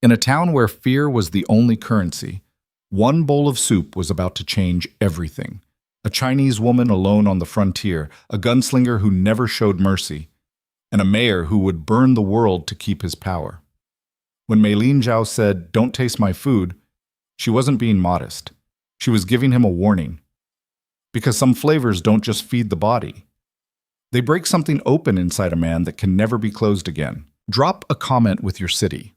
In a town where fear was the only currency, one bowl of soup was about to change everything. A Chinese woman alone on the frontier, a gunslinger who never showed mercy, and a mayor who would burn the world to keep his power. When Mei Lin Zhao said, "Don't taste my food," she wasn't being modest. She was giving him a warning. Because some flavors don't just feed the body. They break something open inside a man that can never be closed again. Drop a comment with your city.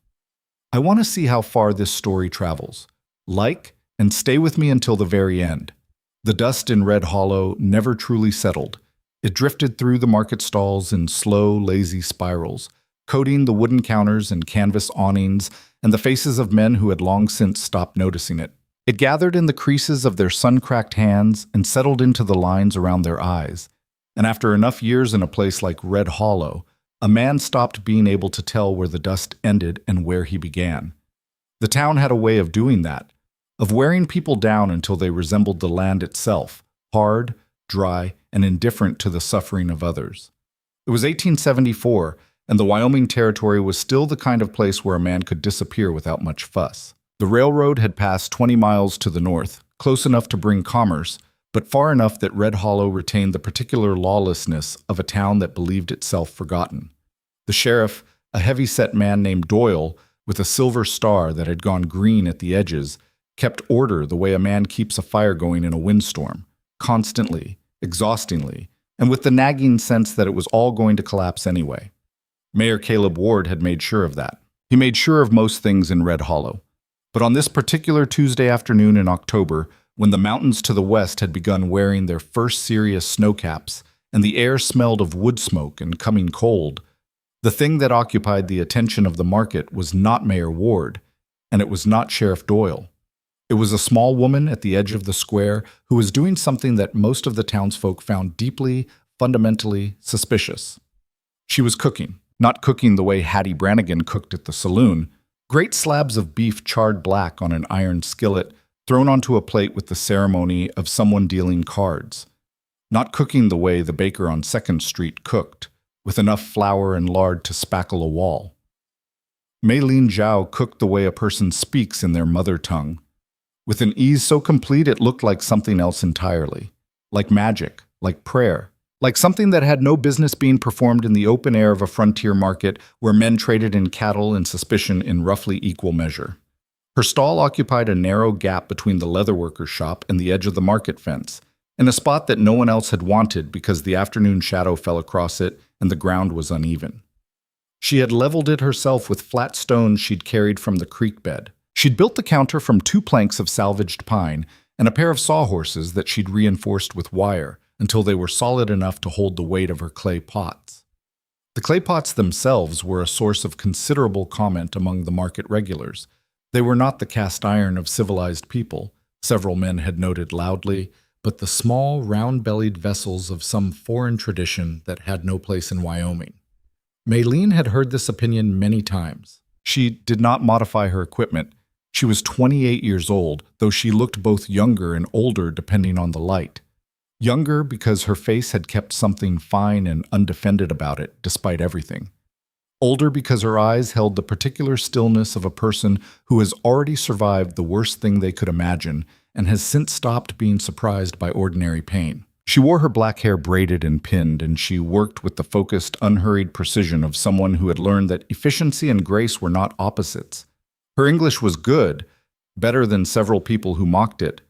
I want to see how far this story travels. Like, and stay with me until the very end. The dust in Red Hollow never truly settled. It drifted through the market stalls in slow, lazy spirals, coating the wooden counters and canvas awnings and the faces of men who had long since stopped noticing it. It gathered in the creases of their sun-cracked hands and settled into the lines around their eyes. And after enough years in a place like Red Hollow, a man stopped being able to tell where the dust ended and where he began. The town had a way of doing that, of wearing people down until they resembled the land itself, hard, dry, and indifferent to the suffering of others. It was 1874, and the Wyoming Territory was still the kind of place where a man could disappear without much fuss. The railroad had passed 20 miles to the north, close enough to bring commerce, but far enough that Red Hollow retained the particular lawlessness of a town that believed itself forgotten. The sheriff, a heavy-set man named Doyle, with a silver star that had gone green at the edges, kept order the way a man keeps a fire going in a windstorm, constantly, exhaustingly, and with the nagging sense that it was all going to collapse anyway. Mayor Caleb Ward had made sure of that. He made sure of most things in Red Hollow. But on this particular Tuesday afternoon in October, when the mountains to the west had begun wearing their first serious snowcaps and the air smelled of wood smoke and coming cold, the thing that occupied the attention of the market was not Mayor Ward, and it was not Sheriff Doyle. It was a small woman at the edge of the square who was doing something that most of the townsfolk found deeply, fundamentally suspicious. She was cooking, not cooking the way Hattie Brannigan cooked at the Saloon, great slabs of beef charred black on an iron skillet thrown onto a plate with the ceremony of someone dealing cards. Not cooking the way the baker on 2nd Street cooked, with enough flour and lard to spackle a wall. Mei Lin Zhao cooked the way a person speaks in their mother tongue, with an ease so complete it looked like something else entirely, like magic, like prayer, like something that had no business being performed in the open air of a frontier market where men traded in cattle and suspicion in roughly equal measure. Her stall occupied a narrow gap between the leatherworker's shop and the edge of the market fence, in a spot that no one else had wanted because the afternoon shadow fell across it and the ground was uneven. She had leveled it herself with flat stones she'd carried from the creek bed. She'd built the counter from 2 planks of salvaged pine and a pair of sawhorses that she'd reinforced with wire until they were solid enough to hold the weight of her clay pots. The clay pots themselves were a source of considerable comment among the market regulars. They were not the cast iron of civilized people, several men had noted loudly, but the small, round-bellied vessels of some foreign tradition that had no place in Wyoming. Mei Lin had heard this opinion many times. She did not modify her equipment. She was 28 years old, though she looked both younger and older depending on the light. Younger because her face had kept something fine and undefended about it, despite everything. Older because her eyes held the particular stillness of a person who has already survived the worst thing they could imagine and has since stopped being surprised by ordinary pain. She wore her black hair braided and pinned, and she worked with the focused, unhurried precision of someone who had learned that efficiency and grace were not opposites. Her English was good, better than several people who mocked it,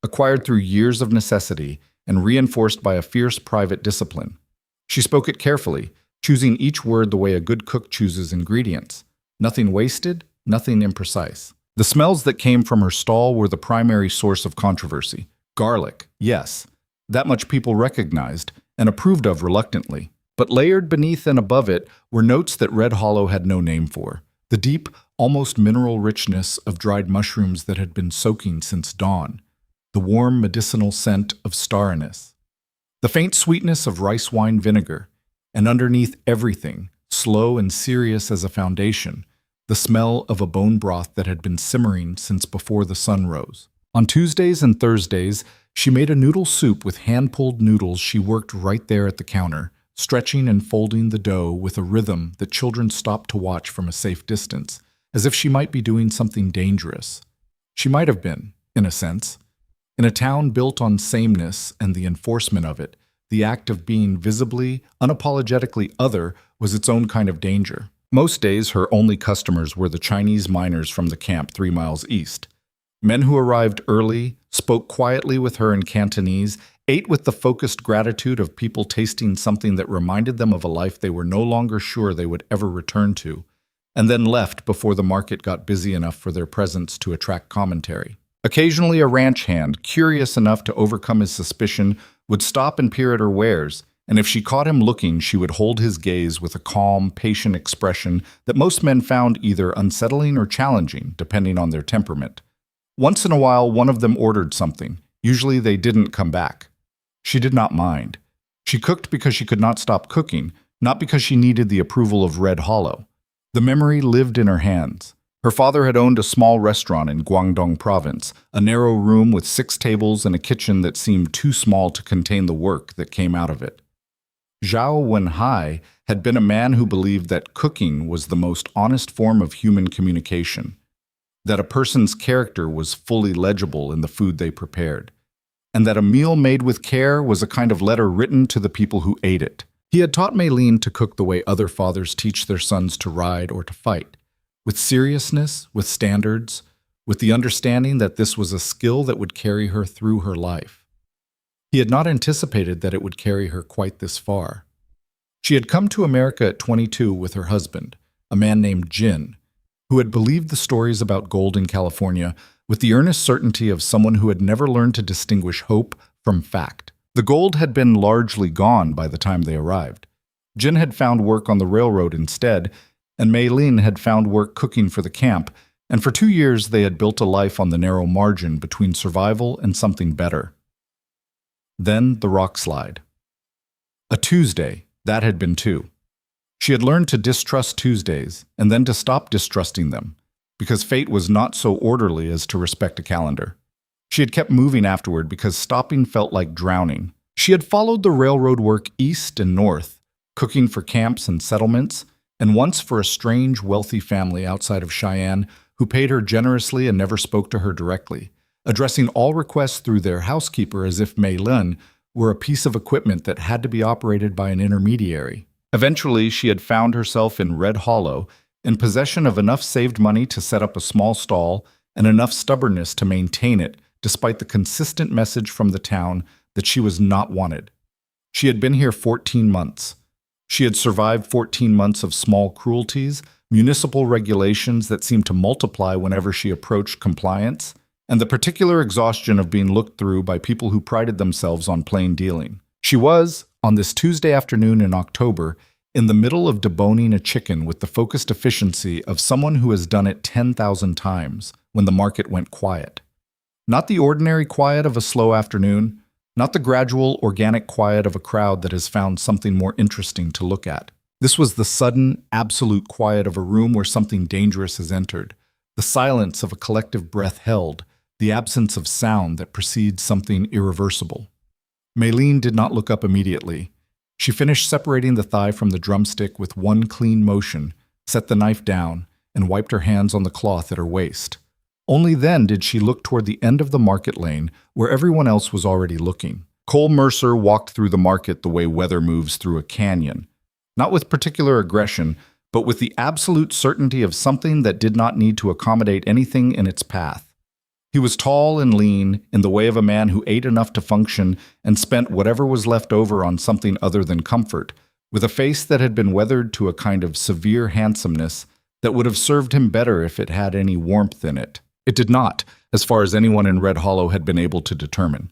acquired through years of necessity and reinforced by a fierce private discipline. She spoke it carefully, choosing each word the way a good cook chooses ingredients. Nothing wasted, nothing imprecise. The smells that came from her stall were the primary source of controversy. Garlic, yes, that much people recognized and approved of reluctantly. But layered beneath and above it were notes that Red Hollow had no name for. The deep, almost mineral richness of dried mushrooms that had been soaking since dawn. The warm medicinal scent of star anise. The faint sweetness of rice wine vinegar. And underneath everything, slow and serious as a foundation, the smell of a bone broth that had been simmering since before the sun rose. On Tuesdays and Thursdays, she made a noodle soup with hand-pulled noodles she worked right there at the counter, stretching and folding the dough with a rhythm that children stopped to watch from a safe distance, as if she might be doing something dangerous. She might have been, in a sense. In a town built on sameness and the enforcement of it, the act of being visibly, unapologetically other was its own kind of danger. Most days, her only customers were the Chinese miners from the camp 3 miles east. Men who arrived early, spoke quietly with her in Cantonese, ate with the focused gratitude of people tasting something that reminded them of a life they were no longer sure they would ever return to, and then left before the market got busy enough for their presence to attract commentary. Occasionally a ranch hand, curious enough to overcome his suspicion, would stop and peer at her wares, and if she caught him looking, she would hold his gaze with a calm, patient expression that most men found either unsettling or challenging, depending on their temperament. Once in a while, one of them ordered something. Usually they didn't come back. She did not mind. She cooked because she could not stop cooking, not because she needed the approval of Red Hollow. The memory lived in her hands. Her father had owned a small restaurant in Guangdong province, a narrow room with 6 tables and a kitchen that seemed too small to contain the work that came out of it. Zhao Wenhai had been a man who believed that cooking was the most honest form of human communication, that a person's character was fully legible in the food they prepared, and that a meal made with care was a kind of letter written to the people who ate it. He had taught Meilin to cook the way other fathers teach their sons to ride or to fight, with seriousness, with standards, with the understanding that this was a skill that would carry her through her life. He had not anticipated that it would carry her quite this far. She had come to America at 22 with her husband, a man named Jin, who had believed the stories about gold in California with the earnest certainty of someone who had never learned to distinguish hope from fact. The gold had been largely gone by the time they arrived. Jin had found work on the railroad instead, and Meilin had found work cooking for the camp, and for 2 years they had built a life on the narrow margin between survival and something better. Then the rock slide. A Tuesday, that had been 2. She had learned to distrust Tuesdays, and then to stop distrusting them, because fate was not so orderly as to respect a calendar. She had kept moving afterward because stopping felt like drowning. She had followed the railroad work east and north, cooking for camps and settlements, and once for a strange, wealthy family outside of Cheyenne who paid her generously and never spoke to her directly, addressing all requests through their housekeeper as if Meilin were a piece of equipment that had to be operated by an intermediary. Eventually, she had found herself in Red Hollow, in possession of enough saved money to set up a small stall and enough stubbornness to maintain it, despite the consistent message from the town that she was not wanted. She had been here 14 months. She had survived 14 months of small cruelties, municipal regulations that seemed to multiply whenever she approached compliance, and the particular exhaustion of being looked through by people who prided themselves on plain dealing. She was, on this Tuesday afternoon in October, in the middle of deboning a chicken with the focused efficiency of someone who has done it 10,000 times when the market went quiet. Not the ordinary quiet of a slow afternoon, not the gradual, organic quiet of a crowd that has found something more interesting to look at. This was the sudden, absolute quiet of a room where something dangerous has entered, the silence of a collective breath held, the absence of sound that precedes something irreversible. Meilin did not look up immediately. She finished separating the thigh from the drumstick with one clean motion, set the knife down, and wiped her hands on the cloth at her waist. Only then did she look toward the end of the market lane, where everyone else was already looking. Cole Mercer walked through the market the way weather moves through a canyon, not with particular aggression, but with the absolute certainty of something that did not need to accommodate anything in its path. He was tall and lean, in the way of a man who ate enough to function and spent whatever was left over on something other than comfort, with a face that had been weathered to a kind of severe handsomeness that would have served him better if it had any warmth in it. It did not, as far as anyone in Red Hollow had been able to determine.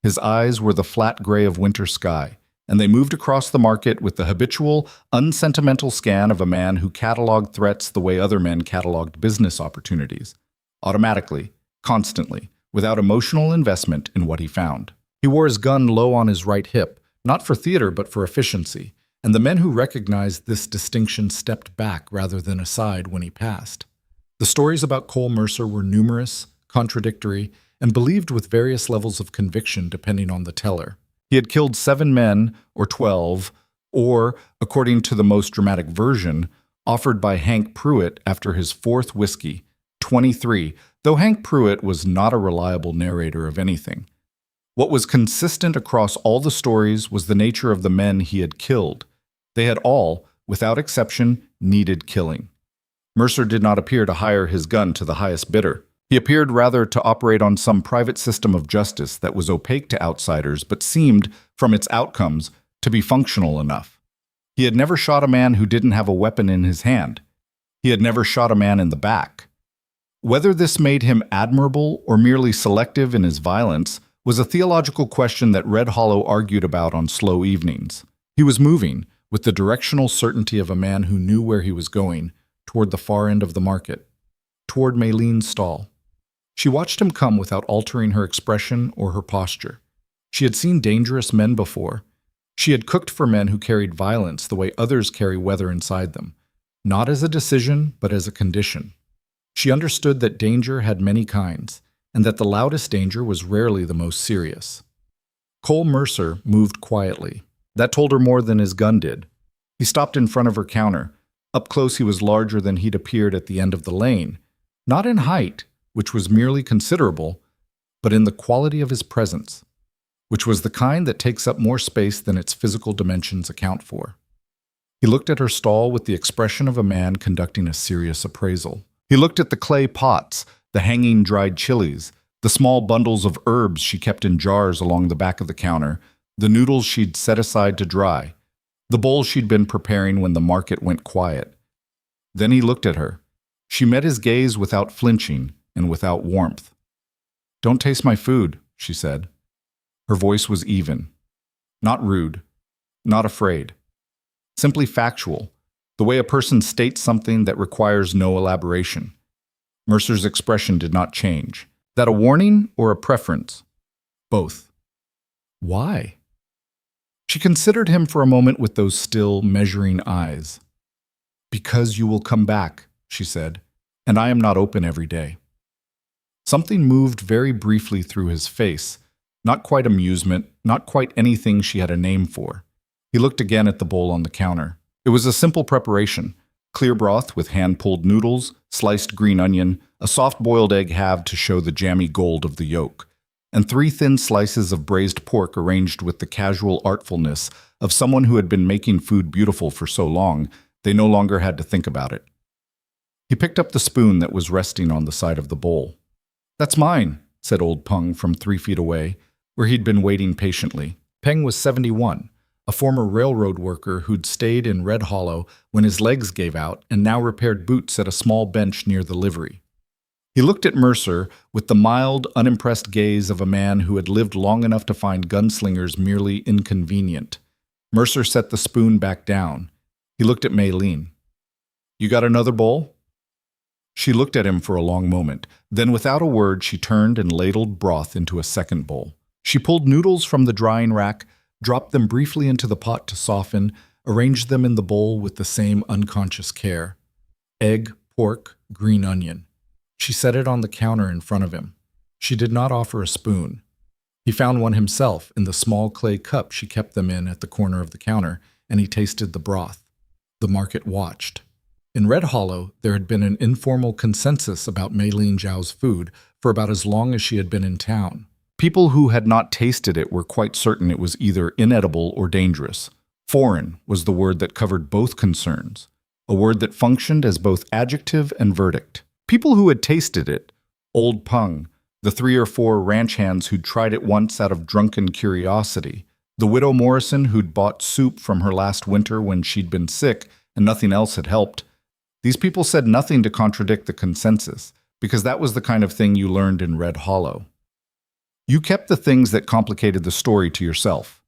His eyes were the flat gray of winter sky, and they moved across the market with the habitual, unsentimental scan of a man who cataloged threats the way other men cataloged business opportunities, automatically, constantly, without emotional investment in what he found. He wore his gun low on his right hip, not for theater but for efficiency, and the men who recognized this distinction stepped back rather than aside when he passed. The stories about Cole Mercer were numerous, contradictory, and believed with various levels of conviction depending on the teller. He had killed 7 men, or 12, or, according to the most dramatic version, offered by Hank Pruitt after his fourth whiskey, 23, though Hank Pruitt was not a reliable narrator of anything. What was consistent across all the stories was the nature of the men he had killed. They had all, without exception, needed killing. Mercer did not appear to hire his gun to the highest bidder. He appeared rather to operate on some private system of justice that was opaque to outsiders but seemed, from its outcomes, to be functional enough. He had never shot a man who didn't have a weapon in his hand. He had never shot a man in the back. Whether this made him admirable or merely selective in his violence was a theological question that Red Hollow argued about on slow evenings. He was moving, with the directional certainty of a man who knew where he was going, toward the far end of the market, toward Maylene's stall. She watched him come without altering her expression or her posture. She had seen dangerous men before. She had cooked for men who carried violence the way others carry weather inside them, not as a decision, but as a condition. She understood that danger had many kinds, and that the loudest danger was rarely the most serious. Cole Mercer moved quietly. That told her more than his gun did. He stopped in front of her counter. Up close he was larger than he'd appeared at the end of the lane, not in height, which was merely considerable, but in the quality of his presence, which was the kind that takes up more space than its physical dimensions account for. He looked at her stall with the expression of a man conducting a serious appraisal. He looked at the clay pots, the hanging dried chilies, the small bundles of herbs she kept in jars along the back of the counter, the noodles she'd set aside to dry, the bowl she'd been preparing when the market went quiet. Then he looked at her. She met his gaze without flinching and without warmth. "Don't taste my food," she said. Her voice was even. Not rude, not afraid. Simply factual, the way a person states something that requires no elaboration. Mercer's expression did not change. That a warning or a preference? Both. Why? She considered him for a moment with those still, measuring eyes. "Because you will come back," she said, "and I am not open every day." Something moved very briefly through his face, not quite amusement, not quite anything she had a name for. He looked again at the bowl on the counter. It was a simple preparation: clear broth with hand-pulled noodles, sliced green onion, a soft-boiled egg halved to show the jammy gold of the yolk, and 3 thin slices of braised pork arranged with the casual artfulness of someone who had been making food beautiful for so long they no longer had to think about it. He picked up the spoon that was resting on the side of the bowl. "That's mine," said old Peng from 3 feet away, where he'd been waiting patiently. Peng was 71, a former railroad worker who'd stayed in Red Hollow when his legs gave out and now repaired boots at a small bench near the livery. He looked at Mercer with the mild, unimpressed gaze of a man who had lived long enough to find gunslingers merely inconvenient. Mercer set the spoon back down. He looked at Maylene. "You got another bowl?" She looked at him for a long moment. Then without a word she turned and ladled broth into a second bowl. She pulled noodles from the drying rack, dropped them briefly into the pot to soften, arranged them in the bowl with the same unconscious care. Egg, pork, green onion. She set it on the counter in front of him. She did not offer a spoon. He found one himself in the small clay cup she kept them in at the corner of the counter, and he tasted the broth. The market watched. In Red Hollow, there had been an informal consensus about Maylene Zhao's food for about as long as she had been in town. People who had not tasted it were quite certain it was either inedible or dangerous. Foreign was the word that covered both concerns, a word that functioned as both adjective and verdict. People who had tasted it, old Peng, the 3 or 4 ranch hands who'd tried it once out of drunken curiosity, the widow Morrison who'd bought soup from her last winter when she'd been sick and nothing else had helped. These people said nothing to contradict the consensus, because that was the kind of thing you learned in Red Hollow. You kept the things that complicated the story to yourself.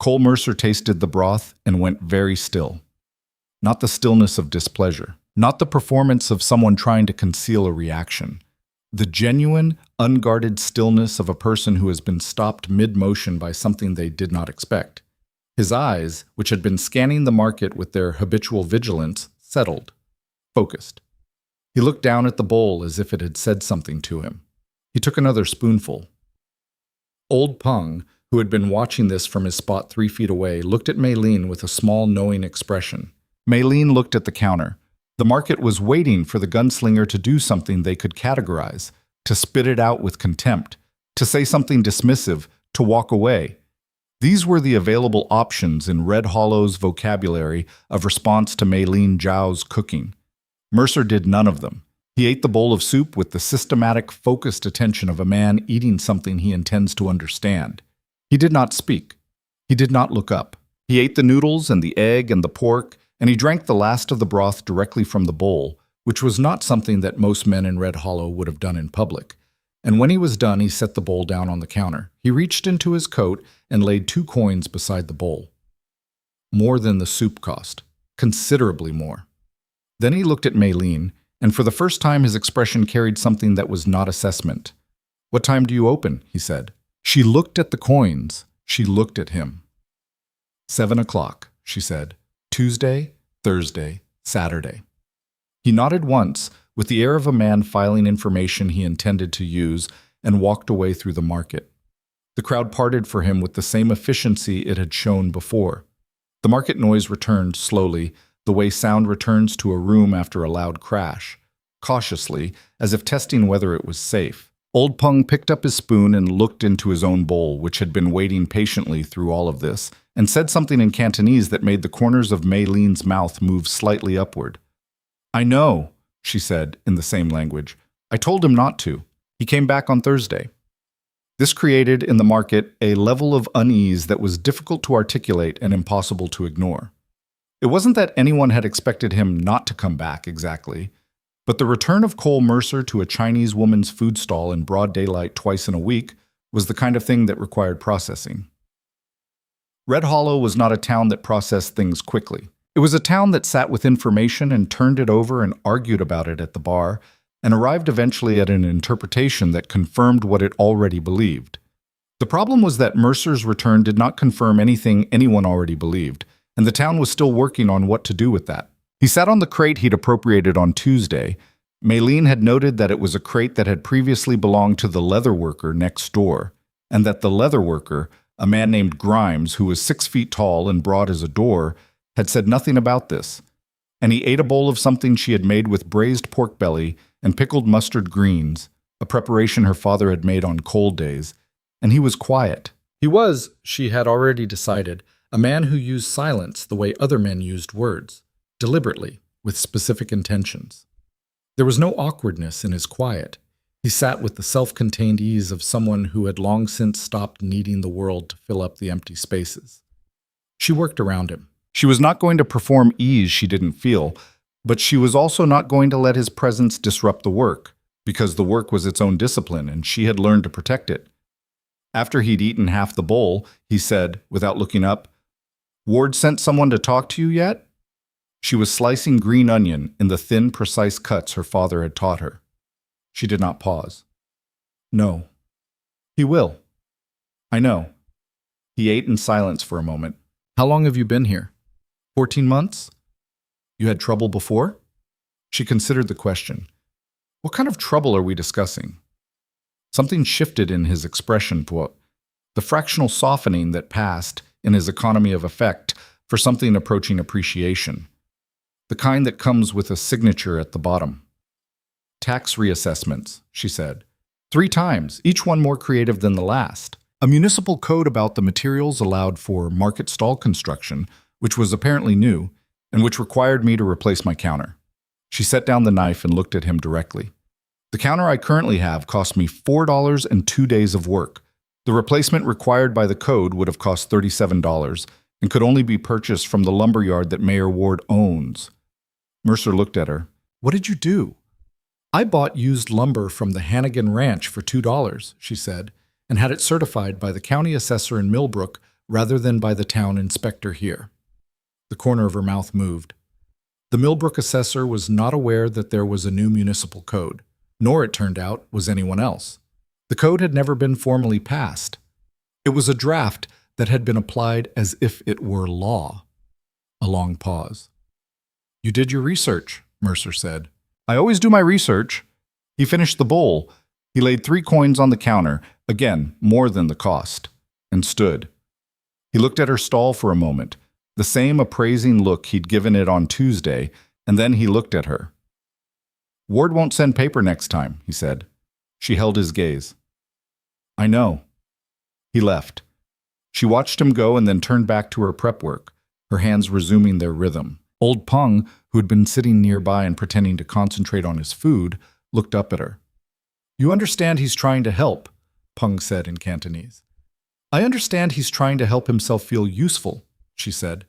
Cole Mercer tasted the broth and went very still. Not the stillness of displeasure, not the performance of someone trying to conceal a reaction. The genuine, unguarded stillness of a person who has been stopped mid-motion by something they did not expect. His eyes, which had been scanning the market with their habitual vigilance, settled, focused. He looked down at the bowl as if it had said something to him. He took another spoonful. Old Peng, who had been watching this from his spot 3 feet away, looked at Maylene with a small, knowing expression. Maylene looked at the counter. The market was waiting for the gunslinger to do something they could categorize, to spit it out with contempt, to say something dismissive, to walk away. These were the available options in Red Hollow's vocabulary of response to Maylene Zhao's cooking. Mercer did none of them. He ate the bowl of soup with the systematic, focused attention of a man eating something he intends to understand. He did not speak. He did not look up. He ate the noodles and the egg and the pork, and he drank the last of the broth directly from the bowl, which was not something that most men in Red Hollow would have done in public. And when he was done, he set the bowl down on the counter. He reached into his coat and laid 2 coins beside the bowl. More than the soup cost. Considerably more. Then he looked at Maylene, and for the first time his expression carried something that was not assessment. "What time do you open?" he said. She looked at the coins. She looked at him. 7 o'clock, she said. Tuesday, Thursday, Saturday. He nodded once, with the air of a man filing information he intended to use, and walked away through the market. The crowd parted for him with the same efficiency it had shown before. The market noise returned slowly, the way sound returns to a room after a loud crash, cautiously, as if testing whether it was safe. Old Peng picked up his spoon and looked into his own bowl, which had been waiting patiently through all of this, and said something in Cantonese that made the corners of Maylene's mouth move slightly upward. "I know," she said in the same language. "I told him not to. He came back on Thursday." This created in the market a level of unease that was difficult to articulate and impossible to ignore. It wasn't that anyone had expected him not to come back exactly, but the return of Cole Mercer to a Chinese woman's food stall in broad daylight twice in a week was the kind of thing that required processing. Red Hollow was not a town that processed things quickly. It was a town that sat with information and turned it over and argued about it at the bar, and arrived eventually at an interpretation that confirmed what it already believed. The problem was that Mercer's return did not confirm anything anyone already believed, and the town was still working on what to do with that. He sat on the crate he'd appropriated on Tuesday. Maylene had noted that it was a crate that had previously belonged to the leather worker next door, and that the leather worker, a man named Grimes, who was 6 feet tall and broad as a door, had said nothing about this. And he ate a bowl of something she had made with braised pork belly and pickled mustard greens, a preparation her father had made on cold days, and he was quiet. He was, she had already decided, a man who used silence the way other men used words, deliberately, with specific intentions. There was no awkwardness in his quiet. He sat with the self-contained ease of someone who had long since stopped needing the world to fill up the empty spaces. She worked around him. She was not going to perform ease she didn't feel, but she was also not going to let his presence disrupt the work, because the work was its own discipline and she had learned to protect it. After he'd eaten half the bowl, he said, without looking up, "Ward sent someone to talk to you yet?" She was slicing green onion in the thin, precise cuts her father had taught her. She did not pause. "No." "He will." "I know." He ate in silence for a moment. "How long have you been here? 14 months? You had trouble before?" She considered the question. What kind of trouble are we discussing? Something shifted in his expression, the fractional softening that passed in his economy of effect for something approaching appreciation. The kind that comes with a signature at the bottom. "Tax reassessments," she said. 3 times, each one more creative than the last. A municipal code about the materials allowed for market stall construction, which was apparently new, and which required me to replace my counter. She set down the knife and looked at him directly. "The counter I currently have cost me $4 and 2 days of work. The replacement required by the code would have cost $37 and could only be purchased from the lumberyard that Mayor Ward owns." Mercer looked at her. "What did you do?" "I bought used lumber from the Hannigan Ranch for $2, she said, and had it certified by the county assessor in Millbrook rather than by the town inspector here." The corner of her mouth moved. The Millbrook assessor was not aware that there was a new municipal code, nor, it turned out, was anyone else. The code had never been formally passed. It was a draft that had been applied as if it were law. A long pause. "You did your research," Mercer said. "I always do my research." He finished the bowl. He laid 3 coins on the counter, again, more than the cost, and stood. He looked at her stall for a moment. the same appraising look he'd given it on Tuesday, and then he looked at her. "Ward won't send paper next time," he said. She held his gaze. "I know." He left. She watched him go and then turned back to her prep work, her hands resuming their rhythm. Old Peng, who had been sitting nearby and pretending to concentrate on his food, looked up at her. "You understand he's trying to help," Peng said in Cantonese. "I understand he's trying to help himself feel useful," she said.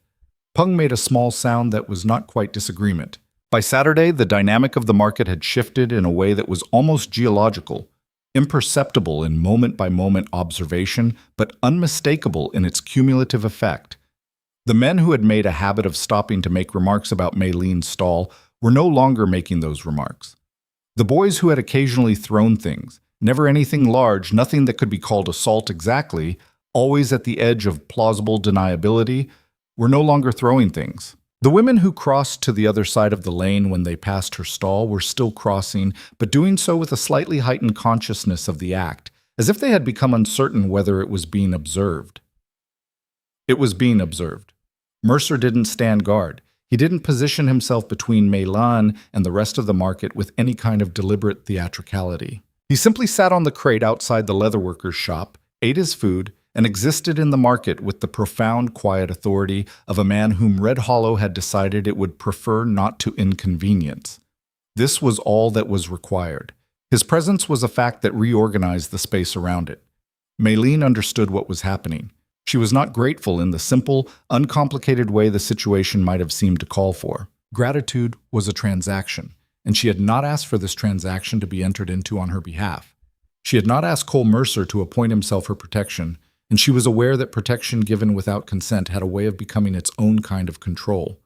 Peng made a small sound that was not quite disagreement. By Saturday, the dynamic of the market had shifted in a way that was almost geological, imperceptible in moment-by-moment observation, but unmistakable in its cumulative effect. The men who had made a habit of stopping to make remarks about Mei Lin's stall were no longer making those remarks. The boys who had occasionally thrown things, never anything large, nothing that could be called assault exactly, always at the edge of plausible deniability, were no longer throwing things. The women who crossed to the other side of the lane when they passed her stall were still crossing, but doing so with a slightly heightened consciousness of the act, as if they had become uncertain whether it was being observed. It was being observed. Mercer didn't stand guard. He didn't position himself between Mei Lin and the rest of the market with any kind of deliberate theatricality. He simply sat on the crate outside the leatherworker's shop, ate his food, and existed in the market with the profound, quiet authority of a man whom Red Hollow had decided it would prefer not to inconvenience. This was all that was required. His presence was a fact that reorganized the space around it. Mei Lin understood what was happening. She was not grateful in the simple, uncomplicated way the situation might have seemed to call for. Gratitude was a transaction, and she had not asked for this transaction to be entered into on her behalf. She had not asked Cole Mercer to appoint himself her protection, and she was aware that protection given without consent had a way of becoming its own kind of control.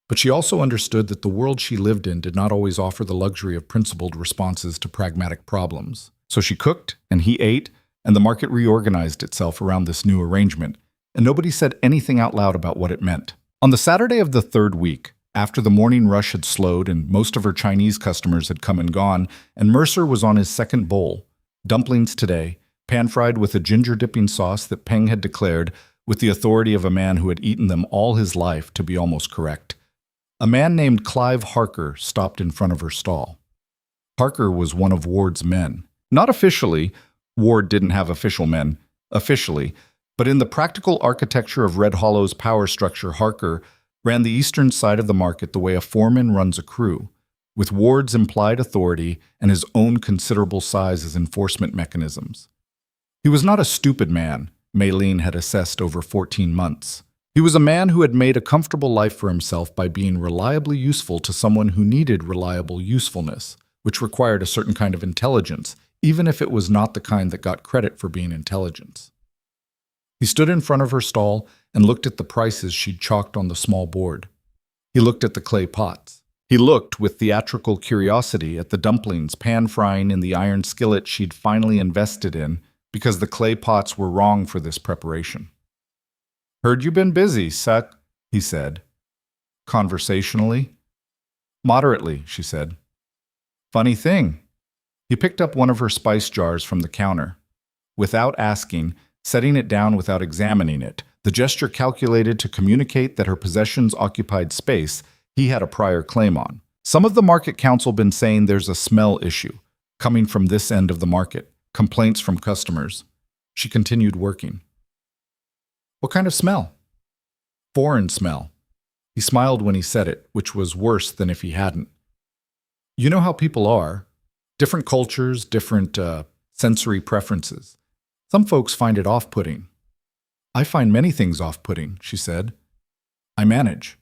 But she also understood that the world she lived in did not always offer the luxury of principled responses to pragmatic problems. So she cooked, and he ate, and the market reorganized itself around this new arrangement, and nobody said anything out loud about what it meant. On the Saturday of the third week, after the morning rush had slowed and most of her Chinese customers had come and gone, and Mercer was on his second bowl, dumplings today, pan-fried with a ginger-dipping sauce that Peng had declared, with the authority of a man who had eaten them all his life, to be almost correct. A man named Clive Harker stopped in front of her stall. Harker was one of Ward's men. Not officially, Ward didn't have official men, officially, but in the practical architecture of Red Hollow's power structure, Harker ran the eastern side of the market the way a foreman runs a crew, with Ward's implied authority and his own considerable size as enforcement mechanisms. He was not a stupid man, Mei Lin had assessed over 14 months. He was a man who had made a comfortable life for himself by being reliably useful to someone who needed reliable usefulness, which required a certain kind of intelligence, even if it was not the kind that got credit for being intelligence. He stood in front of her stall and looked at the prices she'd chalked on the small board. He looked at the clay pots. He looked with theatrical curiosity at the dumplings pan-frying in the iron skillet she'd finally invested in, because the clay pots were wrong for this preparation. "Heard you been busy, Sek," he said. Conversationally? "Moderately," she said. "Funny thing." He picked up one of her spice jars from the counter. Without asking, setting it down without examining it, the gesture calculated to communicate that her possessions occupied space he had a prior claim on. Some of the market council been saying there's a smell issue, coming from this end of the market. Complaints from customers. She continued working. "What kind of smell?" "Foreign smell." He smiled when he said it, which was worse than if he hadn't. "You know how people are. Different cultures, different sensory preferences. Some folks find it off-putting." "I find many things off-putting," she said. "I manage."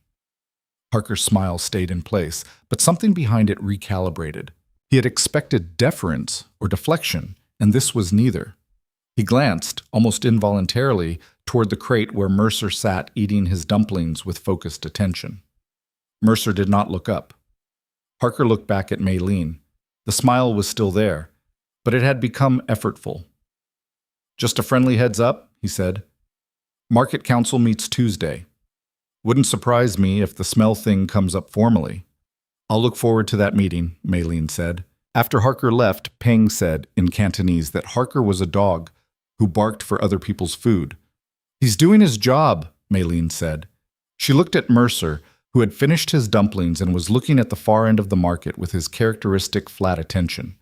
Harker's smile stayed in place, but something behind it recalibrated. He had expected deference or deflection, and this was neither. He glanced, almost involuntarily, toward the crate where Mercer sat eating his dumplings with focused attention. Mercer did not look up. Harker looked back at Mei Lin. The smile was still there, but it had become effortful. "Just a friendly heads up," he said. "Market Council meets Tuesday. Wouldn't surprise me if the smell thing comes up formally." "I'll look forward to that meeting," Mei Lin said. After Harker left, Peng said in Cantonese that Harker was a dog who barked for other people's food. "He's doing his job," Mei Lin said. She looked at Mercer, who had finished his dumplings and was looking at the far end of the market with his characteristic flat attention.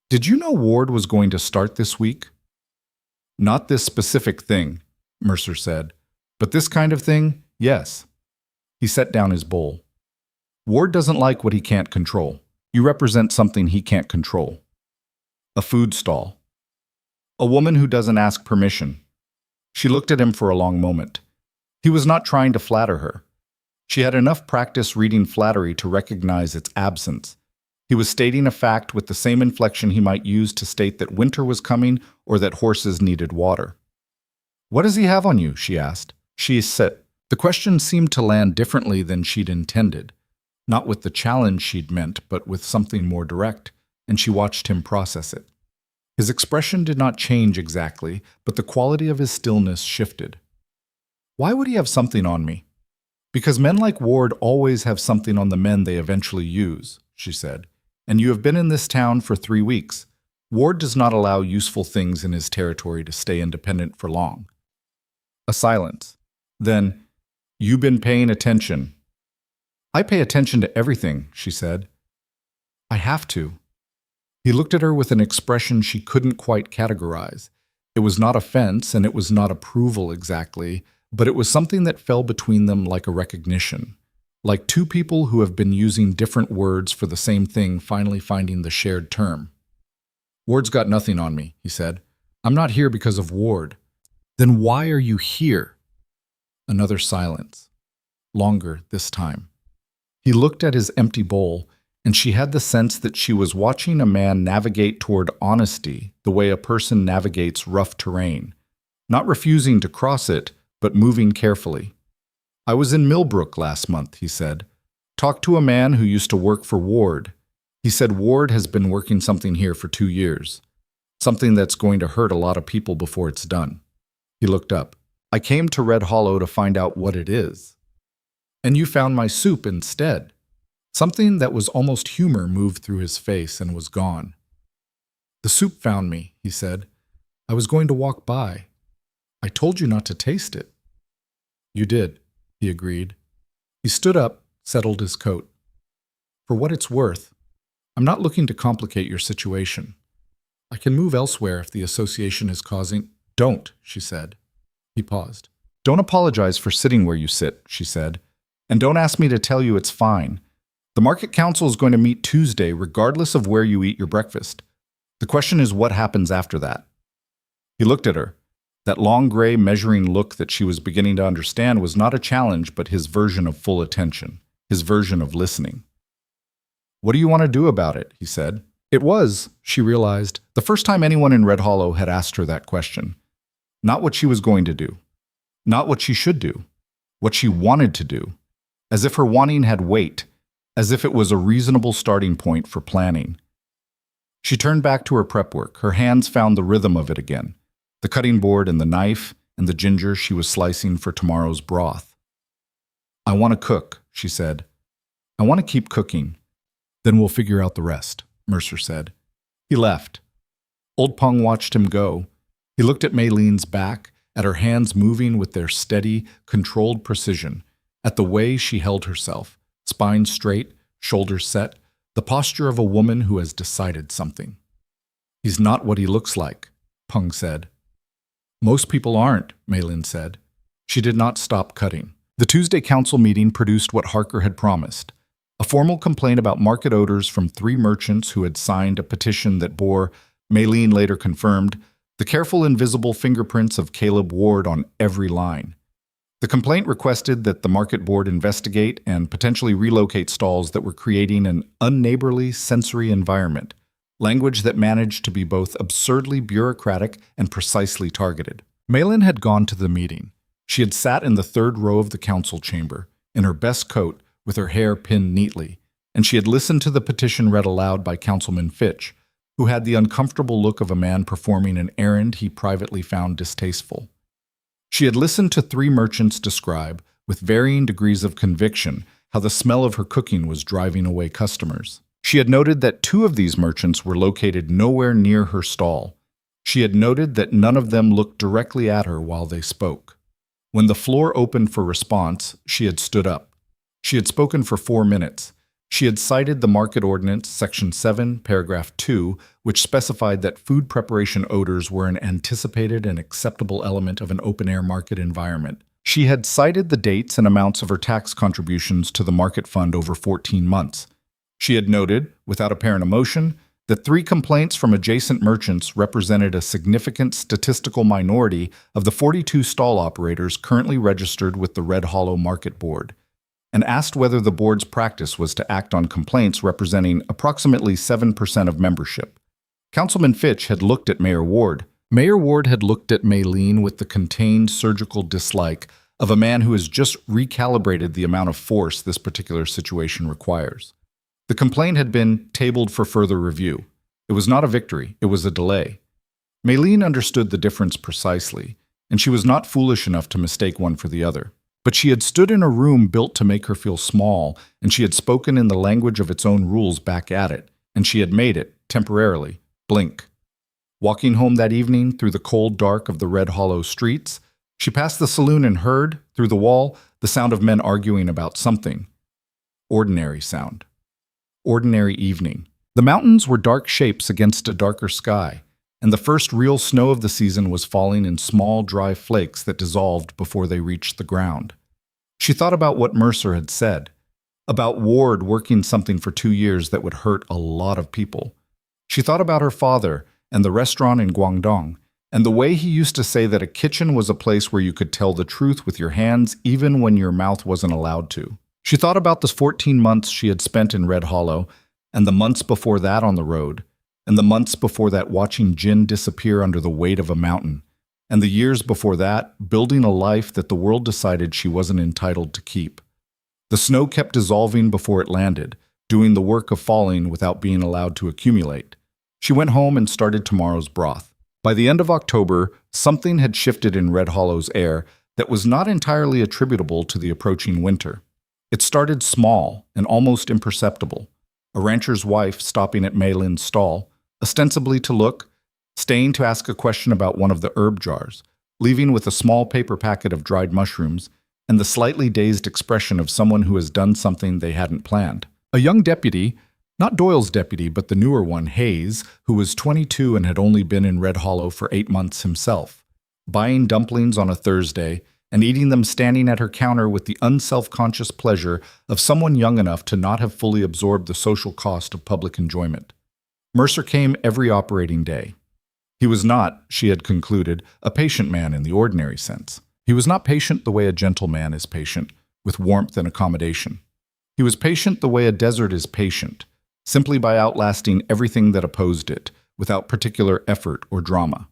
"Did you know Ward was going to start this week?" "Not this specific thing," Mercer said. "But this kind of thing, yes." He set down his bowl. "Ward doesn't like what he can't control. You represent something he can't control." "A food stall." "A woman who doesn't ask permission." She looked at him for a long moment. He was not trying to flatter her. She had enough practice reading flattery to recognize its absence. He was stating a fact with the same inflection he might use to state that winter was coming or that horses needed water. "What does he have on you?" she asked. She said. The question seemed to land differently than she'd intended. Not with the challenge she'd meant, but with something more direct, and she watched him process it. His expression did not change exactly, but the quality of his stillness shifted. "Why would he have something on me?" "Because men like Ward always have something on the men they eventually use," she said. "And you have been in this town for 3 weeks. Ward does not allow useful things in his territory to stay independent for long." A silence. Then, "You been paying attention?" "I pay attention to everything," she said. "I have to." He looked at her with an expression she couldn't quite categorize. It was not offense, and it was not approval exactly, but it was something that fell between them like a recognition, like two people who have been using different words for the same thing finally finding the shared term. "Ward's got nothing on me," he said. "I'm not here because of Ward." "Then why are you here?" Another silence. Longer this time. He looked at his empty bowl, and she had the sense that she was watching a man navigate toward honesty the way a person navigates rough terrain, not refusing to cross it, but moving carefully. "I was in Millbrook last month," he said. "Talked to a man who used to work for Ward. He said Ward has been working something here for 2 years. Something that's going to hurt a lot of people before it's done." He looked up. "I came to Red Hollow to find out what it is." "And you found my soup instead." Something that was almost humor moved through his face and was gone. "The soup found me," he said. "I was going to walk by. I told you not to taste it." "You did," he agreed. He stood up, settled his coat. "For what it's worth, I'm not looking to complicate your situation. I can move elsewhere if the association is causing—" "Don't," she said. He paused. "Don't apologize for sitting where you sit," she said. "And don't ask me to tell you it's fine. The Market Council is going to meet Tuesday regardless of where you eat your breakfast. The question is what happens after that." He looked at her. That long gray measuring look that she was beginning to understand was not a challenge but his version of full attention, his version of listening. "What do you want to do about it?" he said. It was, she realized, the first time anyone in Red Hollow had asked her that question. Not what she was going to do. Not what she should do. What she wanted to do. As if her wanting had weight. As if it was a reasonable starting point for planning. She turned back to her prep work. Her hands found the rhythm of it again. The cutting board and the knife and the ginger she was slicing for tomorrow's broth. "I want to cook," she said. "I want to keep cooking. Then we'll figure out the rest," Mercer said. He left. Old Pung watched him go. He looked at Mayleen's back, at her hands moving with their steady, controlled precision, at the way she held herself, spine straight, shoulders set, the posture of a woman who has decided something. "He's not what he looks like," Pung said. "Most people aren't," Maylin said. She did not stop cutting. The Tuesday council meeting produced what Harker had promised. A formal complaint about market odors from 3 merchants who had signed a petition that bore, Maylene later confirmed, the careful invisible fingerprints of Caleb Ward on every line. The complaint requested that the market board investigate and potentially relocate stalls that were creating an unneighborly sensory environment, language that managed to be both absurdly bureaucratic and precisely targeted. Maylin had gone to the meeting. She had sat in the 3rd row of the council chamber, in her best coat, with her hair pinned neatly, and she had listened to the petition read aloud by Councilman Fitch, who had the uncomfortable look of a man performing an errand he privately found distasteful. She had listened to 3 merchants describe, with varying degrees of conviction, how the smell of her cooking was driving away customers. She had noted that 2 of these merchants were located nowhere near her stall. She had noted that none of them looked directly at her while they spoke. When the floor opened for response, she had stood up. She had spoken for 4 minutes. She had cited the Market Ordinance, Section 7, Paragraph 2, which specified that food preparation odors were an anticipated and acceptable element of an open-air market environment. She had cited the dates and amounts of her tax contributions to the market fund over 14 months. She had noted, without apparent emotion, that 3 complaints from adjacent merchants represented a significant statistical minority of the 42 stall operators currently registered with the Red Hollow Market Board, and asked whether the board's practice was to act on complaints representing approximately 7% of membership. Councilman Fitch had looked at Mayor Ward. Mayor Ward had looked at Maylene with the contained surgical dislike of a man who has just recalibrated the amount of force this particular situation requires. The complaint had been tabled for further review. It was not a victory, it was a delay. Maylene understood the difference precisely, and she was not foolish enough to mistake one for the other. But she had stood in a room built to make her feel small, and she had spoken in the language of its own rules back at it, and she had made it, temporarily, blink. Walking home that evening through the cold dark of the Red Hollow streets, she passed the saloon and heard, through the wall, the sound of men arguing about something. Ordinary sound. Ordinary evening. The mountains were dark shapes against a darker sky, and the first real snow of the season was falling in small, dry flakes that dissolved before they reached the ground. She thought about what Mercer had said, about Ward working something for 2 years that would hurt a lot of people. She thought about her father and the restaurant in Guangdong, and the way he used to say that a kitchen was a place where you could tell the truth with your hands even when your mouth wasn't allowed to. She thought about the 14 months she had spent in Red Hollow, and the months before that on the road, and the months before that watching Jin disappear under the weight of a mountain, and the years before that building a life that the world decided she wasn't entitled to keep. The snow kept dissolving before it landed, doing the work of falling without being allowed to accumulate. She went home and started tomorrow's broth. By the end of October, something had shifted in Red Hollow's air that was not entirely attributable to the approaching winter. It started small and almost imperceptible. A rancher's wife stopping at Maylin's stall, ostensibly to look, staying to ask a question about one of the herb jars, leaving with a small paper packet of dried mushrooms, and the slightly dazed expression of someone who has done something they hadn't planned. A young deputy, not Doyle's deputy, but the newer one, Hayes, who was 22 and had only been in Red Hollow for 8 months himself, buying dumplings on a Thursday and eating them standing at her counter with the unself-conscious pleasure of someone young enough to not have fully absorbed the social cost of public enjoyment. Mercer came every operating day. He was not, she had concluded, a patient man in the ordinary sense. He was not patient the way a gentleman is patient, with warmth and accommodation. He was patient the way a desert is patient, simply by outlasting everything that opposed it, without particular effort or drama.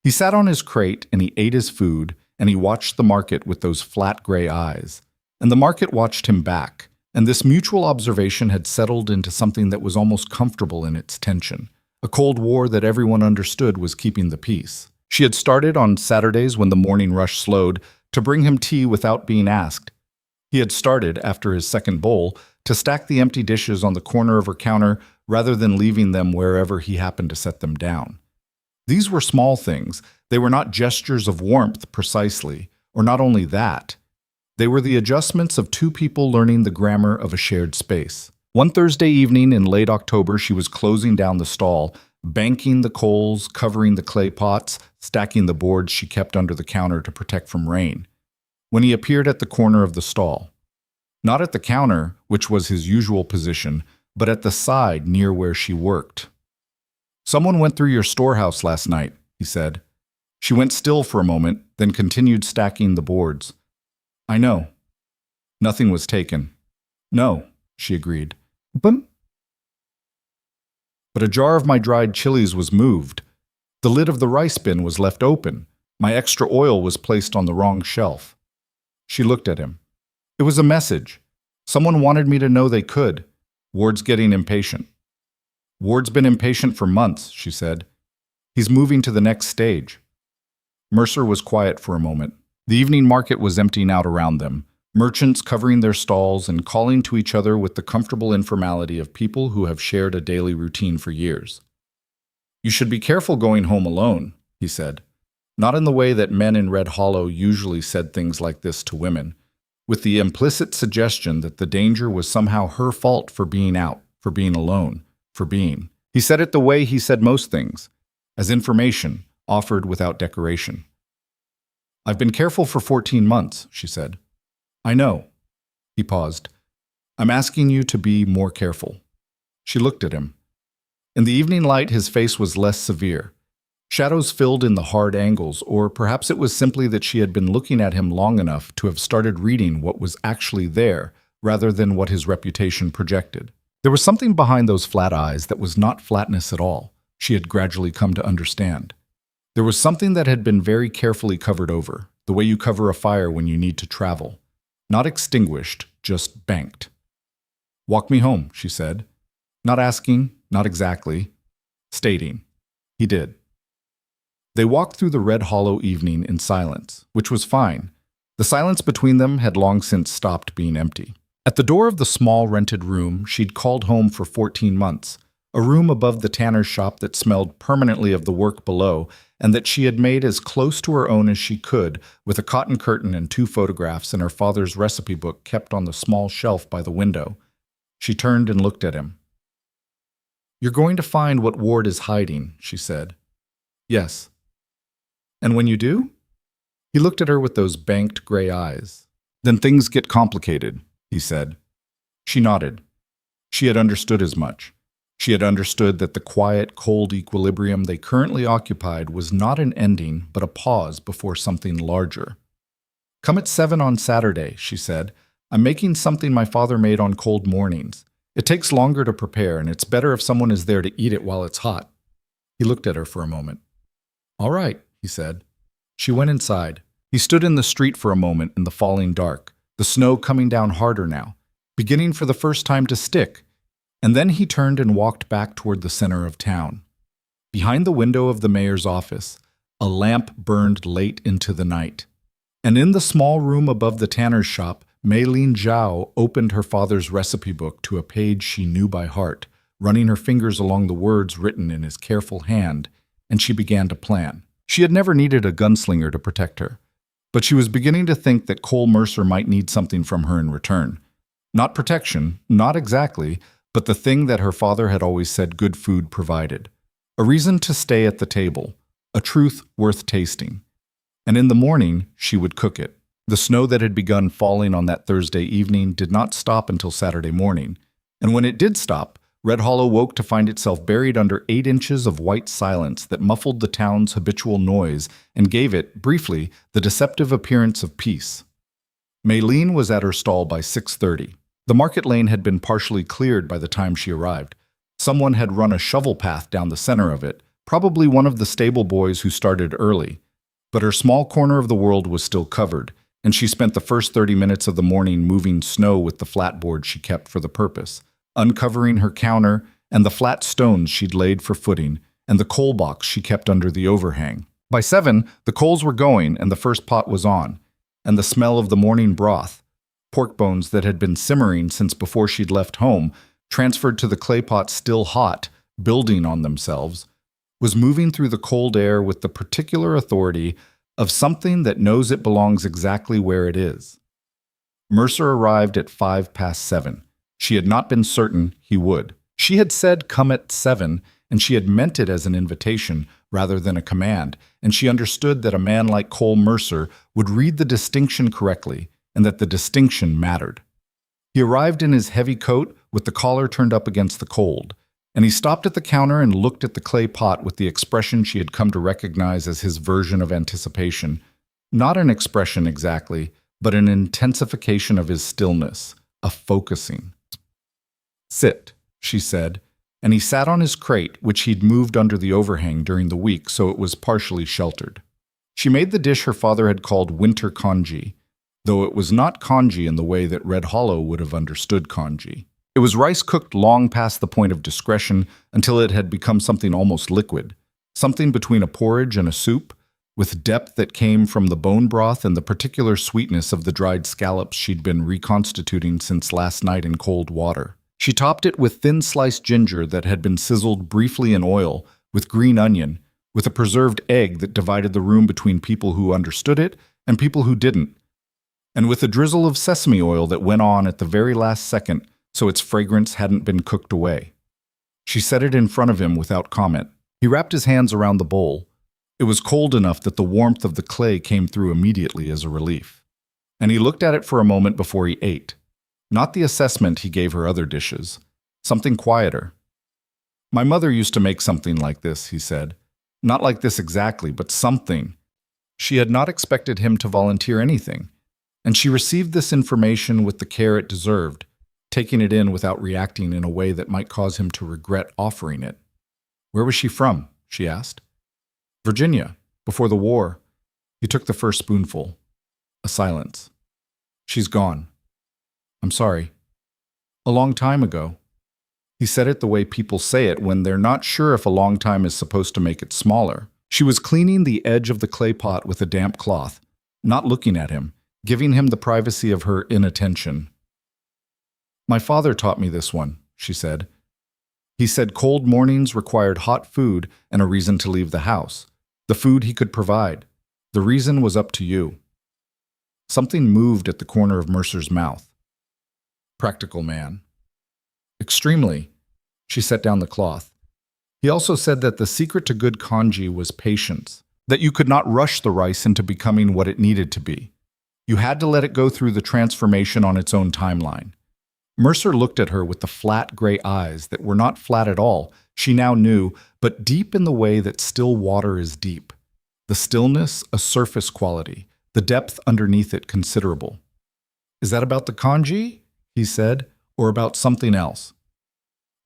He sat on his crate and he ate his food, and he watched the market with those flat gray eyes. And the market watched him back, and this mutual observation had settled into something that was almost comfortable in its tension, a Cold War that everyone understood was keeping the peace. She had started on Saturdays when the morning rush slowed to bring him tea without being asked. He had started, after his second bowl, to stack the empty dishes on the corner of her counter rather than leaving them wherever he happened to set them down. These were small things. They were not gestures of warmth precisely, or not only that. They were the adjustments of 2 people learning the grammar of a shared space. One Thursday evening in late October, she was closing down the stall, banking the coals, covering the clay pots, stacking the boards she kept under the counter to protect from rain, when he appeared at the corner of the stall. Not at the counter, which was his usual position, but at the side near where she worked. "Someone went through your storehouse last night," he said. She went still for a moment, then continued stacking the boards. "I know." Nothing was taken. "No," she agreed. But a jar of my dried chilies was moved. The lid of the rice bin was left open. My extra oil was placed on the wrong shelf. She looked at him. It was a message. Someone wanted me to know they could. Ward's getting impatient. "Ward's been impatient for months," she said. "He's moving to the next stage." Mercer was quiet for a moment. The evening market was emptying out around them, merchants covering their stalls and calling to each other with the comfortable informality of people who have shared a daily routine for years. "You should be careful going home alone," he said. Not in the way that men in Red Hollow usually said things like this to women, with the implicit suggestion that the danger was somehow her fault for being out, for being alone, for being. He said it the way he said most things, as information offered without decoration. "I've been careful for 14 months, she said. "I know." He paused. "I'm asking you to be more careful." She looked at him. In the evening light, his face was less severe. Shadows filled in the hard angles, or perhaps it was simply that she had been looking at him long enough to have started reading what was actually there, rather than what his reputation projected. There was something behind those flat eyes that was not flatness at all, she had gradually come to understand. There was something that had been very carefully covered over, the way you cover a fire when you need to travel. Not extinguished, just banked. "Walk me home," she said. Not asking, not exactly, stating. He did. They walked through the Red Hollow evening in silence, which was fine. The silence between them had long since stopped being empty. At the door of the small rented room she'd called home for 14 months, a room above the tanner's shop that smelled permanently of the work below, and that she had made as close to her own as she could, with a cotton curtain and 2 photographs and her father's recipe book kept on the small shelf by the window. She turned and looked at him. "You're going to find what Ward is hiding," she said. "Yes." "And when you do?" He looked at her with those banked gray eyes. "Then things get complicated," he said. She nodded. She had understood as much. She had understood that the quiet, cold equilibrium they currently occupied was not an ending, but a pause before something larger. "Come at 7 on Saturday," she said. "I'm making something my father made on cold mornings. It takes longer to prepare, and it's better if someone is there to eat it while it's hot." He looked at her for a moment. "All right," he said. She went inside. He stood in the street for a moment in the falling dark, the snow coming down harder now, beginning for the first time to stick, and then he turned and walked back toward the center of town. Behind the window of the mayor's office, a lamp burned late into the night. And in the small room above the tanner's shop, Mei-Lin Zhao opened her father's recipe book to a page she knew by heart, running her fingers along the words written in his careful hand, and she began to plan. She had never needed a gunslinger to protect her, but she was beginning to think that Cole Mercer might need something from her in return. Not protection, not exactly, but the thing that her father had always said good food provided. A reason to stay at the table, a truth worth tasting. And in the morning, she would cook it. The snow that had begun falling on that Thursday evening did not stop until Saturday morning, and when it did stop, Red Hollow woke to find itself buried under 8 inches of white silence that muffled the town's habitual noise and gave it, briefly, the deceptive appearance of peace. Mei-Lin was at her stall by 6:30. The market lane had been partially cleared by the time she arrived. Someone had run a shovel path down the center of it, probably one of the stable boys who started early. But her small corner of the world was still covered, and she spent the first 30 minutes of the morning moving snow with the flatboard she kept for the purpose, uncovering her counter and the flat stones she'd laid for footing, and the coal box she kept under the overhang. By 7, the coals were going and the first pot was on, and the smell of the morning broth, pork bones that had been simmering since before she'd left home, transferred to the clay pot still hot, building on themselves, was moving through the cold air with the particular authority of something that knows it belongs exactly where it is. Mercer arrived at 7:05. She had not been certain he would. She had said come at 7, and she had meant it as an invitation rather than a command, and she understood that a man like Cole Mercer would read the distinction correctly, and that the distinction mattered. He arrived in his heavy coat with the collar turned up against the cold, and he stopped at the counter and looked at the clay pot with the expression she had come to recognize as his version of anticipation. Not an expression exactly, but an intensification of his stillness, a focusing. "Sit," she said, and he sat on his crate, which he'd moved under the overhang during the week so it was partially sheltered. She made the dish her father had called winter congee, though it was not congee in the way that Red Hollow would have understood congee. It was rice cooked long past the point of discretion until it had become something almost liquid, something between a porridge and a soup, with depth that came from the bone broth and the particular sweetness of the dried scallops she'd been reconstituting since last night in cold water. She topped it with thin sliced ginger that had been sizzled briefly in oil, with green onion, with a preserved egg that divided the room between people who understood it and people who didn't, and with a drizzle of sesame oil that went on at the very last second so its fragrance hadn't been cooked away. She set it in front of him without comment. He wrapped his hands around the bowl. It was cold enough that the warmth of the clay came through immediately as a relief. And he looked at it for a moment before he ate. Not the assessment he gave her other dishes. Something quieter. "My mother used to make something like this," he said. "Not like this exactly, but something." She had not expected him to volunteer anything, and she received this information with the care it deserved, taking it in without reacting in a way that might cause him to regret offering it. "Where was she from?" she asked. "Virginia, before the war." He took the first spoonful. A silence. "She's gone." "I'm sorry." "A long time ago." He said it the way people say it when they're not sure if a long time is supposed to make it smaller. She was cleaning the edge of the clay pot with a damp cloth, not looking at him, giving him the privacy of her inattention. "My father taught me this one," she said. "He said cold mornings required hot food and a reason to leave the house. The food he could provide. The reason was up to you." Something moved at the corner of Mercer's mouth. Practical man. "Extremely." She set down the cloth. He also said that the secret to good congee was patience, that you could not rush the rice into becoming what it needed to be. You had to let it go through the transformation on its own timeline. Mercer looked at her with the flat gray eyes that were not flat at all, she now knew, but deep in the way that still water is deep. The stillness, a surface quality, the depth underneath it considerable. "Is that about the congee?" he said, "or about something else?"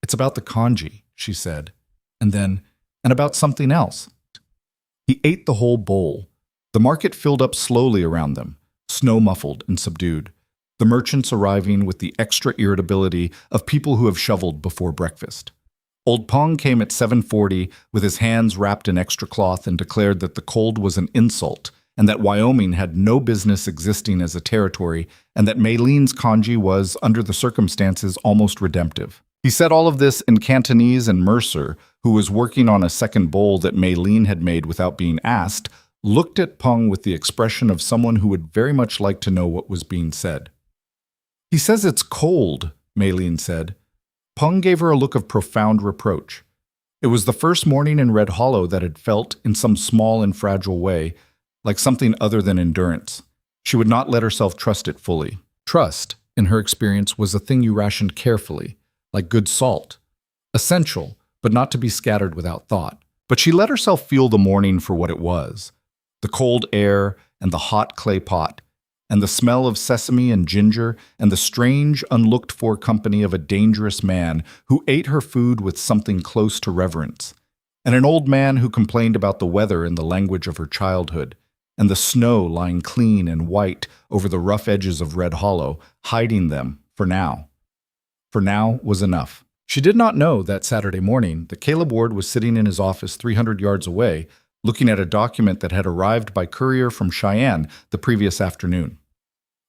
"It's about the congee," she said, and then, "and about something else." He ate the whole bowl. The market filled up slowly around them, snow-muffled and subdued. The merchants arriving with the extra irritability of people who have shoveled before breakfast. Old Pong came at 7:40 with his hands wrapped in extra cloth and declared that the cold was an insult and that Wyoming had no business existing as a territory and that Maylene's congee was, under the circumstances, almost redemptive. He said all of this in Cantonese, and Mercer, who was working on a second bowl that Maylene had made without being asked, looked at Pong with the expression of someone who would very much like to know what was being said. "He says it's cold," Maylene said. Pong gave her a look of profound reproach. It was the first morning in Red Hollow that had felt, in some small and fragile way, like something other than endurance. She would not let herself trust it fully. Trust, in her experience, was a thing you rationed carefully, like good salt. Essential, but not to be scattered without thought. But she let herself feel the morning for what it was. The cold air and the hot clay pot, and the smell of sesame and ginger, and the strange, unlooked-for company of a dangerous man who ate her food with something close to reverence, and an old man who complained about the weather in the language of her childhood, and the snow lying clean and white over the rough edges of Red Hollow, hiding them for now. For now was enough. She did not know that Saturday morning that Caleb Ward was sitting in his office 300 yards away, looking at a document that had arrived by courier from Cheyenne the previous afternoon.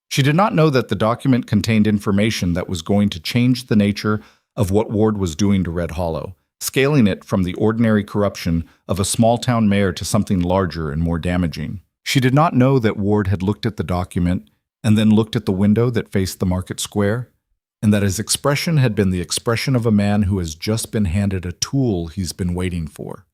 She did not know that the document contained information that was going to change the nature of what Ward was doing to Red Hollow, scaling it from the ordinary corruption of a small-town mayor to something larger and more damaging. She did not know that Ward had looked at the document and then looked at the window that faced the market square, and that his expression had been the expression of a man who has just been handed a tool he's been waiting for.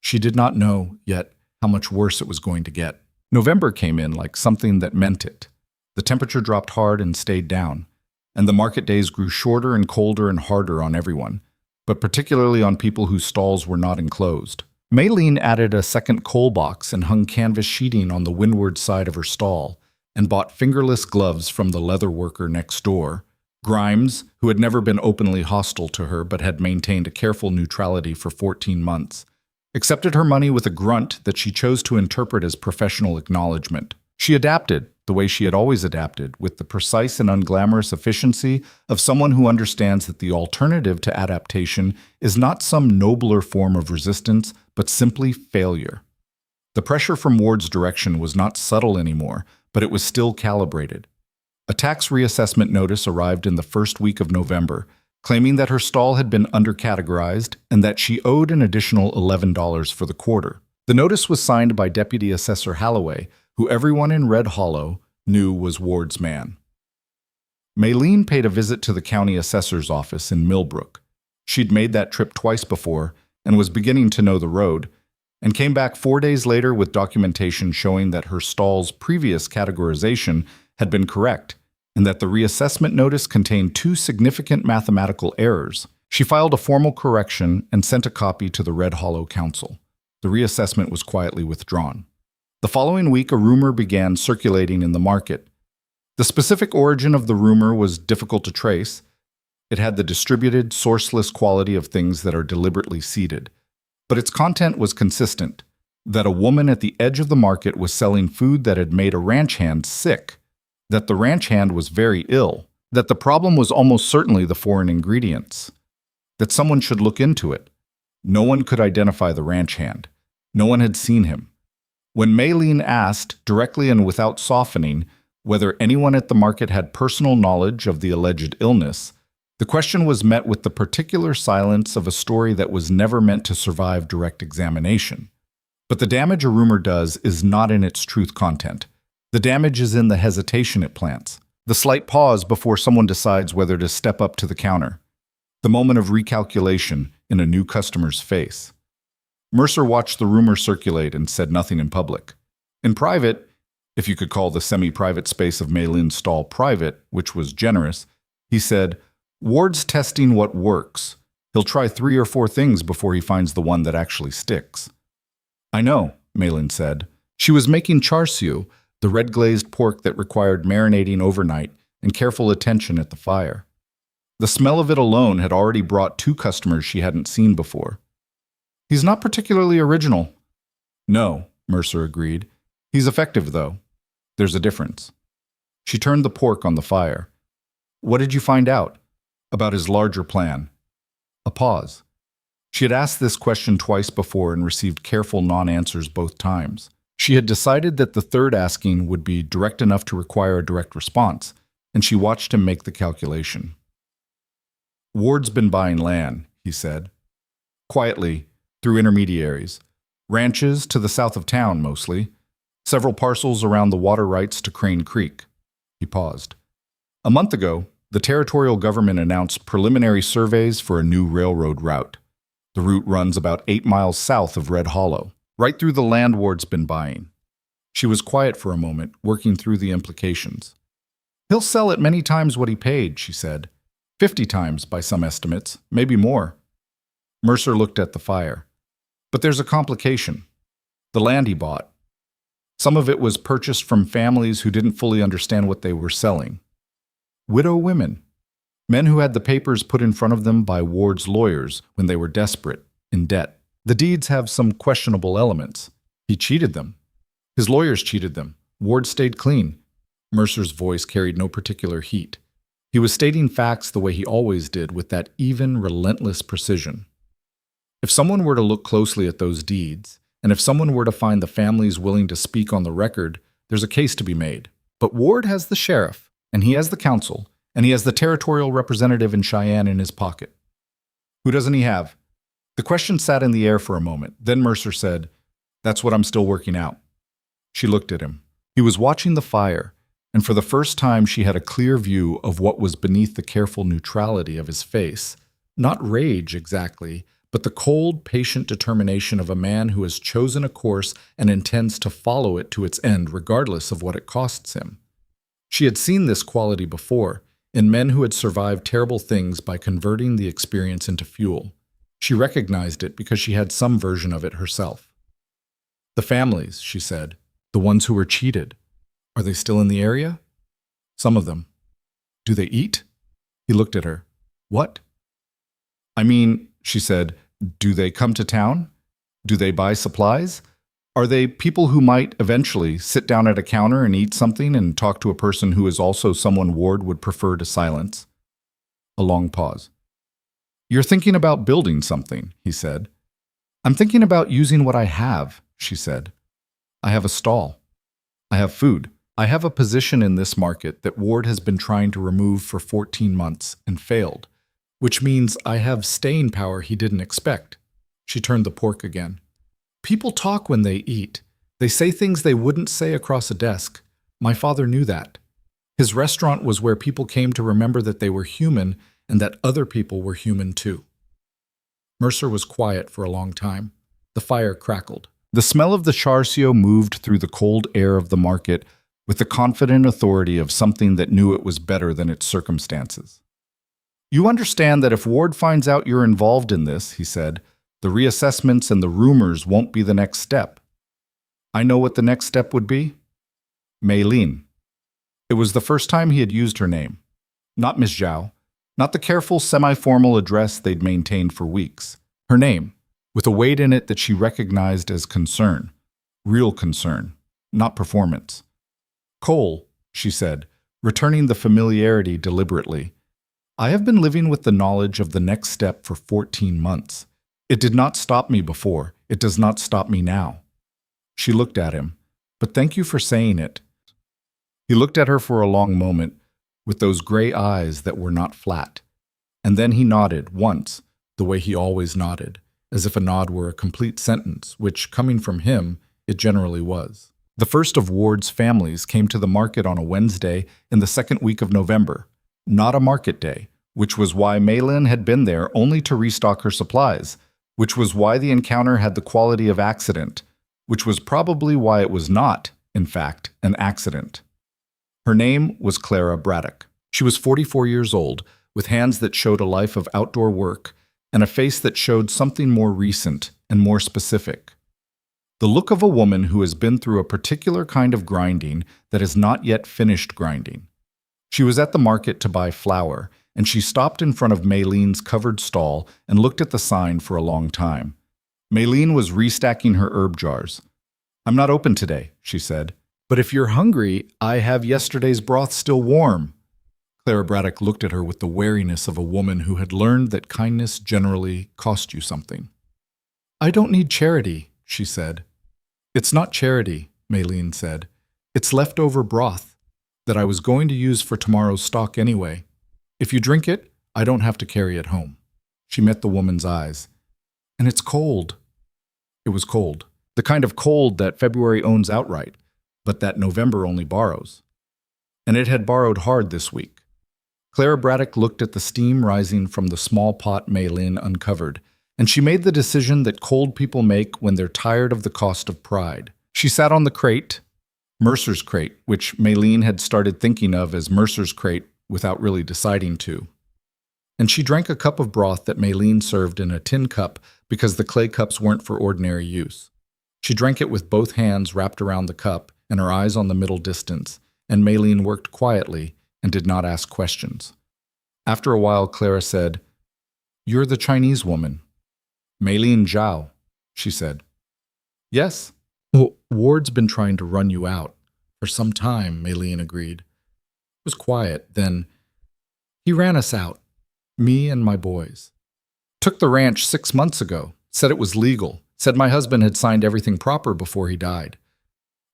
She did not know, yet, how much worse it was going to get. November came in like something that meant it. The temperature dropped hard and stayed down, and the market days grew shorter and colder and harder on everyone, but particularly on people whose stalls were not enclosed. Maylene added a second coal box and hung canvas sheeting on the windward side of her stall, and bought fingerless gloves from the leather worker next door. Grimes, who had never been openly hostile to her but had maintained a careful neutrality for 14 months, accepted her money with a grunt that she chose to interpret as professional acknowledgement. She adapted, the way she had always adapted, with the precise and unglamorous efficiency of someone who understands that the alternative to adaptation is not some nobler form of resistance, but simply failure. The pressure from Ward's direction was not subtle anymore, but it was still calibrated. A tax reassessment notice arrived in the first week of November, claiming that her stall had been undercategorized and that she owed an additional $11 for the quarter. The notice was signed by Deputy Assessor Halloway, who everyone in Red Hollow knew was Ward's man. Maylene paid a visit to the county assessor's office in Millbrook. She'd made that trip twice before and was beginning to know the road, and came back 4 days later with documentation showing that her stall's previous categorization had been correct and that the reassessment notice contained 2 significant mathematical errors. She filed a formal correction and sent a copy to the Red Hollow Council. The reassessment was quietly withdrawn. The following week, a rumor began circulating in the market. The specific origin of the rumor was difficult to trace. It had the distributed, sourceless quality of things that are deliberately seeded. But its content was consistent, that a woman at the edge of the market was selling food that had made a ranch hand sick, that the ranch hand was very ill, that the problem was almost certainly the foreign ingredients, that someone should look into it. No one could identify the ranch hand. No one had seen him. When Maylene asked, directly and without softening, whether anyone at the market had personal knowledge of the alleged illness, the question was met with the particular silence of a story that was never meant to survive direct examination. But the damage a rumor does is not in its truth content. The damage is in the hesitation it plants, the slight pause before someone decides whether to step up to the counter, the moment of recalculation in a new customer's face. Mercer watched the rumor circulate and said nothing in public. In private, if you could call the semi-private space of Maylene's stall private, which was generous, he said, "Ward's testing what works. He'll try 3 or 4 things before he finds the one that actually sticks." "I know," Maylene said. She was making char siu, the red-glazed pork that required marinating overnight and careful attention at the fire. The smell of it alone had already brought 2 customers she hadn't seen before. "He's not particularly original." "No," Mercer agreed. "He's effective, though. There's a difference." She turned the pork on the fire. "What did you find out?" "About his larger plan." A pause. She had asked this question twice before and received careful non-answers both times. She had decided that the third asking would be direct enough to require a direct response, and she watched him make the calculation. "Ward's been buying land," he said. "Quietly, through intermediaries. Ranches to the south of town, mostly. Several parcels around the water rights to Crane Creek." He paused. "A month ago, the territorial government announced preliminary surveys for a new railroad route. The route runs about 8 miles south of Red Hollow, right through the land Ward's been buying." She was quiet for a moment, working through the implications. "He'll sell at many times what he paid," she said. 50 times by some estimates, maybe more." Mercer looked at the fire. "But there's a complication. The land he bought. Some of it was purchased from families who didn't fully understand what they were selling. Widow women. Men who had the papers put in front of them by Ward's lawyers when they were desperate, in debt. The deeds have some questionable elements. He cheated them. His lawyers cheated them. Ward stayed clean." Mercer's voice carried no particular heat. He was stating facts the way he always did, with that even, relentless precision. If someone were to look closely at those deeds, and if someone were to find the families willing to speak on the record, there's a case to be made. But Ward has the sheriff, and he has the council, and he has the territorial representative in Cheyenne in his pocket. Who doesn't he have? The question sat in the air for a moment. Then Mercer said, "That's what I'm still working out." She looked at him. He was watching the fire, and for the first time she had a clear view of what was beneath the careful neutrality of his face. Not rage exactly, but the cold, patient determination of a man who has chosen a course and intends to follow it to its end regardless of what it costs him. She had seen this quality before, in men who had survived terrible things by converting the experience into fuel. She recognized it because she had some version of it herself. "The families," she said, "the ones who were cheated. Are they still in the area?" "Some of them." "Do they eat?" He looked at her. "What?" "I mean," she said, "do they come to town? Do they buy supplies? Are they people who might eventually sit down at a counter and eat something and talk to a person who is also someone Ward would prefer to silence?" A long pause. "You're thinking about building something," he said. "I'm thinking about using what I have," she said. "I have a stall. I have food. I have a position in this market that Ward has been trying to remove for 14 months and failed. which means I have staying power he didn't expect. She turned the pork again. People talk when they eat. They say things they wouldn't say across a desk. My father knew that. His restaurant was where people came to remember that they were human and that other people were human too. Mercer was quiet for a long time. The fire crackled. The smell of the char-siu moved through the cold air of the market with the confident authority of something that knew it was better than its circumstances. You understand that if Ward finds out you're involved in this, he said, the reassessments and the rumors won't be the next step. I know what the next step would be. Mei-Lin. It was the first time he had used her name. Not Miss Zhao, not the careful, semi-formal address they'd maintained for weeks. Her name, with a weight in it that she recognized as concern. Real concern, not performance. Cole, she said, returning the familiarity deliberately. I have been living with the knowledge of the next step for 14 months. It did not stop me before. It does not stop me now. She looked at him. But thank you for saying it. He looked at her for a long moment, with those gray eyes that were not flat. And then he nodded once, the way he always nodded, as if a nod were a complete sentence, which, coming from him, it generally was. The first of Ward's families came to the market on a Wednesday in the second week of November, not a market day, which was why Mei-Lin had been there only to restock her supplies, which was why the encounter had the quality of accident, which was probably why it was not, in fact, an accident. Her name was Clara Braddock. She was 44 years old, with hands that showed a life of outdoor work, and a face that showed something more recent and more specific. The look of a woman who has been through a particular kind of grinding that has not yet finished grinding. She was at the market to buy flour, and she stopped in front of Mei-Lin's covered stall and looked at the sign for a long time. Mei-Lin was restacking her herb jars. I'm not open today, she said. But if you're hungry, I have yesterday's broth still warm. Clara Braddock looked at her with the wariness of a woman who had learned that kindness generally cost you something. I don't need charity, she said. It's not charity, Mei-Lin said. It's leftover broth that I was going to use for tomorrow's stock anyway. If you drink it, I don't have to carry it home. She met the woman's eyes. And it's cold. It was cold. The kind of cold that February owns outright, but that November only borrows. And it had borrowed hard this week. Clara Braddock looked at the steam rising from the small pot Mei-Lin uncovered, and she made the decision that cold people make when they're tired of the cost of pride. She sat on the crate, Mercer's crate, which Mei-Lin had started thinking of as Mercer's crate without really deciding to. And she drank a cup of broth that Mei-Lin served in a tin cup because the clay cups weren't for ordinary use. She drank it with both hands wrapped around the cup and her eyes on the middle distance, and Mei-Lin worked quietly and did not ask questions. After a while, Clara said, You're the Chinese woman. Mei-Lin Zhao, she said. Yes. Well, Ward's been trying to run you out. For some time, Mei-Lin agreed. It was quiet, then, he ran us out, me and my boys. Took the ranch 6 months ago, said it was legal, said my husband had signed everything proper before he died.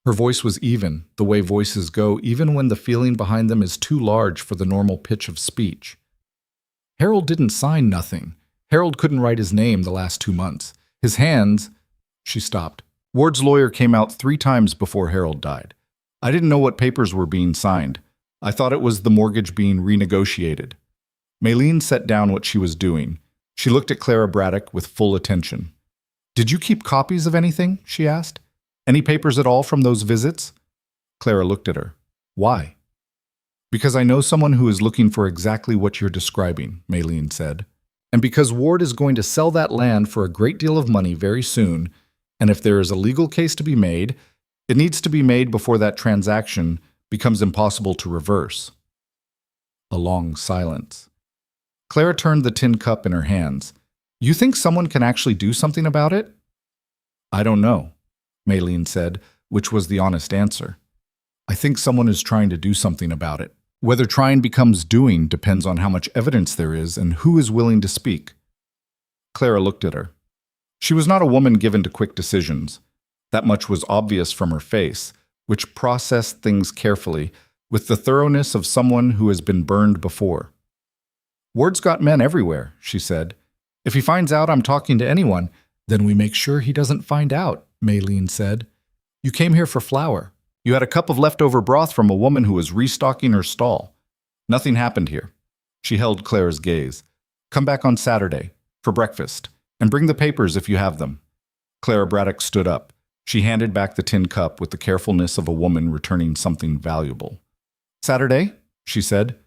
Her voice was even, the way voices go, even when the feeling behind them is too large for the normal pitch of speech. Harold didn't sign nothing. Harold couldn't write his name the last 2 months. His hands... She stopped. Ward's lawyer came out 3 times before Harold died. I didn't know what papers were being signed. I thought it was the mortgage being renegotiated. Mei-Lin set down what she was doing. She looked at Clara Braddock with full attention. Did you keep copies of anything? She asked. Any papers at all from those visits? Clara looked at her. Why? Because I know someone who is looking for exactly what you're describing, Mei-Lin said. And because Ward is going to sell that land for a great deal of money very soon, and if there is a legal case to be made, it needs to be made before that transaction becomes impossible to reverse. A long silence. Clara turned the tin cup in her hands. You think someone can actually do something about it? I don't know, Mei-Lin said, which was the honest answer. I think someone is trying to do something about it. Whether trying becomes doing depends on how much evidence there is and who is willing to speak. Clara looked at her. She was not a woman given to quick decisions. That much was obvious from her face, which processed things carefully, with the thoroughness of someone who has been burned before. Ward's got men everywhere, she said. If he finds out I'm talking to anyone, then we make sure he doesn't find out, Maylene said. You came here for flour. You had a cup of leftover broth from a woman who was restocking her stall. Nothing happened here. She held Clara's gaze. Come back on Saturday, for breakfast, and bring the papers if you have them. Clara Braddock stood up. She handed back the tin cup with the carefulness of a woman returning something valuable. Saturday, she said.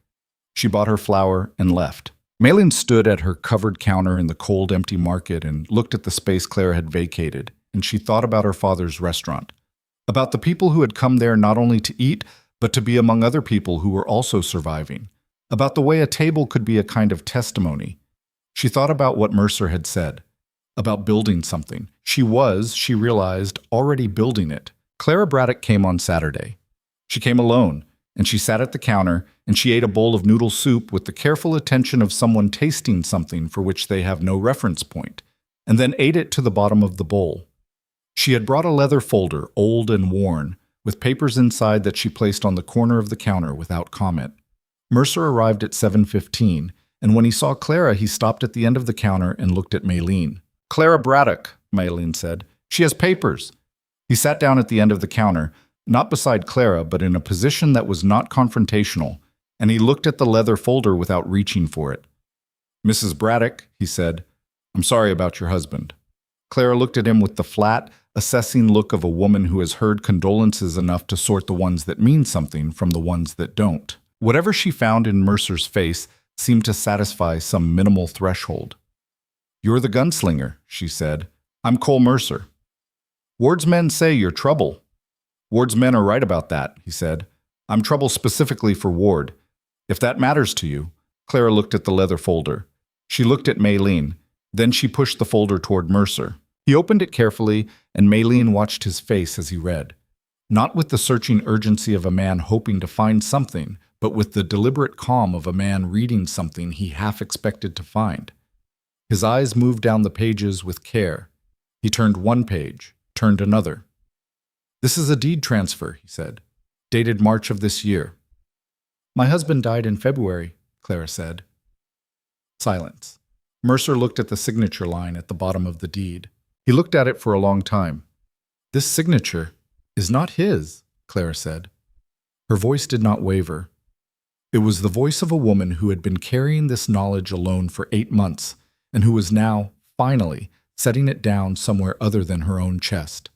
She bought her flour and left. Maylene stood at her covered counter in the cold, empty market and looked at the space Clara had vacated, and she thought about her father's restaurant, about the people who had come there not only to eat, but to be among other people who were also surviving, about the way a table could be a kind of testimony. She thought about what Mercer had said, about building something. She realized, already building it. Clara Braddock came on Saturday. She came alone, and she sat at the counter, and she ate a bowl of noodle soup with the careful attention of someone tasting something for which they have no reference point, and then ate it to the bottom of the bowl. She had brought a leather folder, old and worn, with papers inside that she placed on the corner of the counter without comment. Mercer arrived at 7:15, and when he saw Clara, he stopped at the end of the counter and looked at Maylene. Clara Braddock, Maylene said. She has papers. He sat down at the end of the counter, not beside Clara, but in a position that was not confrontational, and he looked at the leather folder without reaching for it. Mrs. Braddock, he said, I'm sorry about your husband. Clara looked at him with the flat, assessing look of a woman who has heard condolences enough to sort the ones that mean something from the ones that don't. Whatever she found in Mercer's face seemed to satisfy some minimal threshold. You're the gunslinger, she said. I'm Cole Mercer. Ward's men say you're trouble. Ward's men are right about that, he said. I'm trouble specifically for Ward. If that matters to you. Clara looked at the leather folder. She looked at Maylene. Then she pushed the folder toward Mercer. He opened it carefully, and Maylene watched his face as he read. Not with the searching urgency of a man hoping to find something, but with the deliberate calm of a man reading something he half expected to find. His eyes moved down the pages with care. He turned one page, turned another. This is a deed transfer, he said, dated March of this year. My husband died in February, Clara said. Silence. Mercer looked at the signature line at the bottom of the deed. He looked at it for a long time. This signature is not his, Clara said. Her voice did not waver. It was the voice of a woman who had been carrying this knowledge alone for 8 months, and who was now, finally, setting it down somewhere other than her own chest.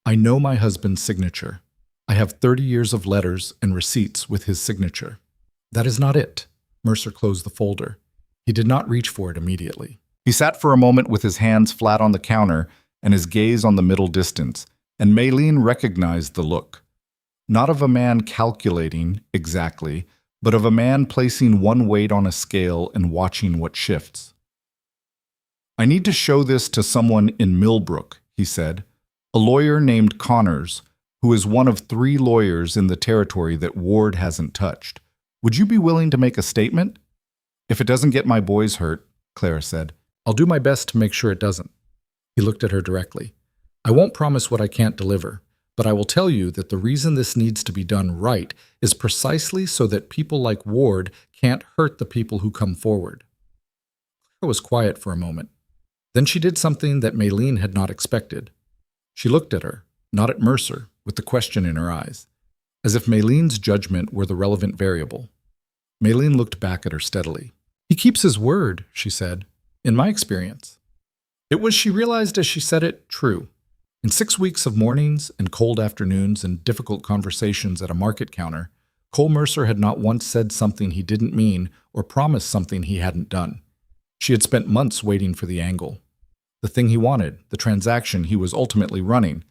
I know my husband's signature. I have 30 years of letters and receipts with his signature. That is not it. Mercer closed the folder. He did not reach for it immediately. He sat for a moment with his hands flat on the counter and his gaze on the middle distance, and Maylene recognized the look. Not of a man calculating exactly, but of a man placing one weight on a scale and watching what shifts. I need to show this to someone in Millbrook, he said, a lawyer named Connors, who is one of 3 lawyers in the territory that Ward hasn't touched. Would you be willing to make a statement? If it doesn't get my boys hurt, Clara said, I'll do my best to make sure it doesn't. He looked at her directly. I won't promise what I can't deliver, but I will tell you that the reason this needs to be done right is precisely so that people like Ward can't hurt the people who come forward. Clara was quiet for a moment. Then she did something that Maylene had not expected. She looked at her, not at Mercer, with the question in her eyes, as if Maylene's judgment were the relevant variable. Maylene looked back at her steadily. He keeps his word, she said, in my experience. It was, she realized as she said it, true. In 6 weeks of mornings and cold afternoons and difficult conversations at a market counter, Cole Mercer had not once said something he didn't mean or promised something he hadn't done. She had spent months waiting for the angle, the thing he wanted, the transaction he was ultimately running,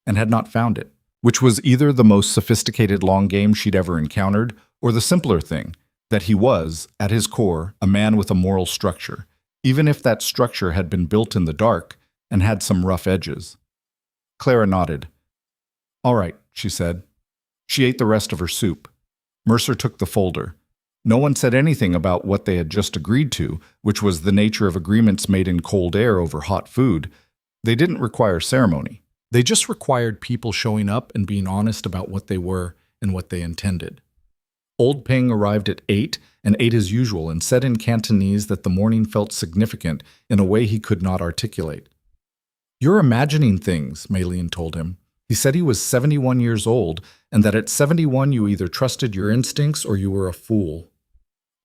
and had not found it, which was either the most sophisticated long game she'd ever encountered or the simpler thing, that he was, at his core, a man with a moral structure, even if that structure had been built in the dark and had some rough edges. Clara nodded. All right, she said. She ate the rest of her soup. Mercer took the folder. No one said anything about what they had just agreed to, which was the nature of agreements made in cold air over hot food. They didn't require ceremony. They just required people showing up and being honest about what they were and what they intended. Old Ping arrived at 8, and ate as usual and said in Cantonese that the morning felt significant in a way he could not articulate. "You're imagining things," Maylene told him. He said he was 71 years old and that at 71 you either trusted your instincts or you were a fool.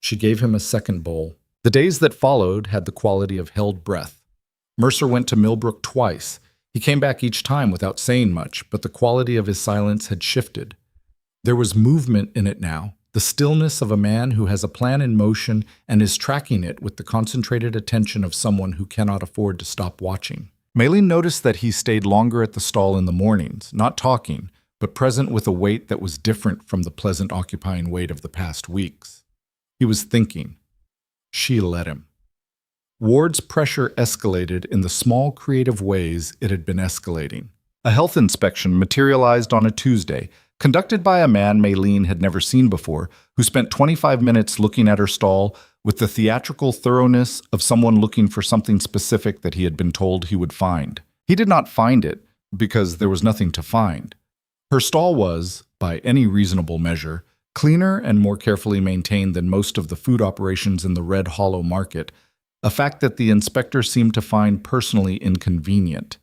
She gave him a second bowl. The days that followed had the quality of held breath. Mercer went to Millbrook twice. He came back each time without saying much, but the quality of his silence had shifted. There was movement in it now, the stillness of a man who has a plan in motion and is tracking it with the concentrated attention of someone who cannot afford to stop watching. Maylene noticed that he stayed longer at the stall in the mornings, not talking, but present with a weight that was different from the pleasant occupying weight of the past weeks. He was thinking. She let him. Ward's pressure escalated in the small creative ways it had been escalating. A health inspection materialized on a Tuesday, conducted by a man Maylene had never seen before, who spent 25 minutes looking at her stall with the theatrical thoroughness of someone looking for something specific that he had been told he would find. He did not find it, because there was nothing to find. Her stall was, by any reasonable measure, cleaner and more carefully maintained than most of the food operations in the Red Hollow market, a fact that the inspector seemed to find personally inconvenient.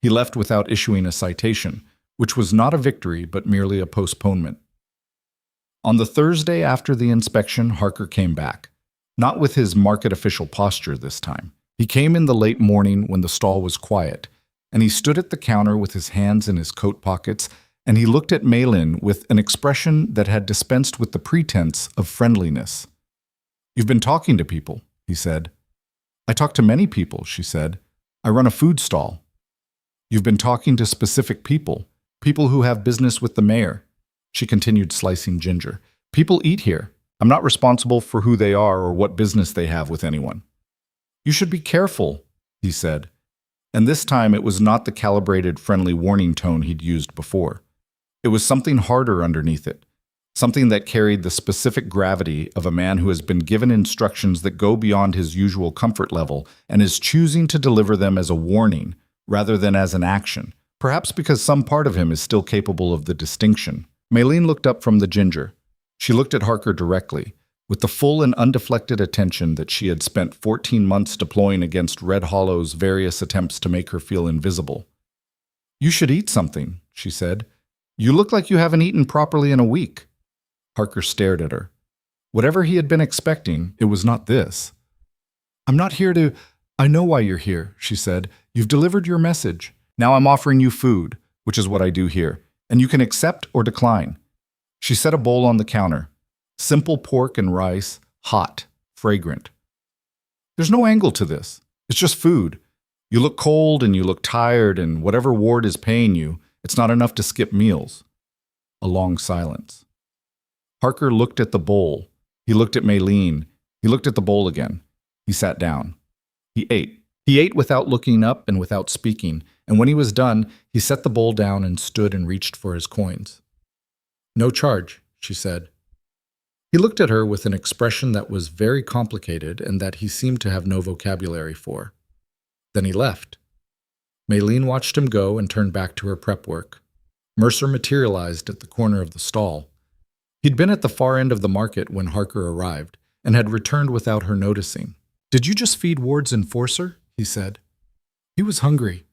He left without issuing a citation, which was not a victory but merely a postponement. On the Thursday after the inspection, Harker came back. Not with his market official posture this time. He came in the late morning when the stall was quiet, and he stood at the counter with his hands in his coat pockets, and he looked at Maylene with an expression that had dispensed with the pretense of friendliness. "You've been talking to people," he said. "I talk to many people," she said. "I run a food stall." "You've been talking to specific people, people who have business with the mayor." She continued slicing ginger. "People eat here. I'm not responsible for who they are or what business they have with anyone." "You should be careful," he said. And this time it was not the calibrated, friendly warning tone he'd used before. It was something harder underneath it, something that carried the specific gravity of a man who has been given instructions that go beyond his usual comfort level and is choosing to deliver them as a warning rather than as an action, perhaps because some part of him is still capable of the distinction. Maylene looked up from the ginger. She looked at Harker directly, with the full and undeflected attention that she had spent 14 months deploying against Red Hollow's various attempts to make her feel invisible. "You should eat something," she said. "You look like you haven't eaten properly in a week." Harker stared at her. Whatever he had been expecting, it was not this. "I'm not here to—" "I know why you're here," she said. "You've delivered your message. Now I'm offering you food, which is what I do here, and you can accept or decline." She set a bowl on the counter. Simple pork and rice, hot, fragrant. "There's no angle to this. It's just food. You look cold and you look tired, and whatever Ward is paying you, it's not enough to skip meals." A long silence. Harker looked at the bowl. He looked at Maylene. He looked at the bowl again. He sat down. He ate. He ate without looking up and without speaking, and when he was done, he set the bowl down and stood and reached for his coins. "No charge," she said. He looked at her with an expression that was very complicated and that he seemed to have no vocabulary for. Then he left. Maylene watched him go and turned back to her prep work. Mercer materialized at the corner of the stall. He'd been at the far end of the market when Harker arrived, and had returned without her noticing. "Did you just feed Ward's enforcer?" he said. "He was hungry,"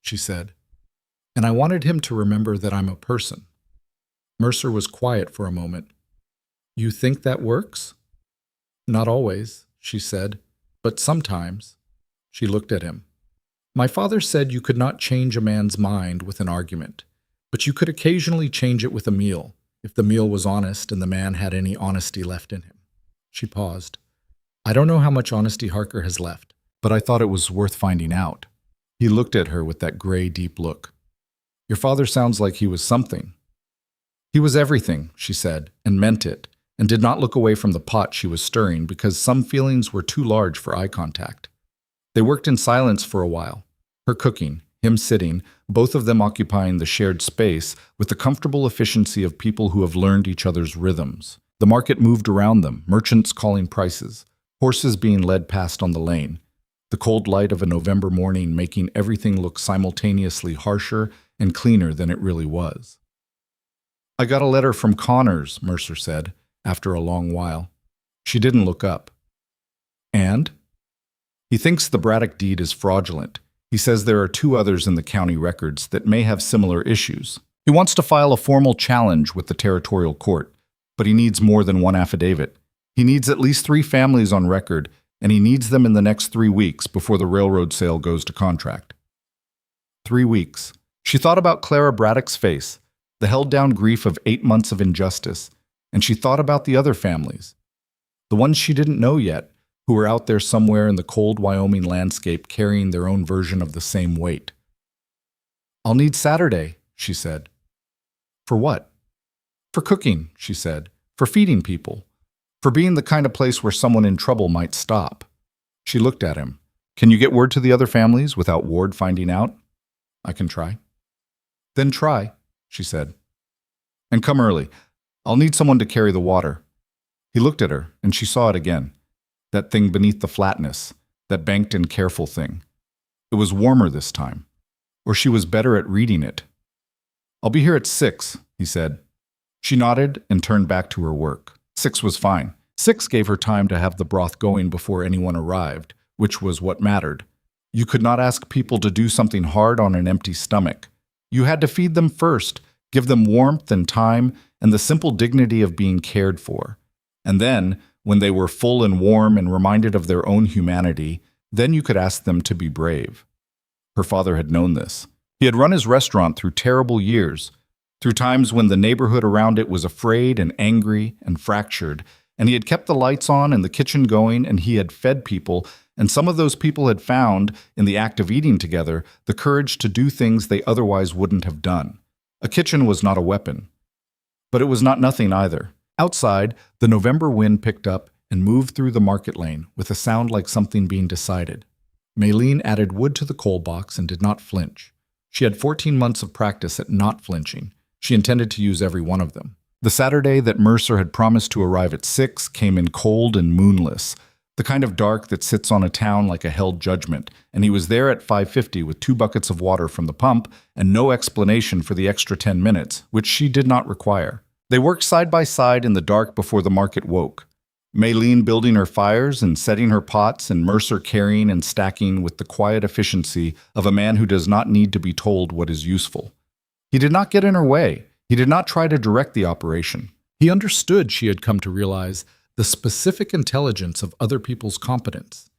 she said. "And I wanted him to remember that I'm a person." Mercer was quiet for a moment. "You think that works?" "Not always," she said, "but sometimes." She looked at him. "My father said you could not change a man's mind with an argument, but you could occasionally change it with a meal, if the meal was honest and the man had any honesty left in him." She paused. "I don't know how much honesty Harker has left, but I thought it was worth finding out." He looked at her with that gray, deep look. "Your father sounds like he was something." "He was everything," she said, and meant it, and did not look away from the pot she was stirring because some feelings were too large for eye contact. They worked in silence for a while, her cooking, him sitting, both of them occupying the shared space with the comfortable efficiency of people who have learned each other's rhythms. The market moved around them, merchants calling prices, horses being led past on the lane, the cold light of a November morning making everything look simultaneously harsher and cleaner than it really was. "I got a letter from Connors," Mercer said, after a long while. She didn't look up. And? He thinks the Braddock deed is fraudulent. He says there are two others in the county records that may have similar issues. He wants to file a formal challenge with the territorial court, but he needs more than one affidavit. He needs at least 3 families on record, and he needs them in the next 3 weeks before the railroad sale goes to contract. 3 weeks. She thought about Clara Braddock's face, the held-down grief of 8 months of injustice, and she thought about the other families, the ones she didn't know yet, who were out there somewhere in the cold Wyoming landscape carrying their own version of the same weight. "I'll need Saturday," she said. "For what?" "For cooking," she said. "For feeding people. For being the kind of place where someone in trouble might stop." She looked at him. "Can you get word to the other families without Ward finding out?" "I can try." "Then try," she said. "And come early. I'll need someone to carry the water." He looked at her, and she saw it again. That thing beneath the flatness, that banked and careful thing. It was warmer this time, or she was better at reading it. "I'll be here at 6, he said. She nodded and turned back to her work. 6 was fine. 6 gave her time to have the broth going before anyone arrived, which was what mattered. You could not ask people to do something hard on an empty stomach. You had to feed them first, give them warmth and time and the simple dignity of being cared for. And then, when they were full and warm and reminded of their own humanity, then you could ask them to be brave. Her father had known this. He had run his restaurant through terrible years, through times when the neighborhood around it was afraid and angry and fractured, and he had kept the lights on and the kitchen going, and he had fed people, and some of those people had found, in the act of eating together, the courage to do things they otherwise wouldn't have done. A kitchen was not a weapon. But it was not nothing either. Outside, the November wind picked up and moved through the market lane with a sound like something being decided. Maylene added wood to the coal box and did not flinch. She had 14 months of practice at not flinching. She intended to use every one of them. The Saturday that Mercer had promised to arrive at 6 came in cold and moonless, the kind of dark that sits on a town like a held judgment, and he was there at 5:50 with 2 buckets of water from the pump and no explanation for the extra 10 minutes, which she did not require. They worked side by side in the dark before the market woke. Maylene building her fires and setting her pots, and Mercer carrying and stacking with the quiet efficiency of a man who does not need to be told what is useful. He did not get in her way. He did not try to direct the operation. He understood, she had come to realize, the specific intelligence of other people's competence.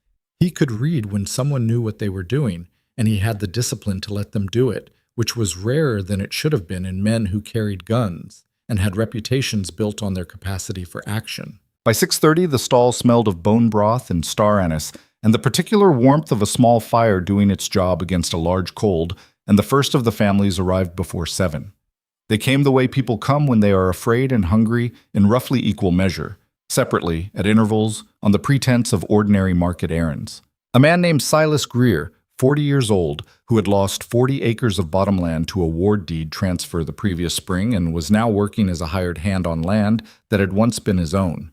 He could read when someone knew what they were doing, and he had the discipline to let them do it, which was rarer than it should have been in men who carried guns and had reputations built on their capacity for action. By 6:30, the stall smelled of bone broth and star anise, and the particular warmth of a small fire doing its job against a large cold, and the first of the families arrived before 7. They came the way people come when they are afraid and hungry in roughly equal measure, separately, at intervals, on the pretense of ordinary market errands. A man named Silas Greer, 40 years old, who had lost 40 acres of bottomland to a ward deed transfer the previous spring and was now working as a hired hand on land that had once been his own.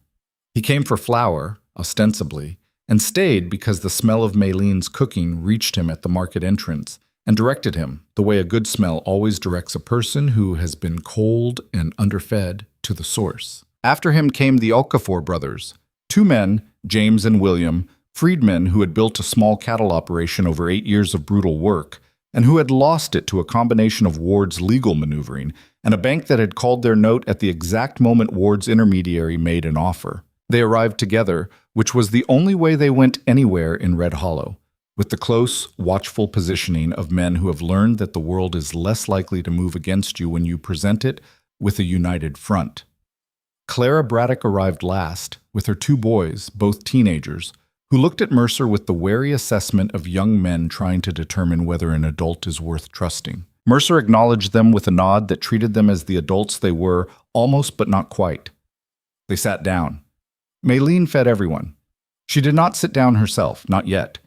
He came for flour, ostensibly, and stayed because the smell of Maylene's cooking reached him at the market entrance and directed him, the way a good smell always directs a person who has been cold and underfed, to the source. After him came the Okafor brothers, 2 men, James and William, freedmen who had built a small cattle operation over 8 years of brutal work, and who had lost it to a combination of Ward's legal maneuvering and a bank that had called their note at the exact moment Ward's intermediary made an offer. They arrived together, which was the only way they went anywhere in Red Hollow, with the close, watchful positioning of men who have learned that the world is less likely to move against you when you present it with a united front. Clara Braddock arrived last, with her 2 boys, both teenagers, who looked at Mercer with the wary assessment of young men trying to determine whether an adult is worth trusting. Mercer acknowledged them with a nod that treated them as the adults they were, almost but not quite. They sat down. Maylene fed everyone. She did not sit down herself, not yet.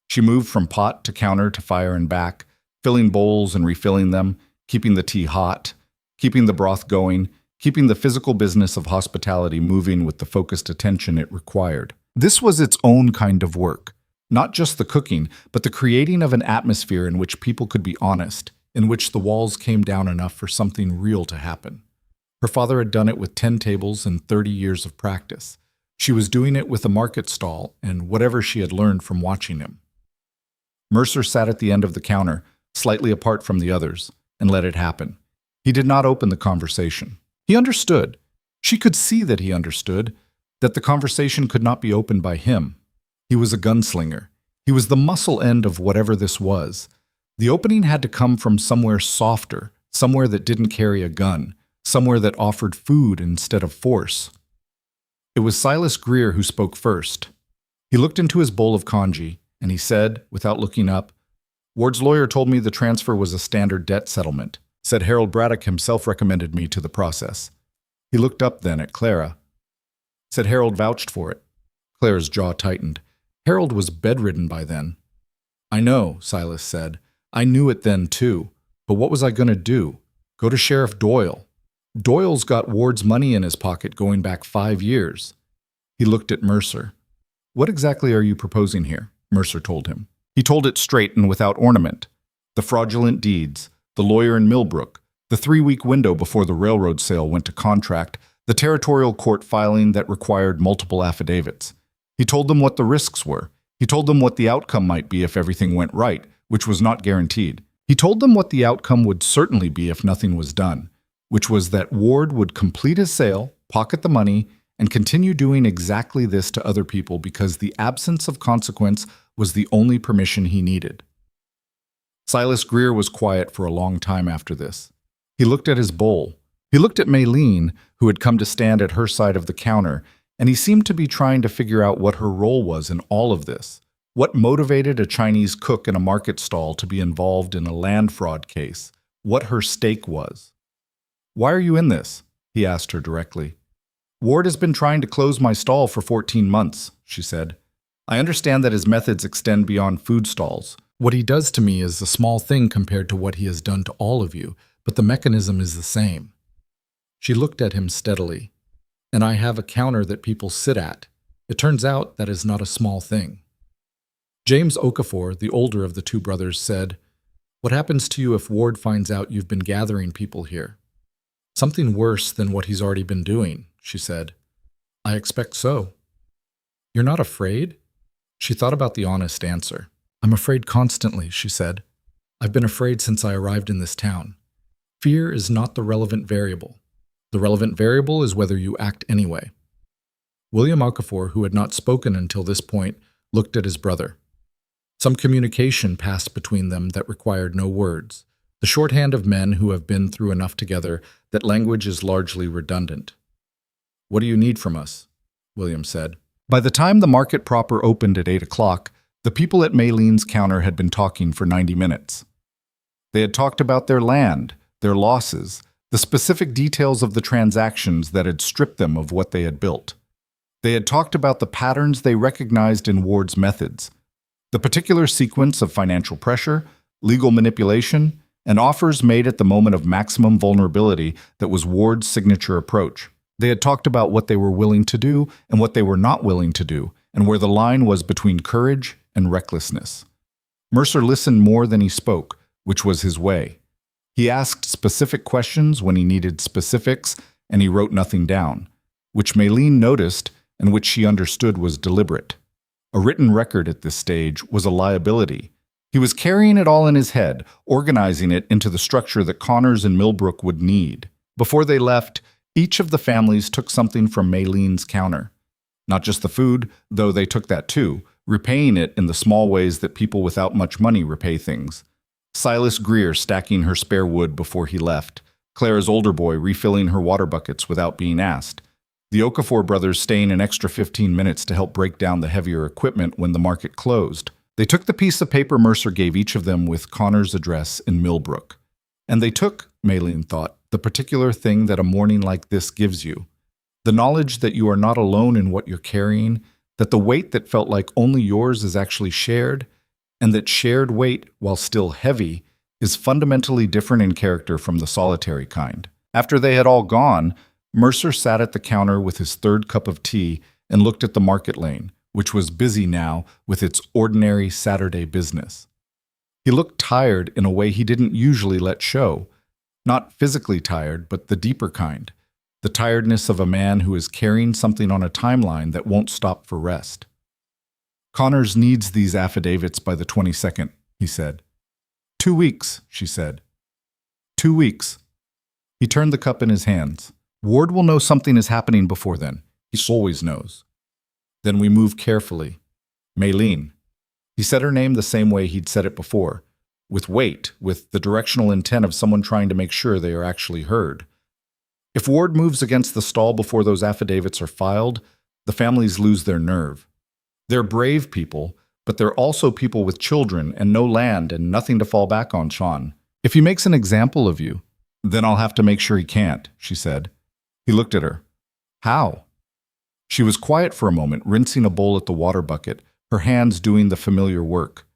She moved from pot to counter to fire and back, filling bowls and refilling them, keeping the tea hot, keeping the broth going, keeping the physical business of hospitality moving with the focused attention it required. This was its own kind of work, not just the cooking, but the creating of an atmosphere in which people could be honest, in which the walls came down enough for something real to happen. Her father had done it with 10 tables and 30 years of practice. She was doing it with a market stall and whatever she had learned from watching him. Mercer sat at the end of the counter, slightly apart from the others, and let it happen. He did not open the conversation. He understood. She could see that he understood, that the conversation could not be opened by him. He was a gunslinger. He was the muscle end of whatever this was. The opening had to come from somewhere softer, somewhere that didn't carry a gun, somewhere that offered food instead of force. It was Silas Greer who spoke first. He looked into his bowl of congee, and he said, without looking up, "Ward's lawyer told me the transfer was a standard debt settlement. Said Harold Braddock himself recommended me to the process." He looked up then at Clara. Said Harold vouched for it. Clara's jaw tightened. Harold was bedridden by then. "I know," Silas said. "I knew it then too. But what was I going to do? Go to Sheriff Doyle? Doyle's got Ward's money in his pocket going back 5 years. He looked at Mercer. "What exactly are you proposing here?" Mercer told him. He told it straight and without ornament. The fraudulent deeds, the lawyer in Millbrook, the 3-week window before the railroad sale went to contract, the territorial court filing that required multiple affidavits. He told them what the risks were. He told them what the outcome might be if everything went right, which was not guaranteed. He told them what the outcome would certainly be if nothing was done, which was that Ward would complete his sale, pocket the money, and continue doing exactly this to other people because the absence of consequence was the only permission he needed. Silas Greer was quiet for a long time after this. He looked at his bowl. He looked at Maylene, who had come to stand at her side of the counter, and he seemed to be trying to figure out what her role was in all of this. What motivated a Chinese cook in a market stall to be involved in a land fraud case? What her stake was? "Why are you in this?" he asked her directly. "Ward has been trying to close my stall for 14 months, she said. "I understand that his methods extend beyond food stalls. What he does to me is a small thing compared to what he has done to all of you, but the mechanism is the same." She looked at him steadily. "And I have a counter that people sit at. It turns out that is not a small thing." James Okafor, the older of the two brothers, said, "What happens to you if Ward finds out you've been gathering people here?" "Something worse than what he's already been doing," she said. "I expect so." "You're not afraid?" She thought about the honest answer. "I'm afraid constantly," she said. "I've been afraid since I arrived in this town. Fear is not the relevant variable. The relevant variable is whether you act anyway." William Okafor, who had not spoken until this point, looked at his brother. Some communication passed between them that required no words, the shorthand of men who have been through enough together that language is largely redundant. "What do you need from us?" William said. By the time the market proper opened at 8 o'clock, the people at Maylene's counter had been talking for 90 minutes. They had talked about their land, their losses, the specific details of the transactions that had stripped them of what they had built. They had talked about the patterns they recognized in Ward's methods, the particular sequence of financial pressure, legal manipulation, and offers made at the moment of maximum vulnerability that was Ward's signature approach. They had talked about what they were willing to do and what they were not willing to do, and where the line was between courage and recklessness. Mercer listened more than he spoke, which was his way. He asked specific questions when he needed specifics, and he wrote nothing down, which Maylene noticed and which she understood was deliberate. A written record at this stage was a liability. He was carrying it all in his head, organizing it into the structure that Connors and Millbrook would need. Before they left, each of the families took something from Maylene's counter. Not just the food, though they took that too, repaying it in the small ways that people without much money repay things. Silas Greer stacking her spare wood before he left, Clara's older boy refilling her water buckets without being asked, the Okafor brothers staying an extra 15 minutes to help break down the heavier equipment when the market closed. They took the piece of paper Mercer gave each of them with Connor's address in Millbrook. And they took, Maylene thought, the particular thing that a morning like this gives you. The knowledge that you are not alone in what you're carrying, that the weight that felt like only yours is actually shared, and that shared weight, while still heavy, is fundamentally different in character from the solitary kind. After they had all gone, Mercer sat at the counter with his third cup of tea and looked at the market lane, which was busy now with its ordinary Saturday business. He looked tired in a way he didn't usually let show. Not physically tired, but the deeper kind. the tiredness of a man who is carrying something on a timeline that won't stop for rest. Connors needs these affidavits by the 22nd, he said. 2 weeks, she said. 2 weeks. He turned the cup in his hands. Ward will know something is happening before then. He always knows. Then we move carefully. Maylene. He said her name the same way he'd said it before, with weight, with the directional intent of someone trying to make sure they are actually heard. If Ward moves against the stall before those affidavits are filed, the families lose their nerve. They're brave people, but they're also people with children and no land and nothing to fall back on, Sean. If he makes an example of you, then I'll have to make sure he can't, she said. He looked at her. How? She was quiet for a moment, rinsing a bowl at the water bucket, her hands doing the familiar work.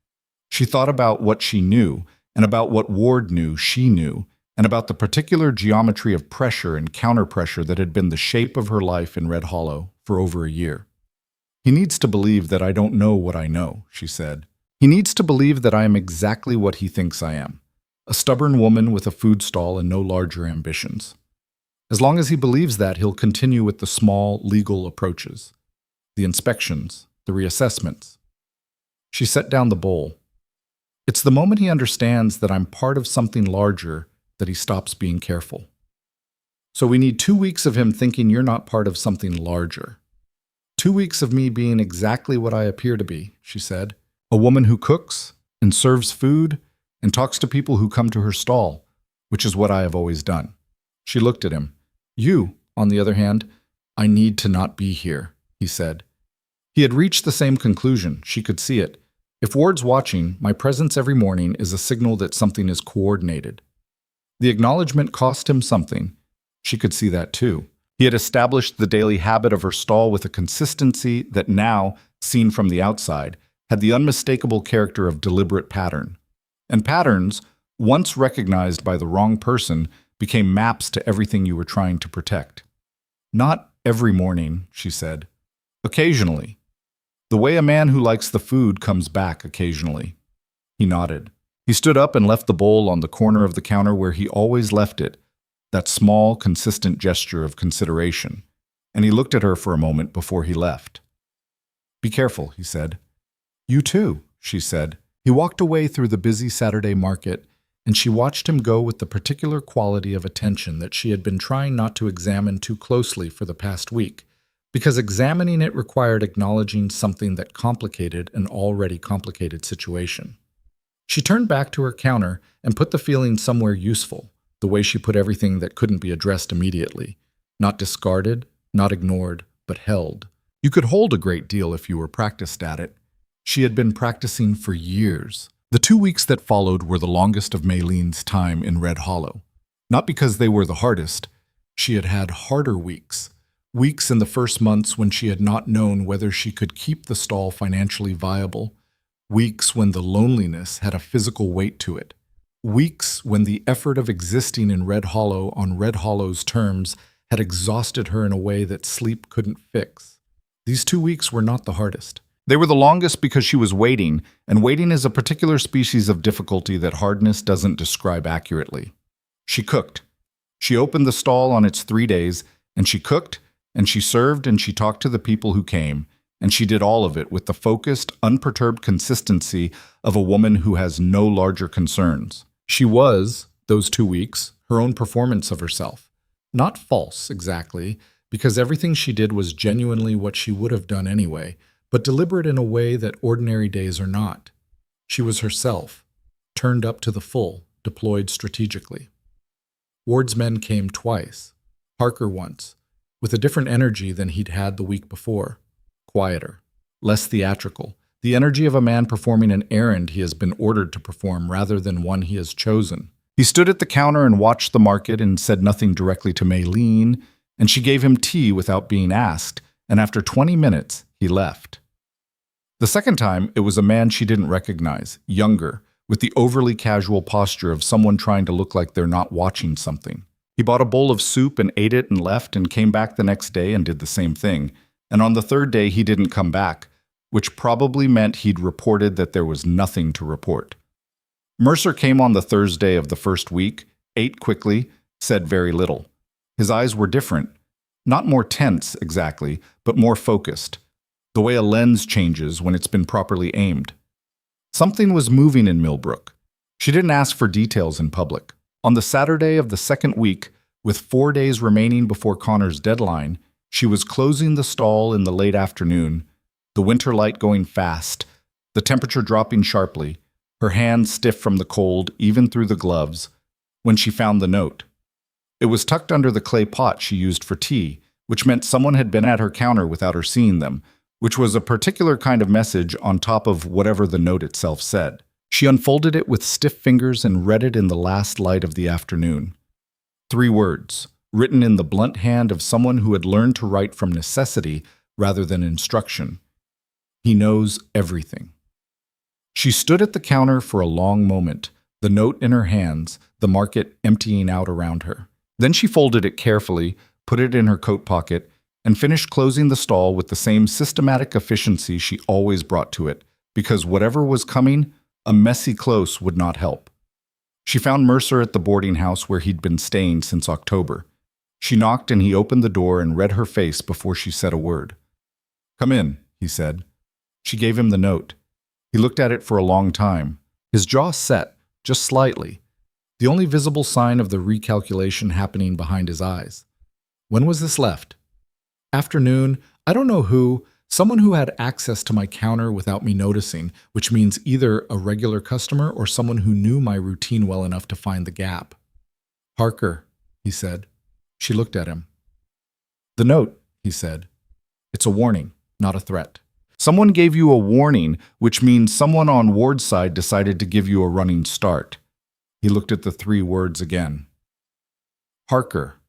She thought about what she knew, and about what Ward knew she knew, and about the particular geometry of pressure and counterpressure that had been the shape of her life in Red Hollow for over a year. He needs to believe that I don't know what I know, she said. He needs to believe that I am exactly what he thinks I am, a stubborn woman with a food stall and no larger ambitions. As long as he believes that, he'll continue with the small, legal approaches, the inspections, the reassessments. She set down the bowl. It's the moment he understands that I'm part of something larger that he stops being careful. So we need 2 weeks of him thinking you're not part of something larger. 2 weeks of me being exactly what I appear to be, she said. A woman who cooks and serves food and talks to people who come to her stall, which is what I have always done. She looked at him. You, on the other hand, I need to not be here, he said. He had reached the same conclusion. She could see it. If Ward's watching, my presence every morning is a signal that something is coordinated. The acknowledgement cost him something. She could see that too. He had established the daily habit of her stall with a consistency that now, seen from the outside, had the unmistakable character of deliberate pattern. And patterns, once recognized by the wrong person, became maps to everything you were trying to protect. Not every morning, she said. Occasionally. The way a man who likes the food comes back occasionally. He nodded. He stood up and left the bowl on the corner of the counter where he always left it, that small, consistent gesture of consideration, and he looked at her for a moment before he left. Be careful, he said. You too, she said. He walked away through the busy Saturday market, and she watched him go with the particular quality of attention that she had been trying not to examine too closely for the past week, because examining it required acknowledging something that complicated an already complicated situation. She turned back to her counter and put the feeling somewhere useful, the way she put everything that couldn't be addressed immediately, not discarded, not ignored, but held. You could hold a great deal if you were practiced at it. She had been practicing for years. The 2 weeks that followed were the longest of Maylene's time in Red Hollow. Not because they were the hardest. She had had harder weeks. Weeks in the first months when she had not known whether she could keep the stall financially viable. Weeks when the loneliness had a physical weight to it. Weeks when the effort of existing in Red Hollow on Red Hollow's terms had exhausted her in a way that sleep couldn't fix. These 2 weeks were not the hardest. They were the longest because she was waiting, and waiting is a particular species of difficulty that hardness doesn't describe accurately. She cooked. She opened the stall on its 3 days, and she cooked, and she served, and she talked to the people who came, and she did all of it with the focused, unperturbed consistency of a woman who has no larger concerns. She was, those 2 weeks, her own performance of herself. Not false, exactly, because everything she did was genuinely what she would have done anyway, but deliberate in a way that ordinary days are not. She was herself, turned up to the full, deployed strategically. Ward's men came twice, Parker once, with a different energy than he'd had the week before. Quieter, less theatrical, the energy of a man performing an errand he has been ordered to perform rather than one he has chosen. He stood at the counter and watched the market and said nothing directly to Maylene, and she gave him tea without being asked, and after 20 minutes, he left. The second time, it was a man she didn't recognize, younger, with the overly casual posture of someone trying to look like they're not watching something. He bought a bowl of soup and ate it and left and came back the next day and did the same thing. And on the third day, he didn't come back, which probably meant he'd reported that there was nothing to report. Mercer came on the Thursday of the first week, ate quickly, said very little. His eyes were different, Not more tense, exactly, but more focused. The way a lens changes when it's been properly aimed. Something was moving in Millbrook. She didn't ask for details in public. On the Saturday of the second week, with 4 days remaining before Connor's deadline, she was closing the stall in the late afternoon, the winter light going fast, the temperature dropping sharply, her hands stiff from the cold, even through the gloves, when she found the note. It was tucked under the clay pot she used for tea, which meant someone had been at her counter without her seeing them, which was a particular kind of message on top of whatever the note itself said. She unfolded it with stiff fingers and read it in the last light of the afternoon. 3 words, written in the blunt hand of someone who had learned to write from necessity rather than instruction. He knows everything. She stood at the counter for a long moment, the note in her hands, the market emptying out around her. Then she folded it carefully, put it in her coat pocket, and finished closing the stall with the same systematic efficiency she always brought to it, because whatever was coming, a messy close would not help. She found Mercer at the boarding house where he'd been staying since October. She knocked and he opened the door and read her face before she said a word. "Come in," he said. She gave him the note. He looked at it for a long time, his jaw set, just slightly, the only visible sign of the recalculation happening behind his eyes. "When was this left?" "Afternoon. I don't know who. Someone who had access to my counter without me noticing, which means either a regular customer or someone who knew my routine well enough to find the gap." "Parker," he said. She looked at him. "The note," he said. "It's a warning, not a threat. Someone gave you a warning, which means someone on Ward's side decided to give you a running start." He looked at the 3 words again. Harker.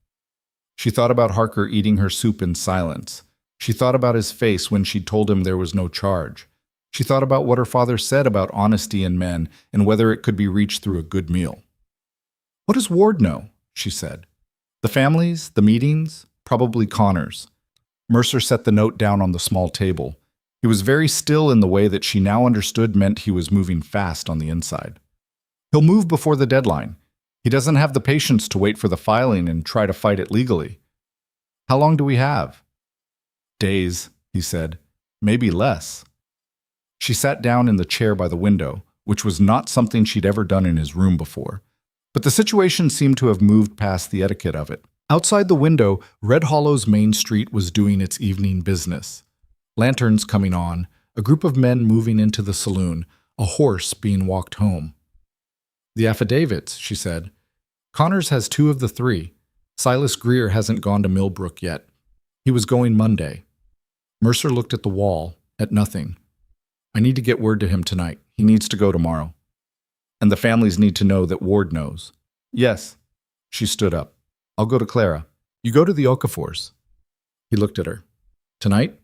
She thought about Harker eating her soup in silence. She thought about his face when she told him there was no charge. She thought about what her father said about honesty in men and whether it could be reached through a good meal. "What does Ward know?" she said. "The families, the meetings, probably Connor's." Mercer set the note down on the small table. He was very still in the way that she now understood meant he was moving fast on the inside. "He'll move before the deadline. He doesn't have the patience to wait for the filing and try to fight it legally." "How long do we have?" "Days," he said. "Maybe less." She sat down in the chair by the window, which was not something she'd ever done in his room before. But the situation seemed to have moved past the etiquette of it. Outside the window, Red Hollow's main street was doing its evening business. Lanterns coming on, a group of men moving into the saloon, a horse being walked home. "The affidavits," she said. "Connors has 2 of the 3. Silas Greer hasn't gone to Millbrook yet. He was going Monday." Mercer looked at the wall, at nothing. "I need to get word to him tonight. He needs to go tomorrow. And the families need to know that Ward knows." "Yes." She stood up. "I'll go to Clara. You go to the Okafors." He looked at her. "Tonight?"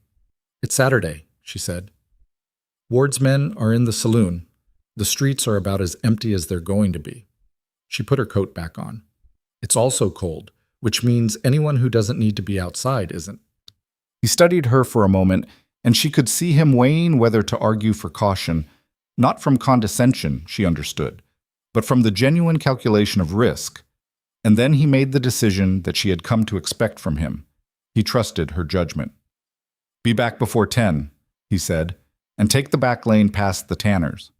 "It's Saturday," she said. "Ward's men are in the saloon. The streets are about as empty as they're going to be." She put her coat back on. "It's also cold, which means anyone who doesn't need to be outside isn't." He studied her for a moment, and she could see him weighing whether to argue for caution, not from condescension, she understood, but from the genuine calculation of risk. And then he made the decision that she had come to expect from him. He trusted her judgment. "Be back before 10, he said, "and take the back lane past the Tanners."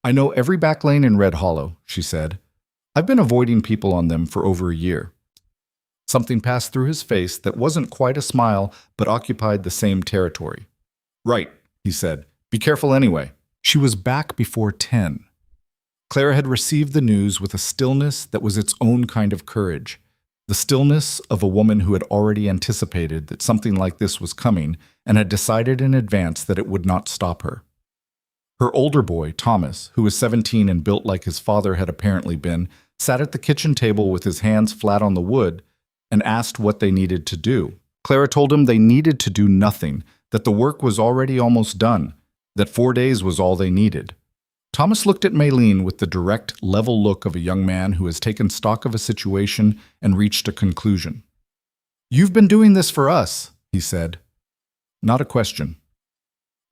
"I know every back lane in Red Hollow," she said. "I've been avoiding people on them for over a year." Something passed through his face that wasn't quite a smile, but occupied the same territory. "Right," he said. "Be careful anyway." She was back before 10. Clara had received the news with a stillness that was its own kind of courage, the stillness of a woman who had already anticipated that something like this was coming and had decided in advance that it would not stop her. Her older boy, Thomas, who was 17 and built like his father had apparently been, sat at the kitchen table with his hands flat on the wood and asked what they needed to do. Clara told him they needed to do nothing, that the work was already almost done, that 4 days was all they needed. Thomas looked at Maylene with the direct, level look of a young man who has taken stock of a situation and reached a conclusion. "You've been doing this for us," he said. "Not a question."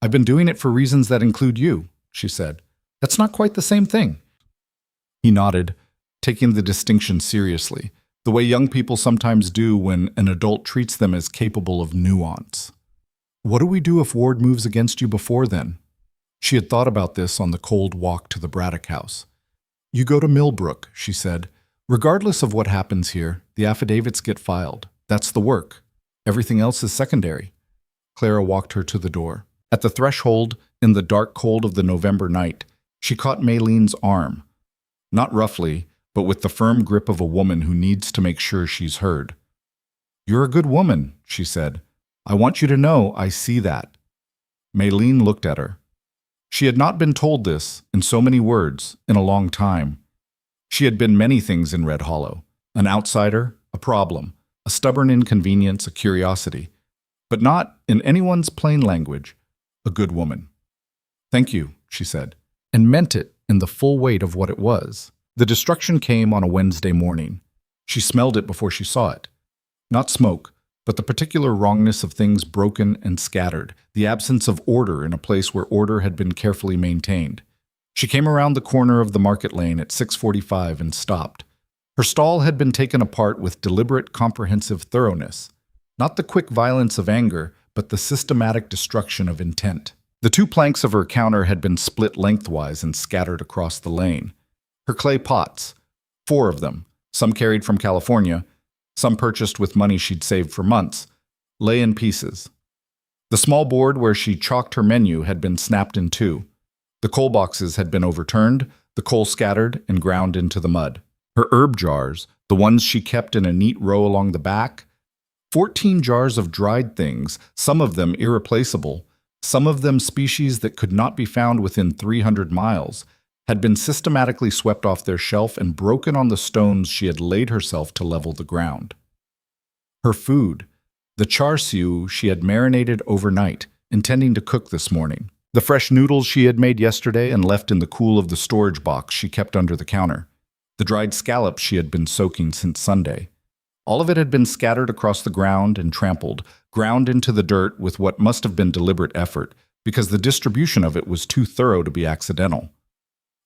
"I've been doing it for reasons that include you," she said. "That's not quite the same thing." He nodded, taking the distinction seriously, the way young people sometimes do when an adult treats them as capable of nuance. What do we do if Ward moves against you before then? She had thought about this on the cold walk to the Braddock house. You go to Millbrook, she said. Regardless of what happens here, the affidavits get filed. That's the work. Everything else is secondary. Clara walked her to the door. At the threshold, in the dark cold of the November night, she caught Maylene's arm. Not roughly, but with the firm grip of a woman who needs to make sure she's heard. You're a good woman, she said. I want you to know I see that. Maylene looked at her. She had not been told this, in so many words, in a long time. She had been many things in Red Hollow. An outsider, a problem, a stubborn inconvenience, a curiosity. But not, in anyone's plain language, a good woman. Thank you, she said, and meant it in the full weight of what it was. The destruction came on a Wednesday morning. She smelled it before she saw it. Not smoke, but the particular wrongness of things broken and scattered, the absence of order in a place where order had been carefully maintained. She came around the corner of the market lane at 6:45 and stopped. Her stall had been taken apart with deliberate, comprehensive thoroughness. Not the quick violence of anger, but the systematic destruction of intent. The two planks of her counter had been split lengthwise and scattered across the lane. Her clay pots, 4 of them, some carried from California, some purchased with money she'd saved for months, lay in pieces. The small board where she chalked her menu had been snapped in 2. The coal boxes had been overturned, the coal scattered and ground into the mud. Her herb jars, the ones she kept in a neat row along the back, 14 jars of dried things, some of them irreplaceable, some of them species that could not be found within 300 miles, had been systematically swept off their shelf and broken on the stones she had laid herself to level the ground. Her food, the char siu she had marinated overnight, intending to cook this morning, the fresh noodles she had made yesterday and left in the cool of the storage box she kept under the counter, the dried scallops she had been soaking since Sunday. All of it had been scattered across the ground and trampled, ground into the dirt with what must have been deliberate effort, because the distribution of it was too thorough to be accidental.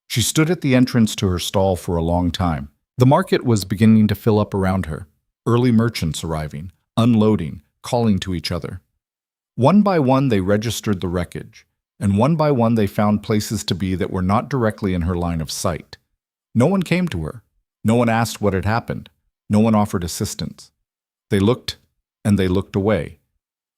She stood at the entrance to her stall for a long time. The market was beginning to fill up around her, early merchants arriving, unloading, calling to each other. One by one they registered the wreckage, and one by one they found places to be that were not directly in her line of sight. No one came to her. No one asked what had happened. No one offered assistance. They looked, and they looked away,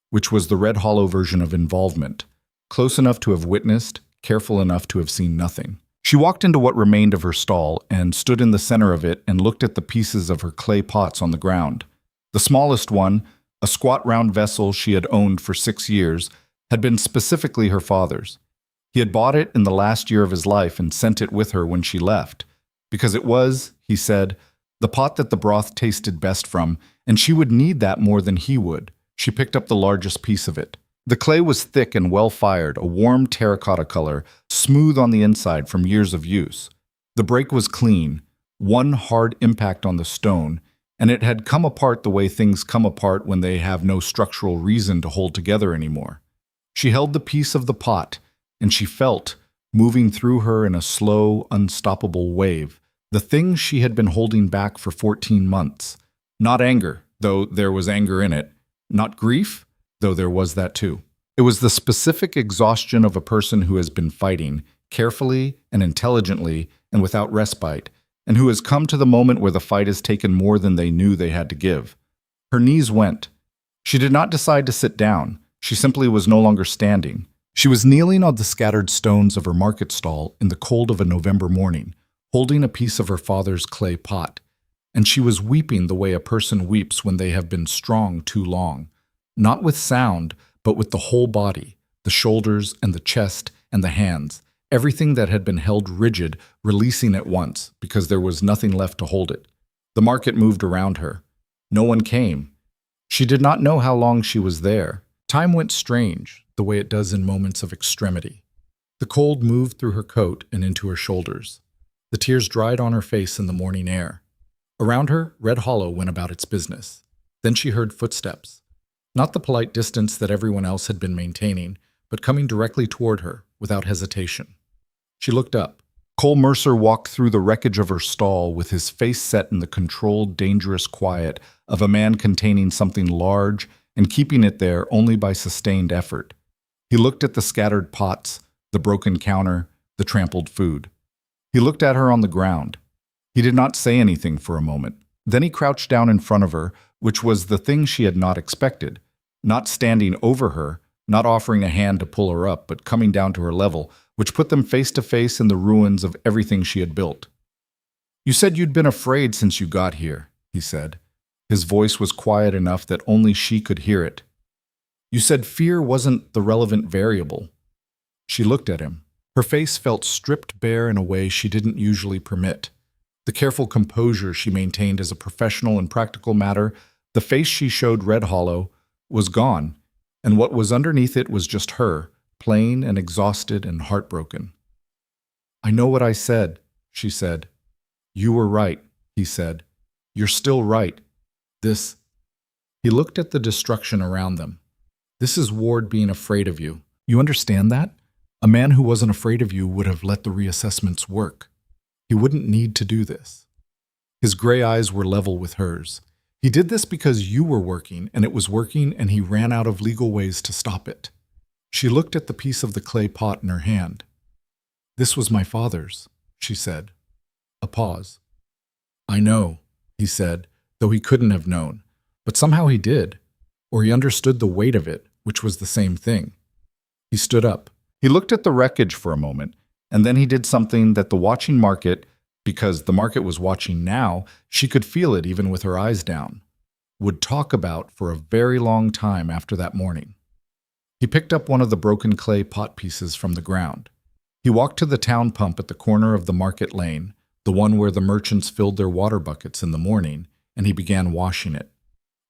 which was the Red Hollow version of involvement, close enough to have witnessed, careful enough to have seen nothing. She walked into what remained of her stall and stood in the center of it and looked at the pieces of her clay pots on the ground. The smallest one, a squat round vessel she had owned for 6 years, had been specifically her father's. He had bought it in the last year of his life and sent it with her when she left, because it was, he said, the pot that the broth tasted best from, and she would need that more than he would. She picked up the largest piece of it. The clay was thick and well-fired, a warm terracotta color, smooth on the inside from years of use. The break was clean, one hard impact on the stone, and it had come apart the way things come apart when they have no structural reason to hold together anymore. She held the piece of the pot, and she felt, moving through her in a slow, unstoppable wave, the thing she had been holding back for 14 months. Not anger, though there was anger in it. Not grief, though there was that too. It was the specific exhaustion of a person who has been fighting, carefully and intelligently and without respite, and who has come to the moment where the fight has taken more than they knew they had to give. Her knees went. She did not decide to sit down. She simply was no longer standing. She was kneeling on the scattered stones of her market stall in the cold of a November morning, holding a piece of her father's clay pot, and she was weeping the way a person weeps when they have been strong too long. Not with sound, but with the whole body, the shoulders and the chest and the hands, everything that had been held rigid, releasing at once, because there was nothing left to hold it. The market moved around her. No one came. She did not know how long she was there. Time went strange, the way it does in moments of extremity. The cold moved through her coat and into her shoulders. The tears dried on her face in the morning air. Around her, Red Hollow went about its business. Then she heard footsteps. Not the polite distance that everyone else had been maintaining, but coming directly toward her, without hesitation. She looked up. Cole Mercer walked through the wreckage of her stall with his face set in the controlled, dangerous quiet of a man containing something large and keeping it there only by sustained effort. He looked at the scattered pots, the broken counter, the trampled food. He looked at her on the ground. He did not say anything for a moment. Then he crouched down in front of her, which was the thing she had not expected, not standing over her, not offering a hand to pull her up, but coming down to her level, which put them face to face in the ruins of everything she had built. "You said you'd been afraid since you got here," he said. His voice was quiet enough that only she could hear it. "You said fear wasn't the relevant variable." She looked at him. Her face felt stripped bare in a way she didn't usually permit. The careful composure she maintained as a professional and practical matter, the face she showed red hollow, was gone, and what was underneath it was just her, plain and exhausted and heartbroken. "I know what I said," she said. "You were right," he said. "You're still right. This..." He looked at the destruction around them. "This is Ward being afraid of you. You understand that? A man who wasn't afraid of you would have let the reassessments work. He wouldn't need to do this." His gray eyes were level with hers. "He did this because you were working, and it was working, and he ran out of legal ways to stop it." She looked at the piece of the clay pot in her hand. "This was my father's," she said. A pause. "I know," he said, though he couldn't have known. But somehow he did, or he understood the weight of it, which was the same thing. He stood up. He looked at the wreckage for a moment, and then he did something that the watching market, because the market was watching now, she could feel it even with her eyes down, would talk about for a very long time after that morning. He picked up one of the broken clay pot pieces from the ground. He walked to the town pump at the corner of the market lane, the one where the merchants filled their water buckets in the morning, and he began washing it.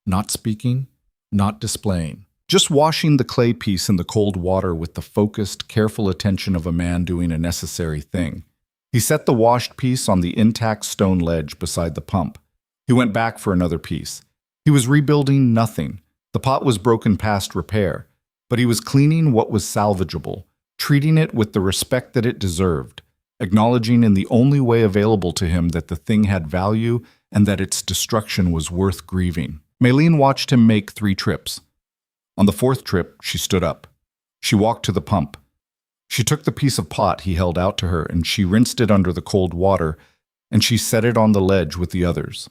Not speaking, not displaying. Just washing the clay piece in the cold water with the focused, careful attention of a man doing a necessary thing. He set the washed piece on the intact stone ledge beside the pump. He went back for another piece. He was rebuilding nothing. The pot was broken past repair, but he was cleaning what was salvageable, treating it with the respect that it deserved, acknowledging in the only way available to him that the thing had value and that its destruction was worth grieving. Maylene watched him make 3 trips. On the 4th trip, she stood up. She walked to the pump. She took the piece of pot he held out to her and she rinsed it under the cold water, and she set it on the ledge with the others.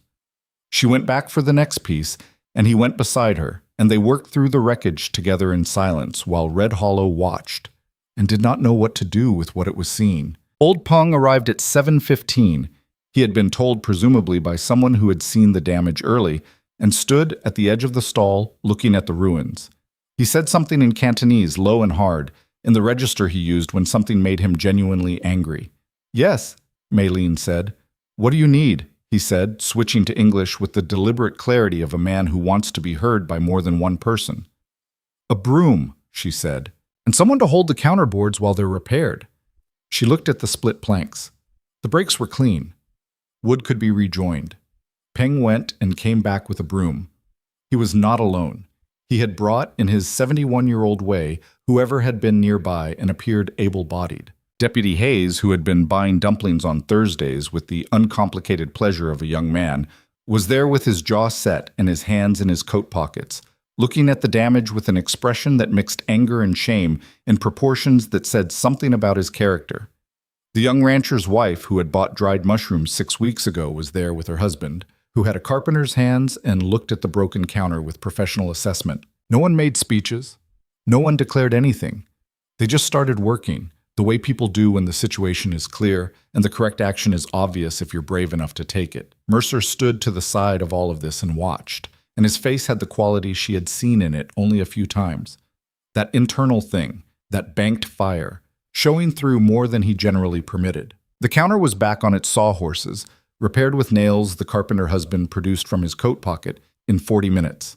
She went back for the next piece, and he went beside her, and they worked through the wreckage together in silence while Red Hollow watched and did not know what to do with what it was seeing. Old Pung arrived at 7:15. He had been told presumably by someone who had seen the damage early, and stood at the edge of the stall looking at the ruins. He said something in Cantonese, low and hard, in the register he used when something made him genuinely angry. "Yes," Maylene said. "What do you need?" he said, switching to English with the deliberate clarity of a man who wants to be heard by more than one person. "A broom," she said, "and someone to hold the counterboards while they're repaired." She looked at the split planks. The breaks were clean. Wood could be rejoined. Peng went and came back with a broom. He was not alone. He had brought, in his 71-year-old way, whoever had been nearby and appeared able-bodied. Deputy Hayes, who had been buying dumplings on Thursdays with the uncomplicated pleasure of a young man, was there with his jaw set and his hands in his coat pockets, looking at the damage with an expression that mixed anger and shame in proportions that said something about his character. The young rancher's wife, who had bought dried mushrooms 6 weeks ago, was there with her husband, who had a carpenter's hands and looked at the broken counter with professional assessment. No one made speeches. No one declared anything. They just started working, the way people do when the situation is clear and the correct action is obvious if you're brave enough to take it. Mercer stood to the side of all of this and watched, and his face had the quality she had seen in it only a few times. That internal thing, that banked fire, showing through more than he generally permitted. The counter was back on its sawhorses, repaired with nails the carpenter husband produced from his coat pocket in 40 minutes.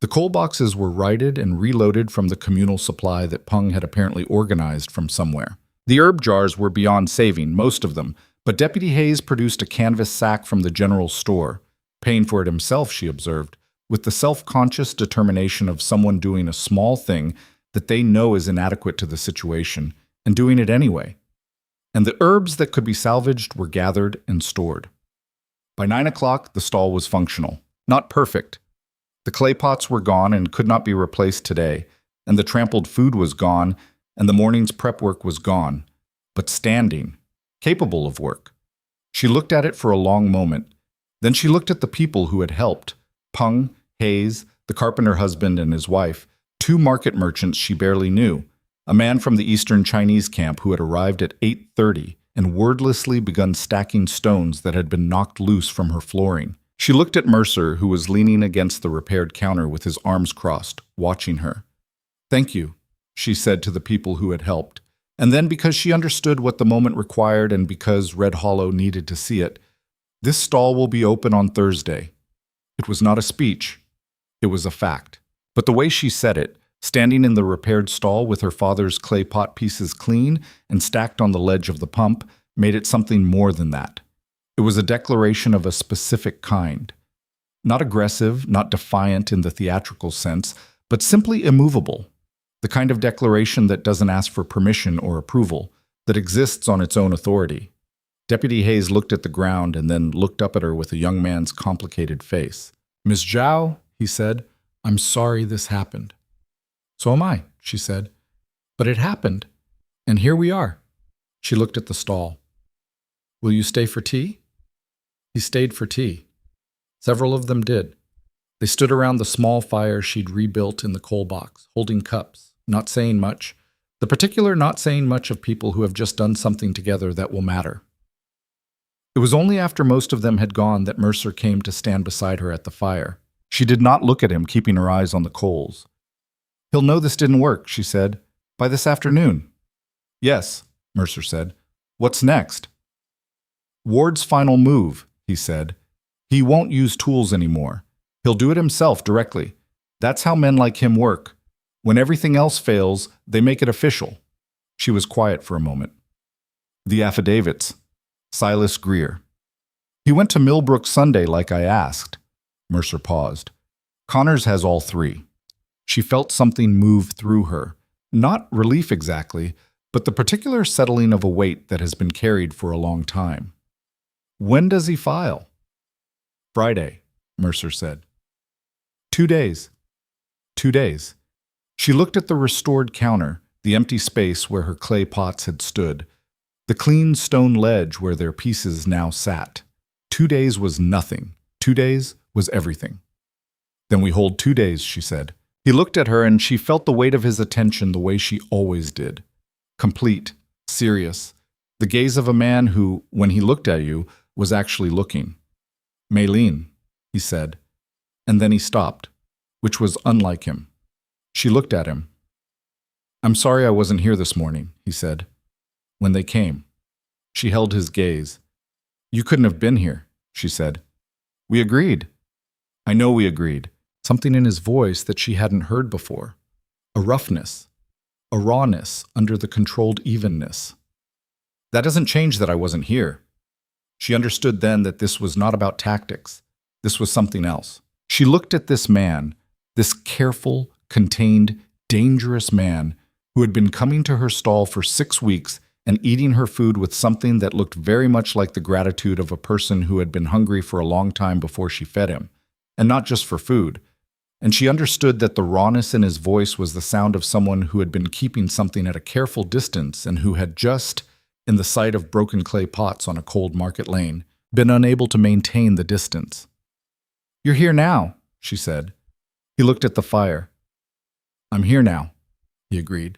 The coal boxes were righted and reloaded from the communal supply that Pung had apparently organized from somewhere. The herb jars were beyond saving, most of them, but Deputy Hayes produced a canvas sack from the general store, paying for it himself, she observed, with the self-conscious determination of someone doing a small thing that they know is inadequate to the situation, and doing it anyway. and the herbs that could be salvaged were gathered and stored. By 9 o'clock, the stall was functional. Not perfect. The clay pots were gone and could not be replaced today, and the trampled food was gone, and the morning's prep work was gone, but standing, capable of work. She looked at it for a long moment. Then she looked at the people who had helped. Peng, Hayes, the carpenter husband and his wife, two market merchants she barely knew, a man from the Eastern Chinese camp who had arrived at 8:30 and wordlessly begun stacking stones that had been knocked loose from her flooring. She looked at Mercer, who was leaning against the repaired counter with his arms crossed, watching her. "Thank you," she said to the people who had helped. And then, because she understood what the moment required and because Red Hollow needed to see it, "This stall will be open on Thursday." It was not a speech. It was a fact. But the way she said it, standing in the repaired stall with her father's clay pot pieces clean and stacked on the ledge of the pump, made it something more than that. It was a declaration of a specific kind. Not aggressive, not defiant in the theatrical sense, but simply immovable. The kind of declaration that doesn't ask for permission or approval, that exists on its own authority. Deputy Hayes looked at the ground and then looked up at her with a young man's complicated face. "Miss Zhao," he said, "I'm sorry this happened." "So am I," she said. "But it happened, and here we are." She looked at the stall. "Will you stay for tea?" He stayed for tea. Several of them did. They stood around the small fire she'd rebuilt in the coal box, holding cups, not saying much, the particular not saying much of people who have just done something together that will matter. It was only after most of them had gone that Mercer came to stand beside her at the fire. She did not look at him, keeping her eyes on the coals. "He'll know this didn't work," she said, "by this afternoon." "Yes," Mercer said. "What's next?" "Ward's final move," he said. "He won't use tools anymore. He'll do it himself directly. That's how men like him work. When everything else fails, they make it official." She was quiet for a moment. "The affidavits." Silas Greer. "He went to Millbrook Sunday like I asked." Mercer paused. "Connors has all three." She felt something move through her. Not relief exactly, but the particular settling of a weight that has been carried for a long time. "When does he file?" "Friday," Mercer said. 2 days. 2 days. She looked at the restored counter, the empty space where her clay pots had stood, the clean stone ledge where their pieces now sat. 2 days was nothing. 2 days was everything. "Then we hold 2 days," she said. He looked at her and she felt the weight of his attention the way she always did. Complete, serious, the gaze of a man who, when he looked at you, was actually looking. "Maylene," he said, and then he stopped, which was unlike him. She looked at him. "I'm sorry I wasn't here this morning," he said. "When they came." She held his gaze. "You couldn't have been here," she said. "We agreed." "I know we agreed." Something in his voice that she hadn't heard before. A roughness, a rawness under the controlled evenness. "That doesn't change that I wasn't here." She understood then that this was not about tactics. This was something else. She looked at this man, this careful, contained, dangerous man who had been coming to her stall for 6 weeks and eating her food with something that looked very much like the gratitude of a person who had been hungry for a long time before she fed him, and not just for food. And she understood that the rawness in his voice was the sound of someone who had been keeping something at a careful distance and who had just, in the sight of broken clay pots on a cold market lane, been unable to maintain the distance. "You're here now," she said. He looked at the fire. "I'm here now," he agreed.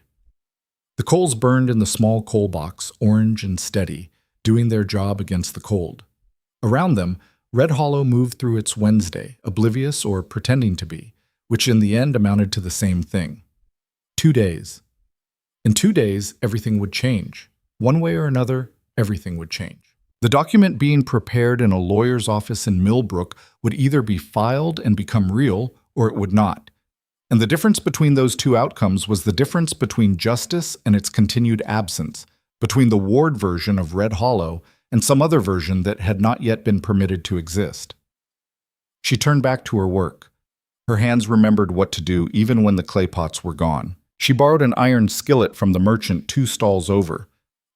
The coals burned in the small coal box, orange and steady, doing their job against the cold. Around them, Red Hollow moved through its Wednesday, oblivious or pretending to be, which in the end amounted to the same thing. 2 days. In 2 days, everything would change. One way or another, everything would change. The document being prepared in a lawyer's office in Millbrook would either be filed and become real, or it would not. And the difference between those two outcomes was the difference between justice and its continued absence, between the Ward version of Red Hollow and some other version that had not yet been permitted to exist. She turned back to her work. Her hands remembered what to do even when the clay pots were gone. She borrowed an iron skillet from the merchant 2 stalls over.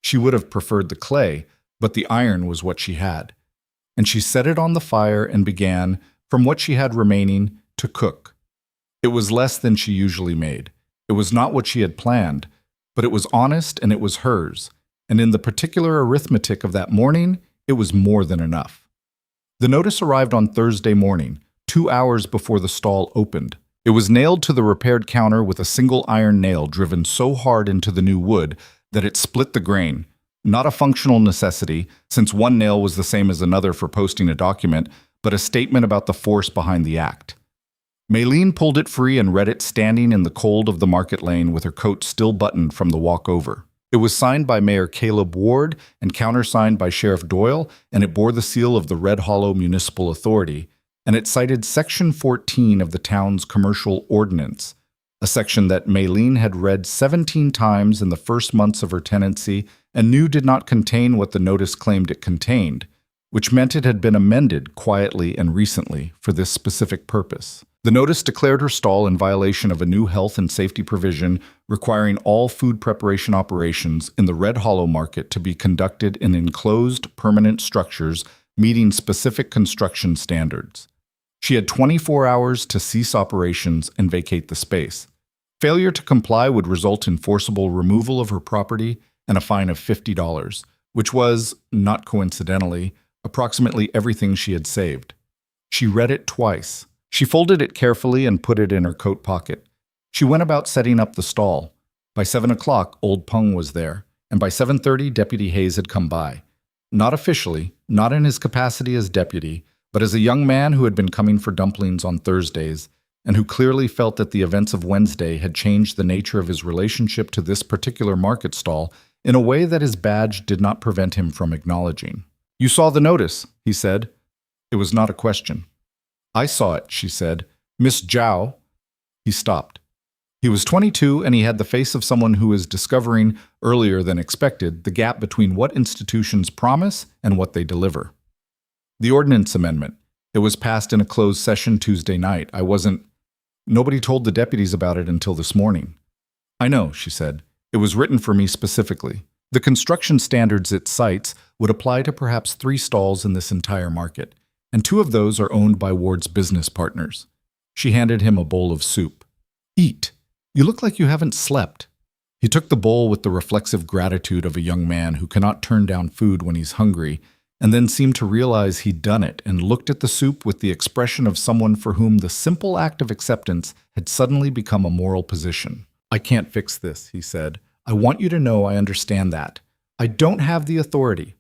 She would have preferred the clay, but the iron was what she had. And she set it on the fire and began, from what she had remaining, to cook. It was less than she usually made. It was not what she had planned, but it was honest and it was hers. And in the particular arithmetic of that morning, it was more than enough. The notice arrived on Thursday morning, 2 hours before the stall opened. It was nailed to the repaired counter with a single iron nail driven so hard into the new wood that it split the grain. Not a functional necessity, since one nail was the same as another for posting a document, but a statement about the force behind the act. Maylene pulled it free and read it standing in the cold of the market lane with her coat still buttoned from the walk over. It was signed by Mayor Caleb Ward and countersigned by Sheriff Doyle, and it bore the seal of the Red Hollow Municipal Authority, and it cited Section 14 of the town's commercial ordinance, a section that Maylene had read 17 times in the first months of her tenancy and knew did not contain what the notice claimed it contained, which meant it had been amended quietly and recently for this specific purpose. The notice declared her stall in violation of a new health and safety provision requiring all food preparation operations in the Red Hollow market to be conducted in enclosed permanent structures meeting specific construction standards. She had 24 hours to cease operations and vacate the space. Failure to comply would result in forcible removal of her property and a fine of $50, which was, not coincidentally, approximately everything she had saved. She read it twice. She folded it carefully and put it in her coat pocket. She went about setting up the stall. By 7 o'clock, old Peng was there, and by 7:30, Deputy Hayes had come by. Not officially, not in his capacity as deputy, but as a young man who had been coming for dumplings on Thursdays, and who clearly felt that the events of Wednesday had changed the nature of his relationship to this particular market stall in a way that his badge did not prevent him from acknowledging. "You saw the notice," he said. It was not a question. "I saw it," she said. "Miss Zhao." He stopped. He was 22, and he had the face of someone who is discovering, earlier than expected, the gap between what institutions promise and what they deliver. "The ordinance amendment. It was passed in a closed session Tuesday night. Nobody told the deputies about it until this morning." "I know," she said. "It was written for me specifically. The construction standards it cites would apply to perhaps 3 stalls in this entire market, and 2 of those are owned by Ward's business partners." She handed him a bowl of soup. "Eat. You look like you haven't slept." He took the bowl with the reflexive gratitude of a young man who cannot turn down food when he's hungry, and then seemed to realize he'd done it and looked at the soup with the expression of someone for whom the simple act of acceptance had suddenly become a moral position. "I can't fix this," he said. "I want you to know I understand that. I don't have the authority."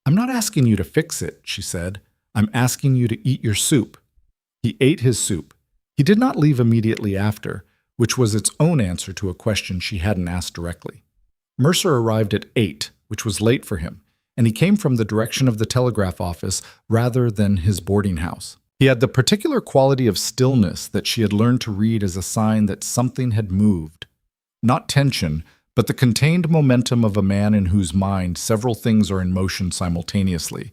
"I'm not asking you to fix it," she said. "I'm asking you to eat your soup." He ate his soup. He did not leave immediately after, which was its own answer to a question she hadn't asked directly. Mercer arrived at 8, which was late for him, and he came from the direction of the telegraph office rather than his boarding house. He had the particular quality of stillness that she had learned to read as a sign that something had moved. Not tension, but the contained momentum of a man in whose mind several things are in motion simultaneously.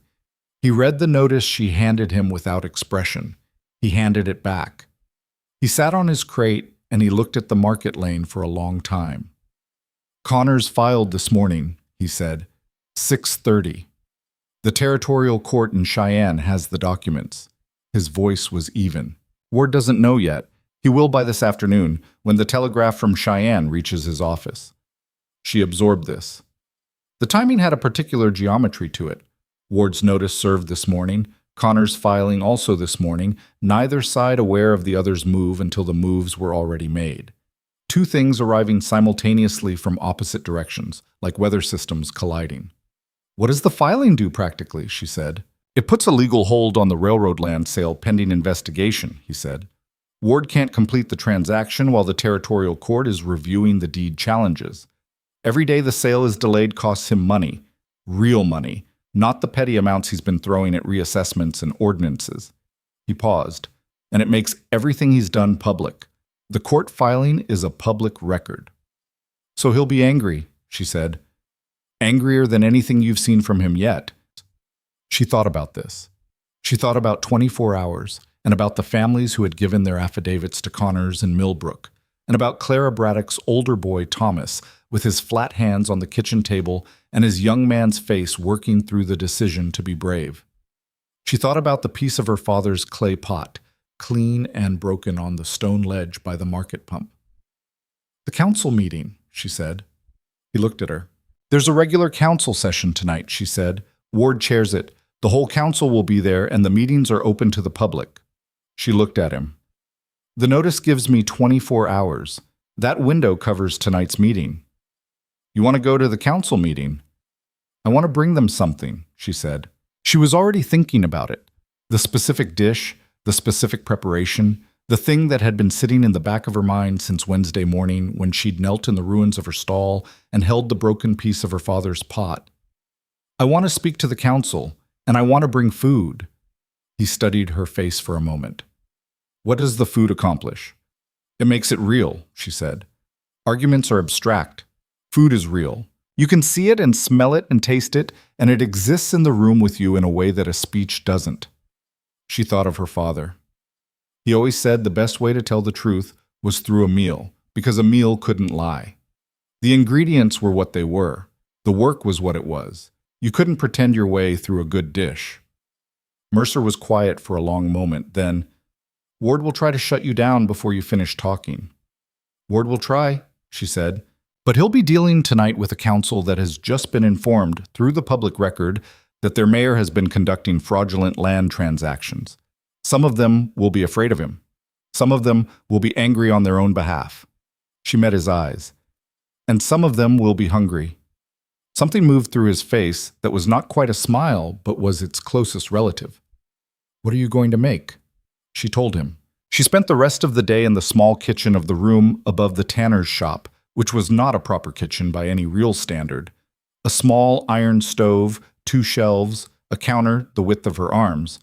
He read the notice she handed him without expression. He handed it back. He sat on his crate and he looked at the market lane for a long time. "Connors filed this morning," he said. 6:30. "The territorial court in Cheyenne has the documents." His voice was even. "Ward doesn't know yet. He will by this afternoon, when the telegraph from Cheyenne reaches his office." She absorbed this. The timing had a particular geometry to it. Ward's notice served this morning, Connors filing also this morning, neither side aware of the other's move until the moves were already made. 2 things arriving simultaneously from opposite directions, like weather systems colliding. "What does the filing do practically?" she said. "It puts a legal hold on the railroad land sale pending investigation," he said. "Ward can't complete the transaction while the territorial court is reviewing the deed challenges. Every day the sale is delayed costs him money, real money, not the petty amounts he's been throwing at reassessments and ordinances." He paused. "And it makes everything he's done public. The court filing is a public record." "So he'll be angry," she said. "Angrier than anything you've seen from him yet." She thought about this. She thought about 24 hours, and about the families who had given their affidavits to Connors and Millbrook, and about Clara Braddock's older boy, Thomas, with his flat hands on the kitchen table and his young man's face working through the decision to be brave. She thought about the piece of her father's clay pot, clean and broken on the stone ledge by the market pump. "The council meeting," she said. He looked at her. "There's a regular council session tonight," she said. "Ward chairs it. The whole council will be there, and the meetings are open to the public." She looked at him. "The notice gives me 24 hours. That window covers tonight's meeting." "You want to go to the council meeting?" "I want to bring them something," she said. She was already thinking about it. The specific dish, the specific preparation, the thing that had been sitting in the back of her mind since Wednesday morning when she'd knelt in the ruins of her stall and held the broken piece of her father's pot. "I want to speak to the council, and I want to bring food." He studied her face for a moment. "What does the food accomplish?" "It makes it real," she said. "Arguments are abstract. Food is real. You can see it and smell it and taste it, and it exists in the room with you in a way that a speech doesn't." She thought of her father. He always said the best way to tell the truth was through a meal, because a meal couldn't lie. The ingredients were what they were. The work was what it was. You couldn't pretend your way through a good dish. Mercer was quiet for a long moment, then, "Ward will try to shut you down before you finish talking." "Ward will try," she said. "But he'll be dealing tonight with a council that has just been informed, through the public record, that their mayor has been conducting fraudulent land transactions. Some of them will be afraid of him. Some of them will be angry on their own behalf." She met his eyes. "And some of them will be hungry." Something moved through his face that was not quite a smile, but was its closest relative. "What are you going to make?" She told him. She spent the rest of the day in the small kitchen of the room above the tanner's shop, which was not a proper kitchen by any real standard. A small iron stove, 2 shelves, a counter the width of her arms,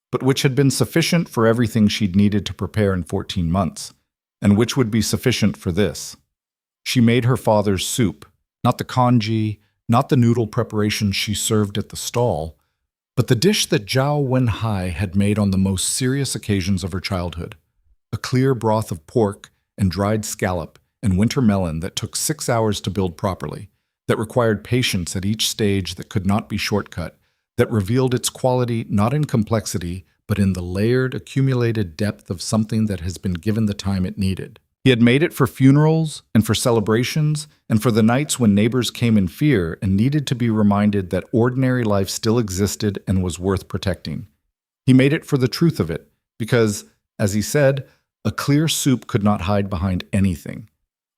but which had been sufficient for everything she'd needed to prepare in 14 months, and which would be sufficient for this. She made her father's soup, not the congee, not the noodle preparation she served at the stall, but the dish that Zhao Wenhai had made on the most serious occasions of her childhood, a clear broth of pork and dried scallop and winter melon that took 6 hours to build properly, that required patience at each stage that could not be shortcut, that revealed its quality not in complexity, but in the layered, accumulated depth of something that has been given the time it needed. He had made it for funerals and for celebrations and for the nights when neighbors came in fear and needed to be reminded that ordinary life still existed and was worth protecting. He made it for the truth of it, because, as he said, a clear soup could not hide behind anything.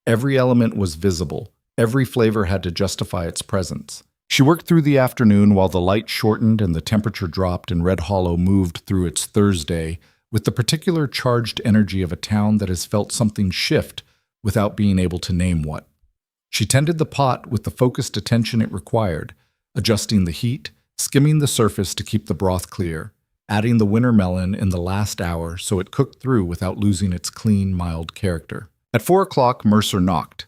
Every element was visible. Every flavor had to justify its presence. She worked through the afternoon while the light shortened and the temperature dropped and Red Hollow moved through its Thursday with the particular charged energy of a town that has felt something shift without being able to name what. She tended the pot with the focused attention it required, adjusting the heat, skimming the surface to keep the broth clear, adding the winter melon in the last hour so it cooked through without losing its clean, mild character. At 4 o'clock, Mercer knocked.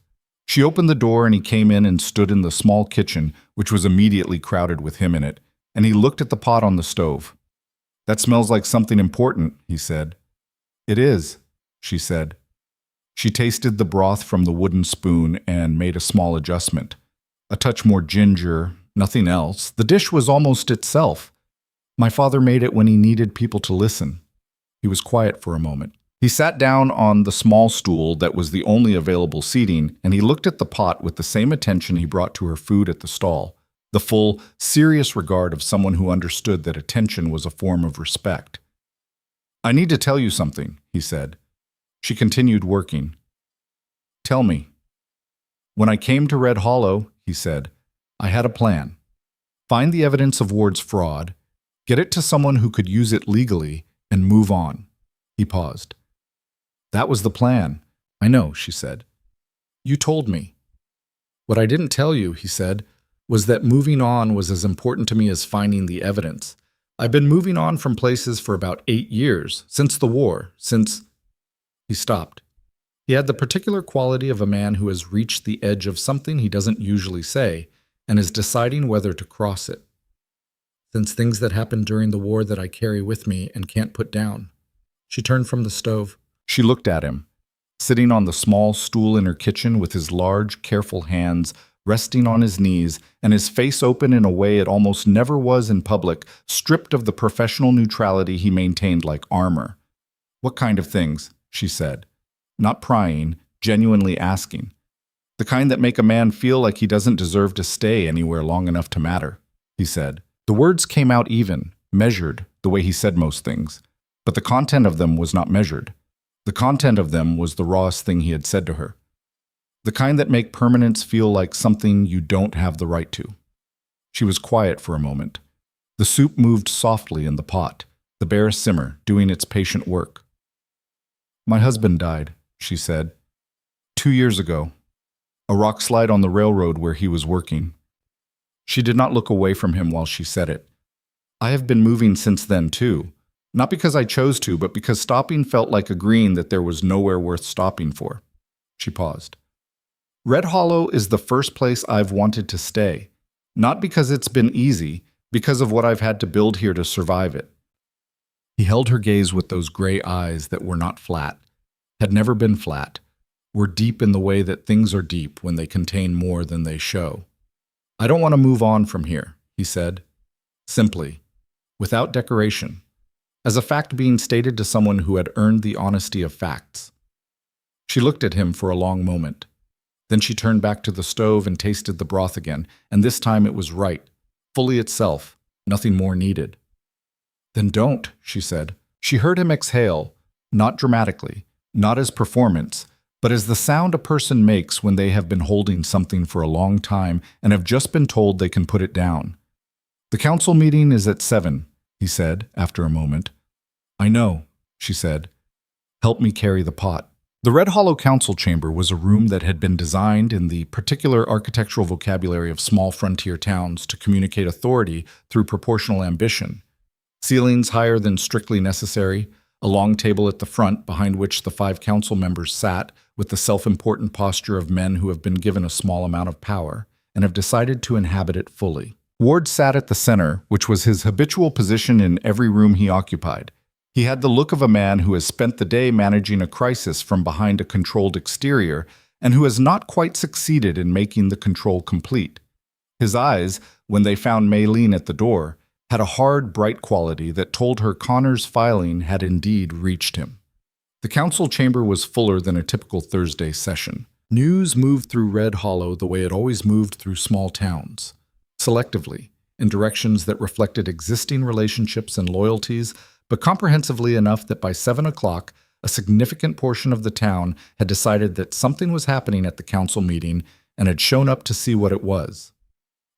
She opened the door and he came in and stood in the small kitchen, which was immediately crowded with him in it, and he looked at the pot on the stove. "That smells like something important," he said. "It is," she said. She tasted the broth from the wooden spoon and made a small adjustment. A touch more ginger, nothing else. The dish was almost itself. "My father made it when he needed people to listen." He was quiet for a moment. He sat down on the small stool that was the only available seating, and he looked at the pot with the same attention he brought to her food at the stall, the full, serious regard of someone who understood that attention was a form of respect. "I need to tell you something," he said. She continued working. "Tell me." "When I came to Red Hollow," he said, "I had a plan. Find the evidence of Ward's fraud, get it to someone who could use it legally, and move on." He paused. "That was the plan." "I know," she said. "You told me." "What I didn't tell you," he said, "was that moving on was as important to me as finding the evidence. I've been moving on from places for about 8 years, since the war, since—" He stopped. He had the particular quality of a man who has reached the edge of something he doesn't usually say and is deciding whether to cross it. "Since things that happened during the war that I carry with me and can't put down." She turned from the stove. She looked at him. sitting on the small stool in her kitchen with his large, careful hands resting on his knees and his face open in a way it almost never was in public, stripped of the professional neutrality he maintained like armor. "What kind of things?" she said, not prying, genuinely asking. "The kind that make a man feel like he doesn't deserve to stay anywhere long enough to matter," he said. The words came out even, measured, the way he said most things, but the content of them was not measured. The content of them was the rawest thing he had said to her. The kind that make permanence feel like something you don't have the right to. She was quiet for a moment. The soup moved softly in the pot, the bare simmer doing its patient work. "My husband died," she said. 2 years ago. A rock slide on the railroad where he was working." She did not look away from him while she said it. "I have been moving since then, too. Not because I chose to, but because stopping felt like agreeing that there was nowhere worth stopping for." She paused. "Red Hollow is the first place I've wanted to stay. Not because it's been easy, because of what I've had to build here to survive it." He held her gaze with those gray eyes that were not flat, had never been flat, were deep in the way that things are deep when they contain more than they show. "I don't want to move on from here," he said, simply, without decoration, as a fact being stated to someone who had earned the honesty of facts. She looked at him for a long moment. Then she turned back to the stove and tasted the broth again, and this time it was right, fully itself, nothing more needed. "Then don't," she said. She heard him exhale, not dramatically, not as performance, but as the sound a person makes when they have been holding something for a long time and have just been told they can put it down. "The council meeting is at 7, he said, after a moment. "I know," she said. "Help me carry the pot." The Red Hollow Council Chamber was a room that had been designed in the particular architectural vocabulary of small frontier towns to communicate authority through proportional ambition. Ceilings higher than strictly necessary, a long table at the front behind which the 5 council members sat with the self-important posture of men who have been given a small amount of power and have decided to inhabit it fully. Ward sat at the center, which was his habitual position in every room he occupied. He had the look of a man who has spent the day managing a crisis from behind a controlled exterior and who has not quite succeeded in making the control complete. His eyes, when they found Maylene at the door, had a hard, bright quality that told her Connor's filing had indeed reached him. The council chamber was fuller than a typical Thursday session. News moved through Red Hollow the way it always moved through small towns, selectively, in directions that reflected existing relationships and loyalties, but comprehensively enough that by 7 o'clock, a significant portion of the town had decided that something was happening at the council meeting and had shown up to see what it was.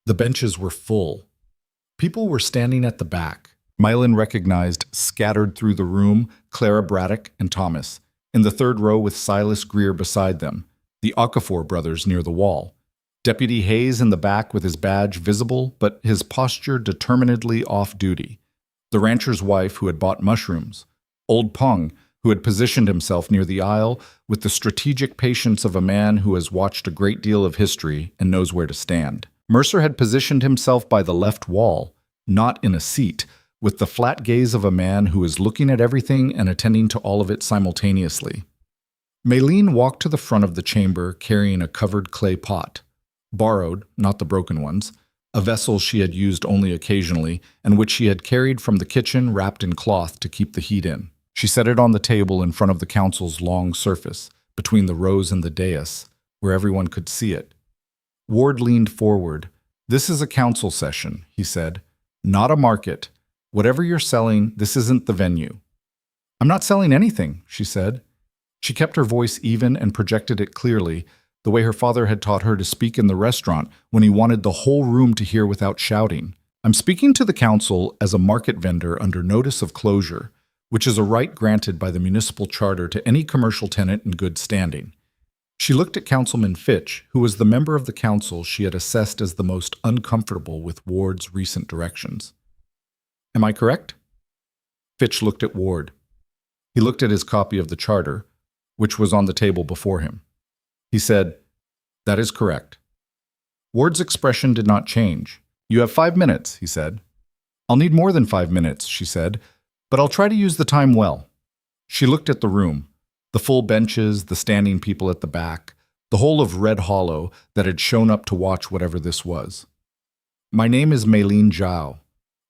The benches were full. People were standing at the back. Mylan recognized, scattered through the room, Clara Braddock and Thomas, in the third row with Silas Greer beside them, the Okafor brothers near the wall. Deputy Hayes in the back with his badge visible, but his posture determinedly off-duty. The rancher's wife who had bought mushrooms. Old Pung, who had positioned himself near the aisle with the strategic patience of a man who has watched a great deal of history and knows where to stand. Mercer had positioned himself by the left wall, not in a seat, with the flat gaze of a man who is looking at everything and attending to all of it simultaneously. Maylene walked to the front of the chamber carrying a covered clay pot. Borrowed, not the broken ones, a vessel she had used only occasionally and which she had carried from the kitchen wrapped in cloth to keep the heat in. She set it on the table in front of the council's long surface, between the rows and the dais, where everyone could see it. Ward leaned forward. "This is a council session," he said. "Not a market. Whatever you're selling, this isn't the venue." "I'm not selling anything," she said. She kept her voice even and projected it clearly, the way her father had taught her to speak in the restaurant when he wanted the whole room to hear without shouting. "I'm speaking to the council as a market vendor under notice of closure, which is a right granted by the municipal charter to any commercial tenant in good standing." She looked at Councilman Fitch, who was the member of the council she had assessed as the most uncomfortable with Ward's recent directions. "Am I correct?" Fitch looked at Ward. He looked at his copy of the charter, which was on the table before him. He said, "That is correct." Ward's expression did not change. "You have 5 minutes," he said. "I'll need more than 5 minutes," she said, "but I'll try to use the time well." She looked at the room. The full benches, the standing people at the back, the whole of Red Hollow that had shown up to watch whatever this was. My name is Maylene Zhao.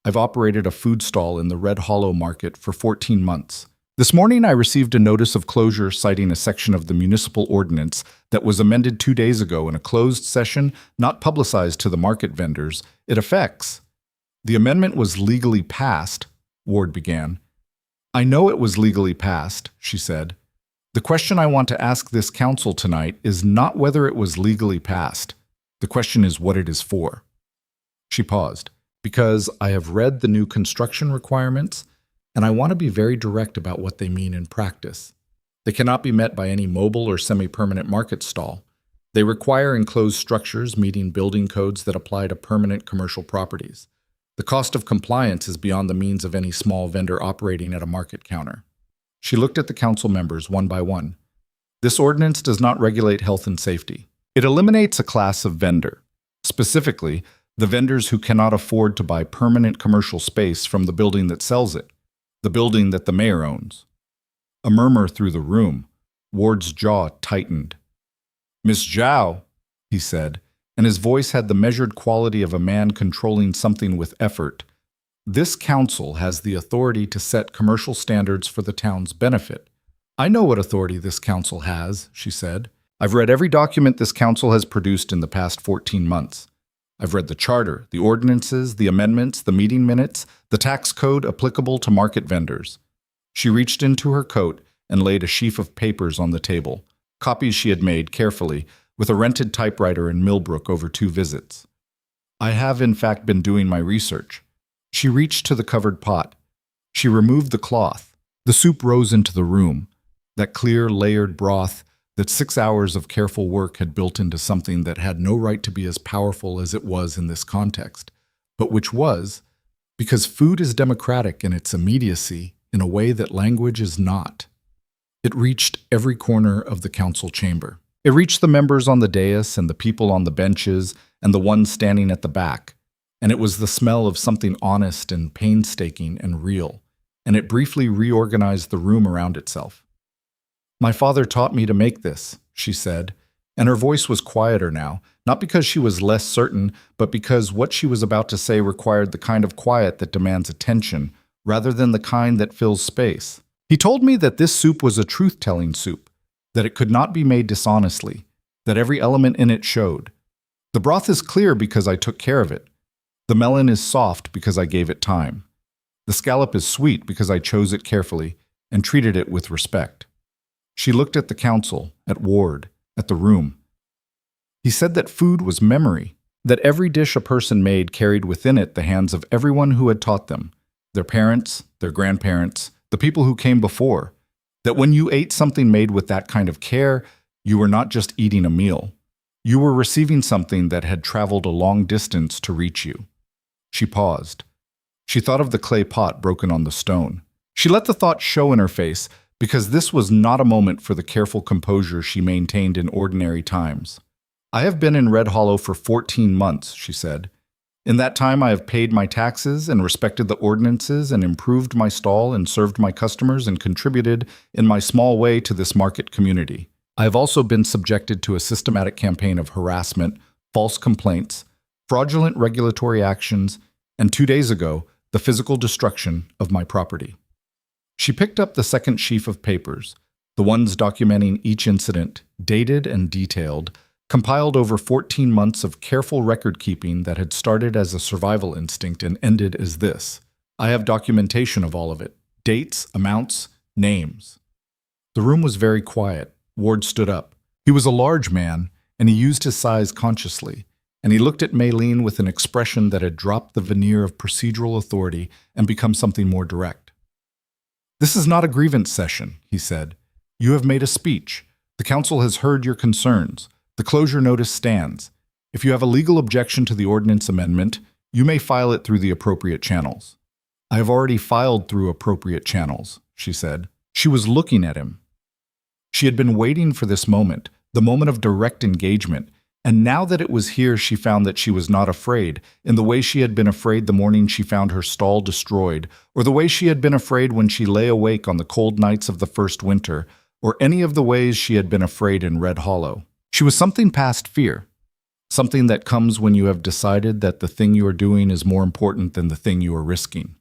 I've operated a food stall in the Red Hollow market for 14 months. This morning I received a notice of closure citing a section of the municipal ordinance that was amended 2 days ago in a closed session not publicized to the market vendors. It affects. The amendment was legally passed, Ward began. I know it was legally passed, she said. The question I want to ask this council tonight is not whether it was legally passed. The question is what it is for. She paused. Because I have read the new construction requirements, and I want to be very direct about what they mean in practice. They cannot be met by any mobile or semi-permanent market stall. They require enclosed structures meeting building codes that apply to permanent commercial properties. The cost of compliance is beyond the means of any small vendor operating at a market counter. She looked at the council members one by one. This ordinance does not regulate health and safety. It eliminates a class of vendor. Specifically, the vendors who cannot afford to buy permanent commercial space from the building that sells it, the building that the mayor owns. A murmur through the room. Ward's jaw tightened. Miss Zhao, he said, and his voice had the measured quality of a man controlling something with effort. This council has the authority to set commercial standards for the town's benefit. I know what authority this council has, she said. I've read every document this council has produced in the past 14 months. I've read the charter, the ordinances, the amendments, the meeting minutes, the tax code applicable to market vendors. She reached into her coat and laid a sheaf of papers on the table, copies she had made carefully, with a rented typewriter in Millbrook over 2 visits. I have in fact been doing my research. She reached to the covered pot. She removed the cloth. The soup rose into the room, that clear, layered broth that 6 hours of careful work had built into something that had no right to be as powerful as it was in this context, but which was, because food is democratic in its immediacy in a way that language is not. It reached every corner of the council chamber. It reached the members on the dais and the people on the benches and the ones standing at the back, and it was the smell of something honest and painstaking and real, and it briefly reorganized the room around itself. My father taught me to make this, she said, and her voice was quieter now, not because she was less certain, but because what she was about to say required the kind of quiet that demands attention, rather than the kind that fills space. He told me that this soup was a truth-telling soup, that it could not be made dishonestly, that every element in it showed. The broth is clear because I took care of it. The melon is soft because I gave it time. The scallop is sweet because I chose it carefully and treated it with respect. She looked at the council, at Ward, at the room. He said that food was memory, that every dish a person made carried within it the hands of everyone who had taught them, their parents, their grandparents, the people who came before, that when you ate something made with that kind of care, you were not just eating a meal. You were receiving something that had traveled a long distance to reach you. She paused. She thought of the clay pot broken on the stone. She let the thought show in her face, because this was not a moment for the careful composure she maintained in ordinary times. I have been in Red Hollow for 14 months, she said. In that time I have paid my taxes and respected the ordinances and improved my stall and served my customers and contributed in my small way to this market community. I have also been subjected to a systematic campaign of harassment, false complaints, fraudulent regulatory actions, and 2 days ago, the physical destruction of my property. She picked up the second sheaf of papers, the ones documenting each incident, dated and detailed, compiled over 14 months of careful record-keeping that had started as a survival instinct and ended as this. I have documentation of all of it, dates, amounts, names. The room was very quiet. Ward stood up. He was a large man, and he used his size consciously, and he looked at Maylene with an expression that had dropped the veneer of procedural authority and become something more direct. This is not a grievance session, he said. You have made a speech. The council has heard your concerns. The closure notice stands. If you have a legal objection to the ordinance amendment, you may file it through the appropriate channels. I have already filed through appropriate channels, she said. She was looking at him. She had been waiting for this moment, the moment of direct engagement, and now that it was here she found that she was not afraid, in the way she had been afraid the morning she found her stall destroyed, or the way she had been afraid when she lay awake on the cold nights of the first winter, or any of the ways she had been afraid in Red Hollow. She was something past fear, something that comes when you have decided that the thing you are doing is more important than the thing you are risking.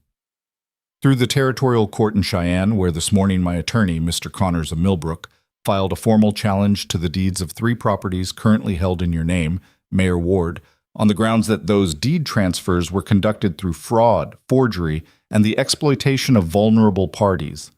Through the territorial court in Cheyenne, where this morning my attorney, Mr. Connors of Millbrook, filed a formal challenge to the deeds of 3 properties currently held in your name, Mayor Ward, on the grounds that those deed transfers were conducted through fraud, forgery, and the exploitation of vulnerable parties.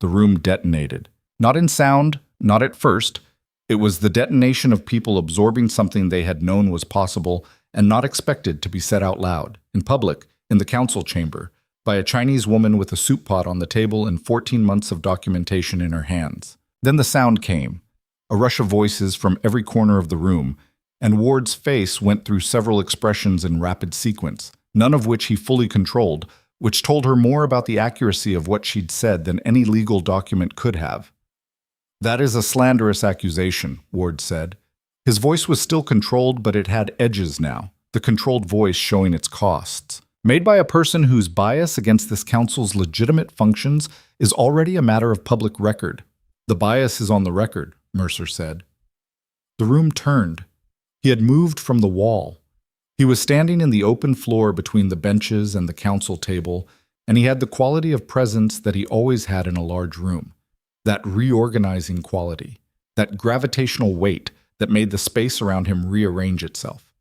The room detonated. Not in sound, not at first. It was the detonation of people absorbing something they had known was possible and not expected to be said out loud, in public, in the council chamber, by a Chinese woman with a soup pot on the table and 14 months of documentation in her hands. Then the sound came, a rush of voices from every corner of the room, and Ward's face went through several expressions in rapid sequence, none of which he fully controlled, which told her more about the accuracy of what she'd said than any legal document could have. "That is a slanderous accusation," Ward said. His voice was still controlled, but it had edges now, the controlled voice showing its costs. "Made by a person whose bias against this council's legitimate functions is already a matter of public record." "The bias is on the record," Mercer said. The room turned. He had moved from the wall. He was standing in the open floor between the benches and the council table, and he had the quality of presence that he always had in a large room, that reorganizing quality, that gravitational weight that made the space around him rearrange itself.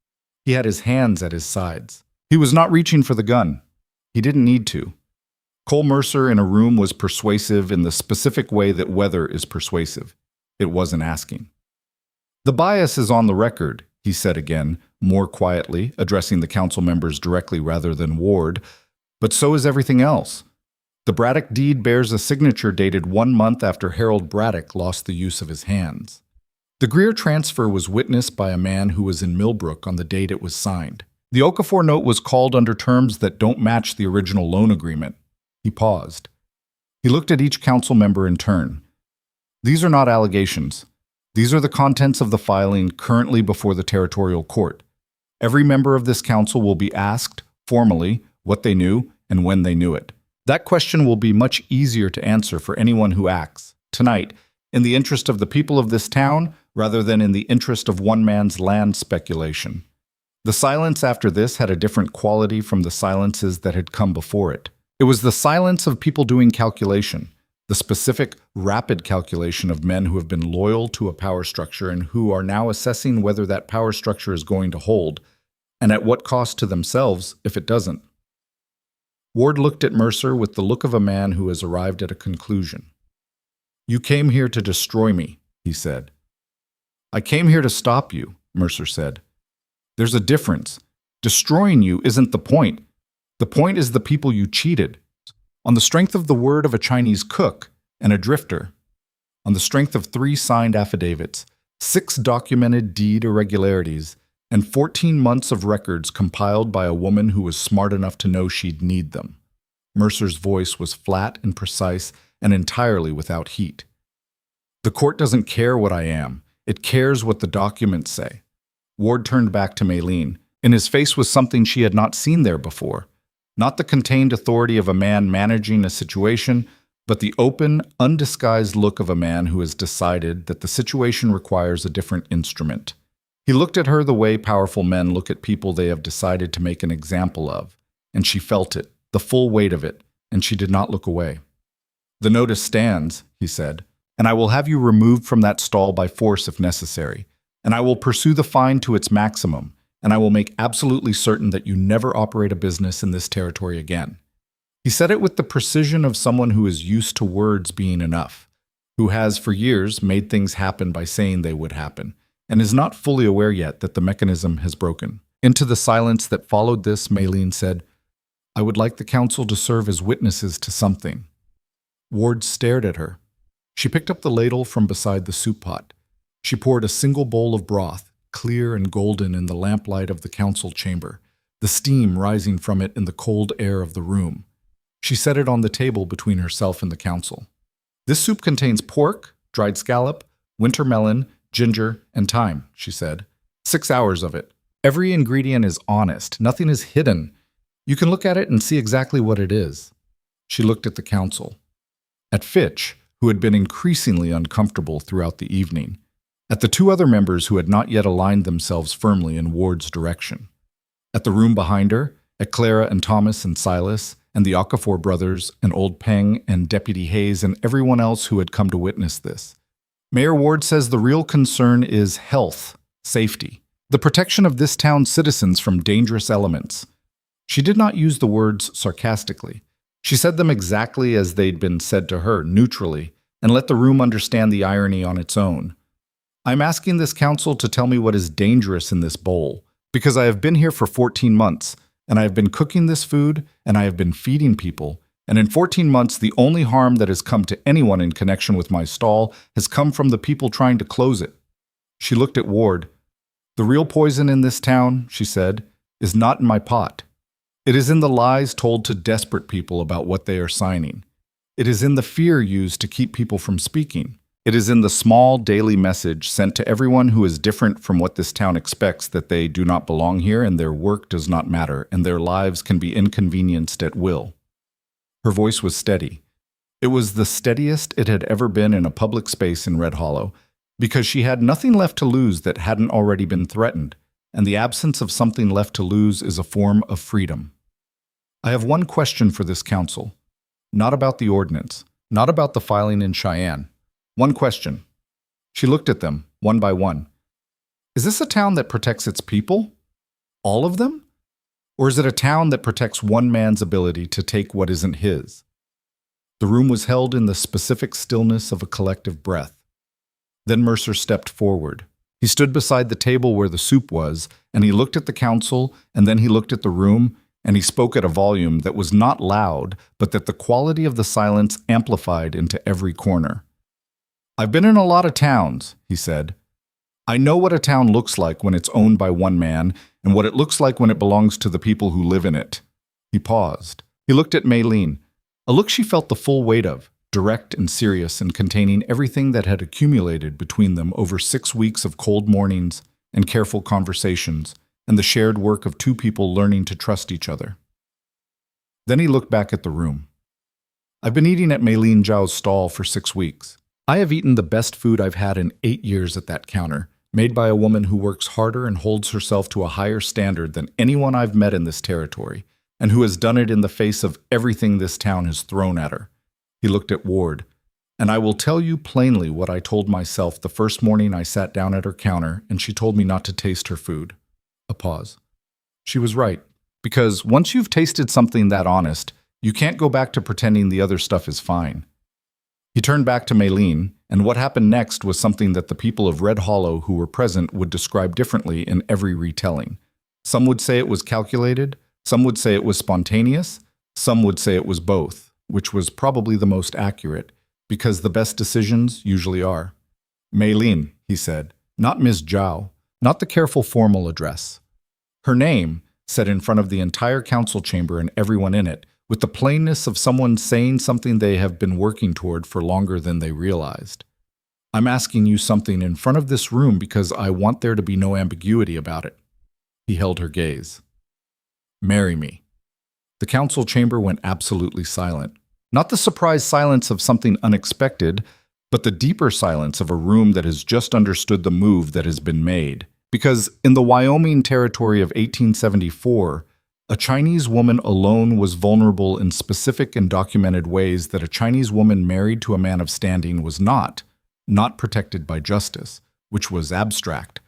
He had his hands at his sides. He was not reaching for the gun. He didn't need to. Cole Mercer in a room was persuasive in the specific way that weather is persuasive. It wasn't asking. "The bias is on the record," he said again, more quietly, addressing the council members directly rather than Ward, "but so is everything else. The Braddock deed bears a signature dated 1 month after Harold Braddock lost the use of his hands. The Greer transfer was witnessed by a man who was in Millbrook on the date it was signed. The Okafor note was called under terms that don't match the original loan agreement." He paused. He looked at each council member in turn. "These are not allegations. These are the contents of the filing currently before the territorial court. Every member of this council will be asked, formally, what they knew and when they knew it. That question will be much easier to answer for anyone who acts, tonight, in the interest of the people of this town rather than in the interest of one man's land speculation." The silence after this had a different quality from the silences that had come before it. It was the silence of people doing calculation, the specific, rapid calculation of men who have been loyal to a power structure and who are now assessing whether that power structure is going to hold, and at what cost to themselves if it doesn't. Ward looked at Mercer with the look of a man who has arrived at a conclusion. "You came here to destroy me," he said. "I came here to stop you," Mercer said. "There's a difference. Destroying you isn't the point. The point is the people you cheated. On the strength of the word of a Chinese cook and a drifter. On the strength of 3 signed affidavits, 6 documented deed irregularities, and 14 months of records compiled by a woman who was smart enough to know she'd need them." Mercer's voice was flat and precise and entirely without heat. "The court doesn't care what I am. It cares what the documents say." Ward turned back to Maylene. In his face was something she had not seen there before. Not the contained authority of a man managing a situation, but the open, undisguised look of a man who has decided that the situation requires a different instrument. He looked at her the way powerful men look at people they have decided to make an example of, and she felt it, the full weight of it, and she did not look away. "The notice stands," he said, "and I will have you removed from that stall by force if necessary, and I will pursue the fine to its maximum, and I will make absolutely certain that you never operate a business in this territory again." He said it with the precision of someone who is used to words being enough, who has for years made things happen by saying they would happen, and is not fully aware yet that the mechanism has broken. Into the silence that followed this, Maylene said, "I would like the council to serve as witnesses to something." Ward stared at her. She picked up the ladle from beside the soup pot. She poured a single bowl of broth, clear and golden in the lamplight of the council chamber, the steam rising from it in the cold air of the room. She set it on the table between herself and the council. "This soup contains pork, dried scallop, winter melon, ginger, and thyme," she said. 6 hours of it. Every ingredient is honest. Nothing is hidden. You can look at it and see exactly what it is." She looked at the council. "At Fitch, who had been increasingly uncomfortable throughout the evening, at the two other members who had not yet aligned themselves firmly in Ward's direction, at the room behind her, at Clara and Thomas and Silas, and the Okafor brothers, and Old Peng and Deputy Hayes and everyone else who had come to witness this. Mayor Ward says the real concern is health, safety, the protection of this town's citizens from dangerous elements. She did not use the words sarcastically. She said them exactly as they'd been said to her, neutrally, and let the room understand the irony on its own. I'm asking this council to tell me what is dangerous in this bowl, because I have been here for 14 months, and I have been cooking this food, and I have been feeding people, and in 14 months the only harm that has come to anyone in connection with my stall has come from the people trying to close it. She looked at Ward. The real poison in this town, she said, is not in my pot. It is in the lies told to desperate people about what they are signing. It is in the fear used to keep people from speaking. It is in the small daily message sent to everyone who is different from what this town expects that they do not belong here and their work does not matter and their lives can be inconvenienced at will. Her voice was steady. It was the steadiest it had ever been in a public space in Red Hollow, because she had nothing left to lose that hadn't already been threatened, and the absence of something left to lose is a form of freedom. I have one question for this council. Not about the ordinance, not about the filing in Cheyenne. One question. She looked at them, one by one. Is this a town that protects its people? All of them? Or is it a town that protects one man's ability to take what isn't his? The room was held in the specific stillness of a collective breath. Then Mercer stepped forward. He stood beside the table where the soup was, and he looked at the council, and then he looked at the room, and he spoke at a volume that was not loud, but that the quality of the silence amplified into every corner. I've been in a lot of towns, he said. I know what a town looks like when it's owned by one man, and what it looks like when it belongs to the people who live in it. He paused. He looked at Maylene, a look she felt the full weight of, direct and serious and containing everything that had accumulated between them over 6 weeks of cold mornings and careful conversations, and the shared work of two people learning to trust each other. Then he looked back at the room. I've been eating at Maylene Zhao's stall for 6 weeks. I have eaten the best food I've had in 8 years at that counter, made by a woman who works harder and holds herself to a higher standard than anyone I've met in this territory, and who has done it in the face of everything this town has thrown at her. He looked at Ward. And I will tell you plainly what I told myself the first morning I sat down at her counter and she told me not to taste her food. A pause. She was right, because once you've tasted something that honest, you can't go back to pretending the other stuff is fine. He turned back to Maylene, and what happened next was something that the people of Red Hollow who were present would describe differently in every retelling. Some would say it was calculated, some would say it was spontaneous, some would say it was both, which was probably the most accurate, because the best decisions usually are. Maylene, he said, not Ms. Zhao, not the careful formal address. Her name, said in front of the entire council chamber and everyone in it, with the plainness of someone saying something they have been working toward for longer than they realized. I'm asking you something in front of this room because I want there to be no ambiguity about it. He held her gaze. Marry me. The council chamber went absolutely silent. Not the surprised silence of something unexpected, but the deeper silence of a room that has just understood the move that has been made. Because in the Wyoming territory of 1874, a Chinese woman alone was vulnerable in specific and documented ways that a Chinese woman married to a man of standing was not protected by justice, which was abstract,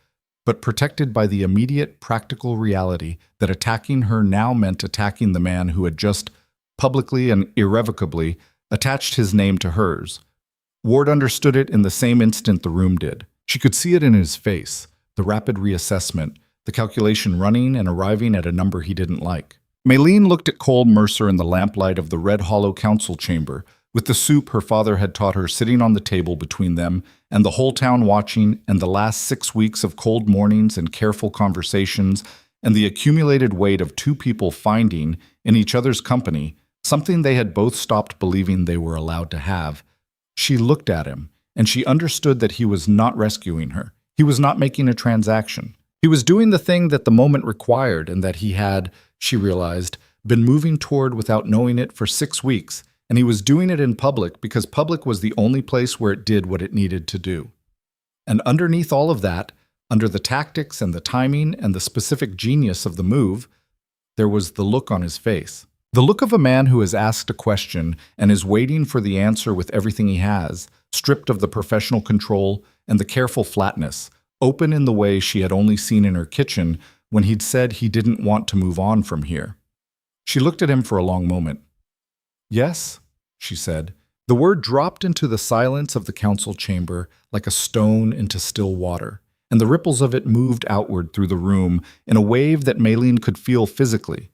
but protected by the immediate practical reality that attacking her now meant attacking the man who had just publicly and irrevocably attached his name to hers. Ward understood it in the same instant the room did. She could see it in his face, the rapid reassessment, the calculation running and arriving at a number he didn't like. Maylene looked at Cole Mercer in the lamplight of the Red Hollow council chamber, with the soup her father had taught her sitting on the table between them, and the whole town watching, and the last 6 weeks of cold mornings and careful conversations, and the accumulated weight of two people finding, in each other's company, something they had both stopped believing they were allowed to have. She looked at him, and she understood that he was not rescuing her. He was not making a transaction. He was doing the thing that the moment required and that he had, she realized, been moving toward without knowing it for 6 weeks, And he was doing it in public because public was the only place where it did what it needed to do. And underneath all of that, under the tactics and the timing and the specific genius of the move, there was the look on his face. The look of a man who has asked a question and is waiting for the answer with everything he has, stripped of the professional control and the careful flatness, open in the way she had only seen in her kitchen when he'd said he didn't want to move on from here. She looked at him for a long moment. "Yes," she said. The word dropped into the silence of the council chamber like a stone into still water, and the ripples of it moved outward through the room in a wave that Maylene could feel physically.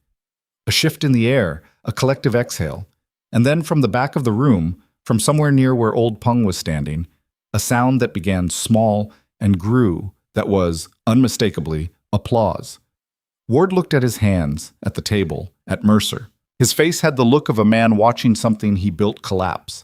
A shift in the air, a collective exhale, and then from the back of the room, from somewhere near where old Peng was standing, a sound that began small and grew that was, unmistakably, applause. Ward looked at his hands, at the table, at Mercer. His face had the look of a man watching something he built collapse,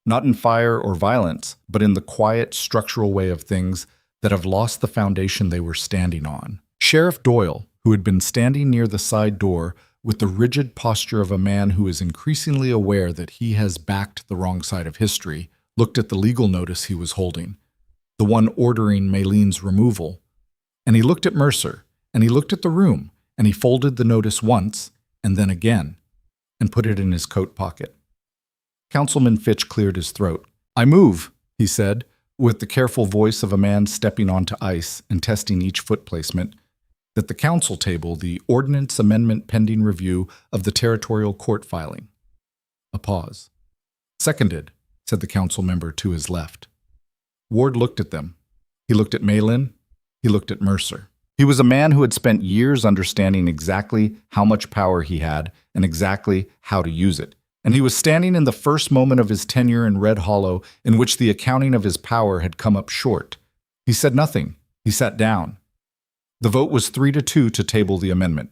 not in fire or violence, but in the quiet, structural way of things that have lost the foundation they were standing on. Sheriff Doyle, who had been standing near the side door with the rigid posture of a man who is increasingly aware that he has backed the wrong side of history, looked at the legal notice he was holding, the one ordering Maylene's removal. And he looked at Mercer, and he looked at the room, and he folded the notice once, and then again, and put it in his coat pocket. Councilman Fitch cleared his throat. "I move," he said, with the careful voice of a man stepping onto ice and testing each foot placement, that the council table the ordinance amendment pending review of the territorial court filing. A pause. "Seconded," said the council member to his left. Ward looked at them. He looked at Maylene. He looked at Mercer. He was a man who had spent years understanding exactly how much power he had and exactly how to use it. And he was standing in the first moment of his tenure in Red Hollow in which the accounting of his power had come up short. He said nothing. He sat down. The vote was 3-2 to table the amendment.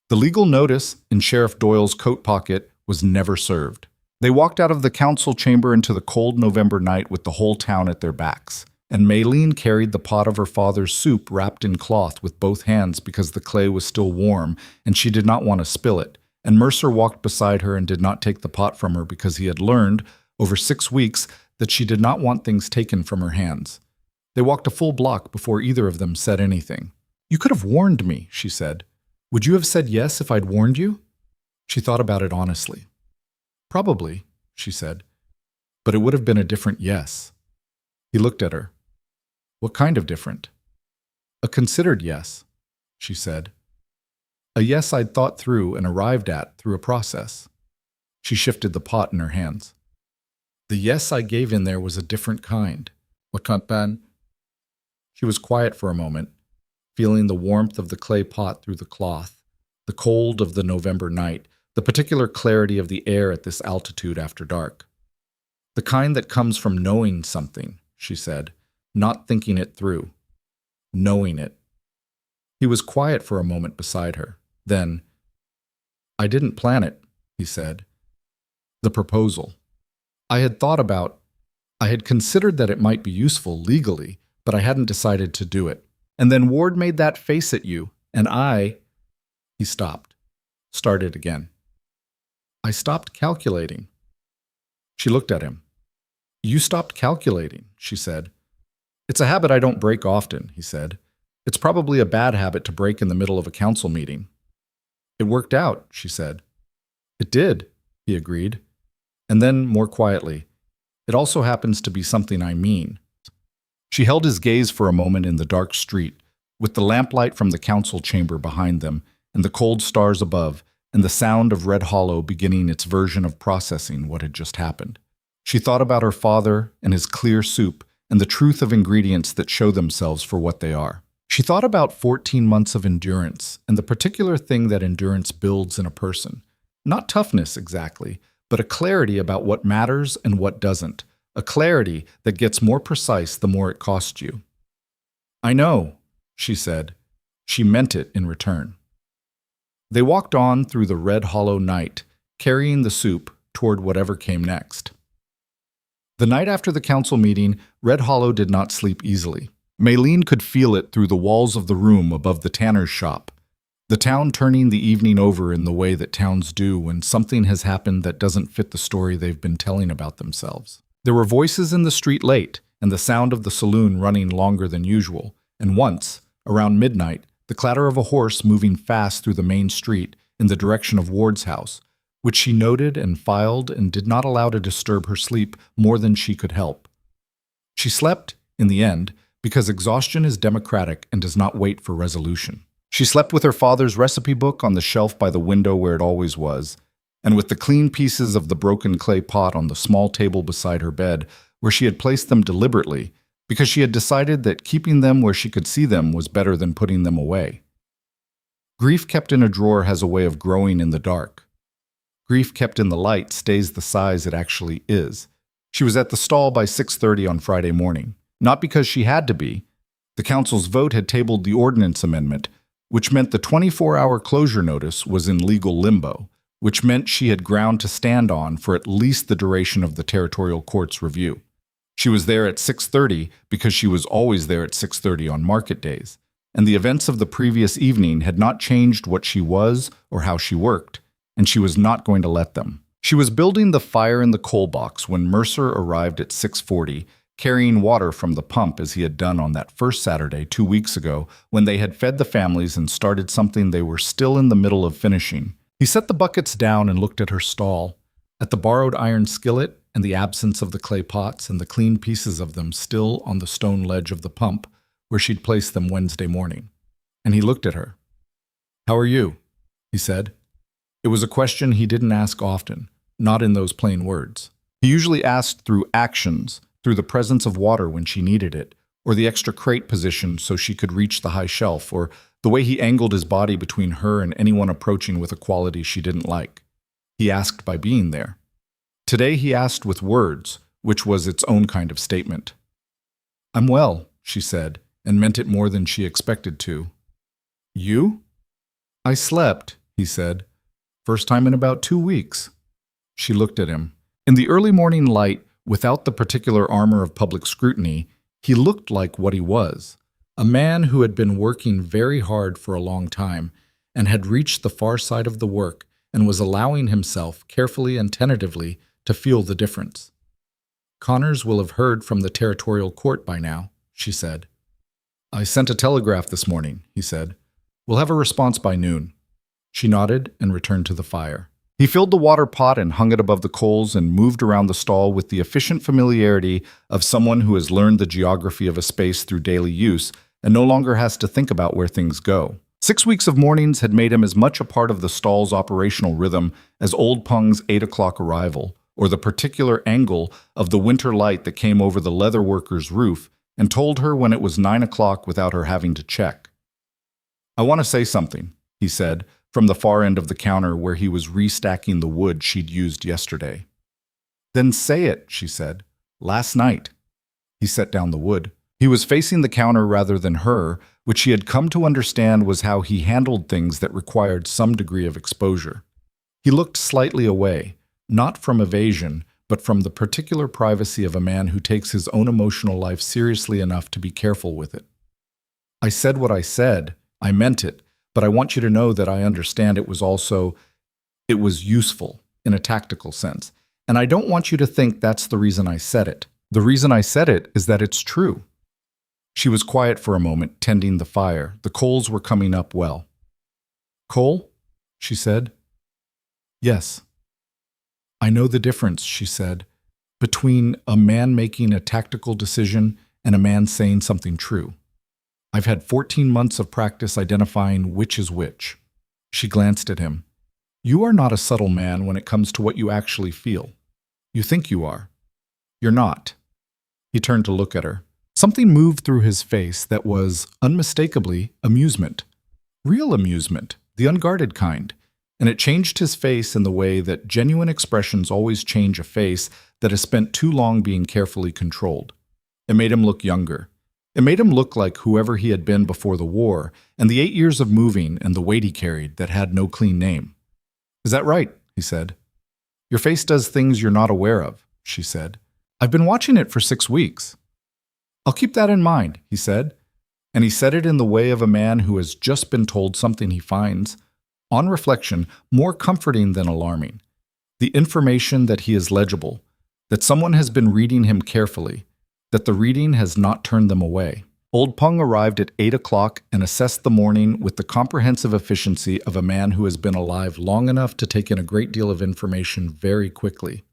The legal notice in Sheriff Doyle's coat pocket was never served. They walked out of the council chamber into the cold November night with the whole town at their backs. And Maylene carried the pot of her father's soup wrapped in cloth with both hands because the clay was still warm and she did not want to spill it. And Mercer walked beside her and did not take the pot from her because he had learned, over 6 weeks, that she did not want things taken from her hands. They walked a full block before either of them said anything. "You could have warned me," she said. "Would you have said yes if I'd warned you?" She thought about it honestly. "Probably," she said, "but it would have been a different yes." He looked at her. "What kind of different?" "A considered yes," she said. "A yes I'd thought through and arrived at through a process." She shifted the pot in her hands. "The yes I gave in there was a different kind." "What kind, Ben?" She was quiet for a moment, feeling the warmth of the clay pot through the cloth, the cold of the November night, the particular clarity of the air at this altitude after dark. "The kind that comes from knowing something," she said, "not thinking it through. Knowing it." He was quiet for a moment beside her. Then, "I didn't plan it," he said. "The proposal. I had considered that it might be useful legally, but I hadn't decided to do it. And then Ward made that face at you, and He stopped, started again. "I stopped calculating." She looked at him. "You stopped calculating," she said. "It's a habit I don't break often," he said. "It's probably a bad habit to break in the middle of a council meeting." "It worked out," she said. "It did," he agreed. And then, more quietly, "It also happens to be something I mean." She held his gaze for a moment in the dark street, with the lamplight from the council chamber behind them, and the cold stars above, and the sound of Red Hollow beginning its version of processing what had just happened. She thought about her father and his clear soup, and the truth of ingredients that show themselves for what they are. She thought about 14 months of endurance, and the particular thing that endurance builds in a person. Not toughness exactly, but a clarity about what matters and what doesn't. A clarity that gets more precise the more it costs you. "I know," she said. She meant it in return. They walked on through the Red Hollow night, carrying the soup toward whatever came next. The night after the council meeting, Red Hollow did not sleep easily. Maylene could feel it through the walls of the room above the tanner's shop. The town turning the evening over in the way that towns do when something has happened that doesn't fit the story they've been telling about themselves. There were voices in the street late, and the sound of the saloon running longer than usual, and once, around midnight, the clatter of a horse moving fast through the main street in the direction of Ward's house, which she noted and filed and did not allow to disturb her sleep more than she could help. She slept, in the end, because exhaustion is democratic and does not wait for resolution. She slept with her father's recipe book on the shelf by the window where it always was, and with the clean pieces of the broken clay pot on the small table beside her bed, where she had placed them deliberately, because she had decided that keeping them where she could see them was better than putting them away. Grief kept in a drawer has a way of growing in the dark. Grief kept in the light stays the size it actually is. She was at the stall by 6:30 on Friday morning, not because she had to be. The council's vote had tabled the ordinance amendment, which meant the 24-hour closure notice was in legal limbo, which meant she had ground to stand on for at least the duration of the territorial court's review. She was there at 6:30 because she was always there at 6:30 on market days, and the events of the previous evening had not changed what she was or how she worked, and she was not going to let them. She was building the fire in the coal box when Mercer arrived at 6:40, carrying water from the pump as he had done on that first Saturday 2 weeks ago when they had fed the families and started something they were still in the middle of finishing. He set the buckets down and looked at her stall, at the borrowed iron skillet and the absence of the clay pots and the clean pieces of them still on the stone ledge of the pump where she'd placed them Wednesday morning. And he looked at her. "How are you?" he said. It was a question he didn't ask often, not in those plain words. He usually asked through actions, through the presence of water when she needed it, or the extra crate position so she could reach the high shelf, or the way he angled his body between her and anyone approaching with a quality she didn't like. He asked by being there. Today he asked with words, which was its own kind of statement. "I'm well," she said, and meant it more than she expected to. "You?" "I slept," he said. "First time in about 2 weeks." She looked at him. In the early morning light, without the particular armor of public scrutiny, he looked like what he was, a man who had been working very hard for a long time and had reached the far side of the work and was allowing himself, carefully and tentatively, to feel the difference. "Connors will have heard from the territorial court by now," she said. "I sent a telegraph this morning," he said. "We'll have a response by noon." She nodded and returned to the fire. He filled the water pot and hung it above the coals and moved around the stall with the efficient familiarity of someone who has learned the geography of a space through daily use and no longer has to think about where things go. 6 weeks of mornings had made him as much a part of the stall's operational rhythm as Old Pung's 8 o'clock arrival, or the particular angle of the winter light that came over the leather worker's roof and told her when it was 9 o'clock without her having to check. "I want to say something," he said, from the far end of the counter where he was restacking the wood she'd used yesterday. "Then say it," she said. "Last night." He set down the wood. He was facing the counter rather than her, which she had come to understand was how he handled things that required some degree of exposure. He looked slightly away, not from evasion, but from the particular privacy of a man who takes his own emotional life seriously enough to be careful with it. "I said what I said. I meant it. But I want you to know that I understand it was useful in a tactical sense. And I don't want you to think that's the reason I said it. The reason I said it is that it's true." She was quiet for a moment, tending the fire. The coals were coming up well. "Coal?" she said. "Yes." "I know the difference," she said, "between a man making a tactical decision and a man saying something true. I've had 14 months of practice identifying which is which." She glanced at him. "You are not a subtle man when it comes to what you actually feel. You think you are. You're not." He turned to look at her. Something moved through his face that was, unmistakably, amusement. Real amusement, the unguarded kind. And it changed his face in the way that genuine expressions always change a face that has spent too long being carefully controlled. It made him look younger. It made him look like whoever he had been before the war and the 8 years of moving and the weight he carried that had no clean name. "Is that right?" he said. "Your face does things you're not aware of," she said. "I've been watching it for 6 weeks." "I'll keep that in mind," he said. and he said it in the way of a man who has just been told something he finds, on reflection, more comforting than alarming. The information that he is legible, that someone has been reading him carefully, that the reading has not turned them away. Old Peng arrived at 8 o'clock and assessed the morning with the comprehensive efficiency of a man who has been alive long enough to take in a great deal of information very quickly.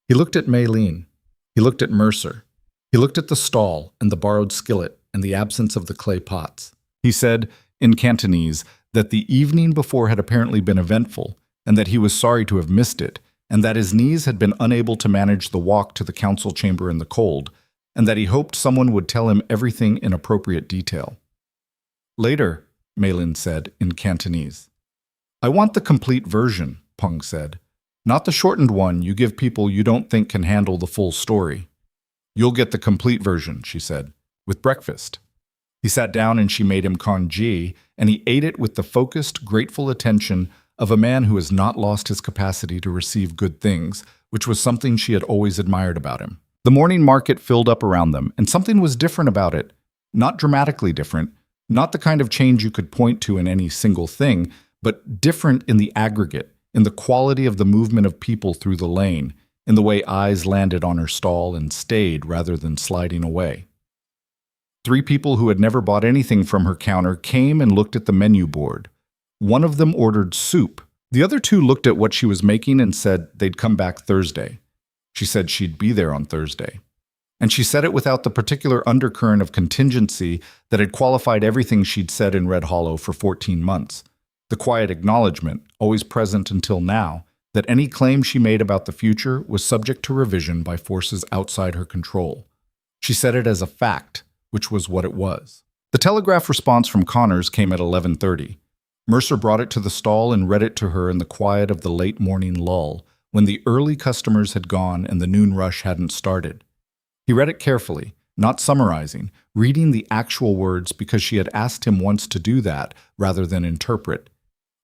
He looked at Mei Lin. He looked at Mercer. He looked at the stall and the borrowed skillet and the absence of the clay pots. He said, in Cantonese, that the evening before had apparently been eventful, and that he was sorry to have missed it, and that his knees had been unable to manage the walk to the council chamber in the cold, and that he hoped someone would tell him everything in appropriate detail. Later, Mei Lin said, in Cantonese. I want the complete version, Peng said. Not the shortened one you give people you don't think can handle the full story. You'll get the complete version, she said, with breakfast. He sat down and she made him congee, and he ate it with the focused, grateful attention of a man who has not lost his capacity to receive good things, which was something she had always admired about him. The morning market filled up around them, and something was different about it. Not dramatically different, not the kind of change you could point to in any single thing, but different in the aggregate, in the quality of the movement of people through the lane, in the way eyes landed on her stall and stayed rather than sliding away. 3 people who had never bought anything from her counter came and looked at the menu board. One of them ordered soup. The other 2 looked at what she was making and said they'd come back Thursday. She said she'd be there on Thursday. And she said it without the particular undercurrent of contingency that had qualified everything she'd said in Red Hollow for 14 months. The quiet acknowledgement, always present until now, that any claim she made about the future was subject to revision by forces outside her control. She said it as a fact, which was what it was. The telegraph response from Connors came at 11:30. Mercer brought it to the stall and read it to her in the quiet of the late morning lull, when the early customers had gone and the noon rush hadn't started. He read it carefully, not summarizing, reading the actual words because she had asked him once to do that rather than interpret.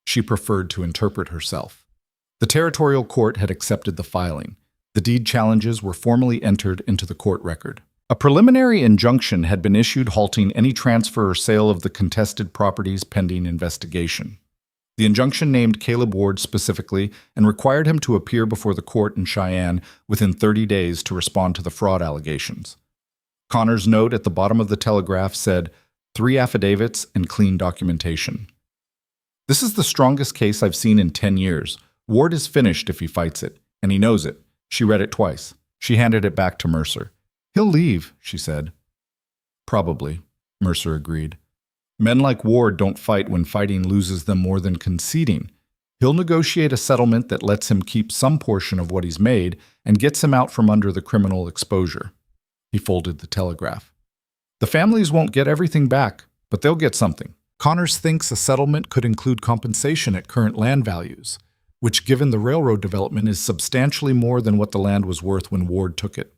She preferred to interpret herself. The territorial court had accepted the filing. The deed challenges were formally entered into the court record. A preliminary injunction had been issued halting any transfer or sale of the contested properties pending investigation. The injunction named Caleb Ward specifically and required him to appear before the court in Cheyenne within 30 days to respond to the fraud allegations. Connor's note at the bottom of the telegraph said, 3 affidavits and clean documentation. This is the strongest case I've seen in 10 years. Ward is finished if he fights it, and he knows it. She read it twice. She handed it back to Mercer. He'll leave, she said. Probably, Mercer agreed. Men like Ward don't fight when fighting loses them more than conceding. He'll negotiate a settlement that lets him keep some portion of what he's made and gets him out from under the criminal exposure. He folded the telegraph. The families won't get everything back, but they'll get something. Connors thinks a settlement could include compensation at current land values, which given the railroad development is substantially more than what the land was worth when Ward took it.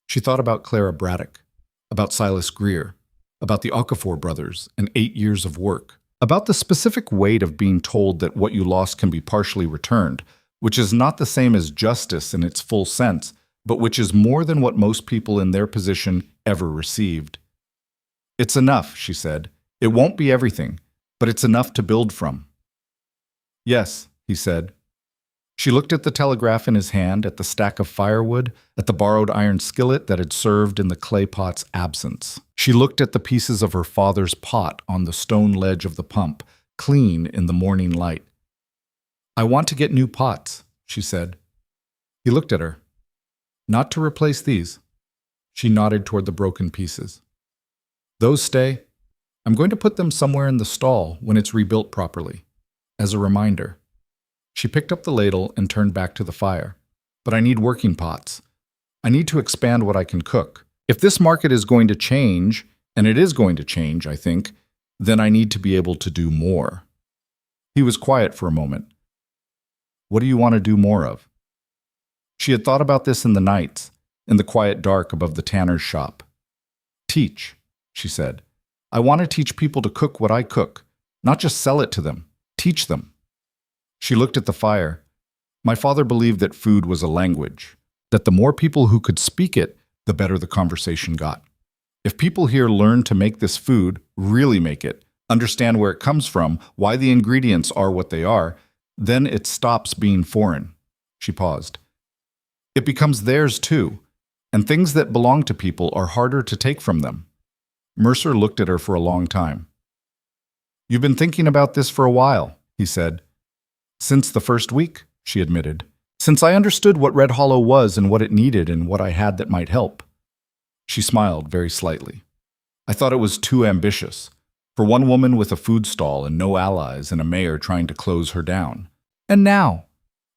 She thought about Clara Braddock, about Silas Greer, about the Okafor brothers and 8 years of work, about the specific weight of being told that what you lost can be partially returned, which is not the same as justice in its full sense, but which is more than what most people in their position ever received. It's enough, she said. It won't be everything, but it's enough to build from. Yes, he said. She looked at the telegraph in his hand, at the stack of firewood, at the borrowed iron skillet that had served in the clay pot's absence. She looked at the pieces of her father's pot on the stone ledge of the pump, clean in the morning light. I want to get new pots, she said. He looked at her. Not to replace these. She nodded toward the broken pieces. Those stay. I'm going to put them somewhere in the stall when it's rebuilt properly, as a reminder. She picked up the ladle and turned back to the fire. But I need working pots. I need to expand what I can cook. If this market is going to change, and it is going to change, I think, then I need to be able to do more. He was quiet for a moment. What do you want to do more of? She had thought about this in the nights, in the quiet dark above the tanner's shop. Teach, she said. I want to teach people to cook what I cook, not just sell it to them. Teach them. She looked at the fire. My father believed that food was a language, that the more people who could speak it, the better the conversation got. If people here learn to make this food, really make it, understand where it comes from, why the ingredients are what they are, then it stops being foreign." She paused. "It becomes theirs too, and things that belong to people are harder to take from them." Mercer looked at her for a long time. "You've been thinking about this for a while," he said. "Since the first week," she admitted. "Since I understood what Red Hollow was and what it needed and what I had that might help." She smiled very slightly. "I thought it was too ambitious. For one woman with a food stall and no allies and a mayor trying to close her down. And now?"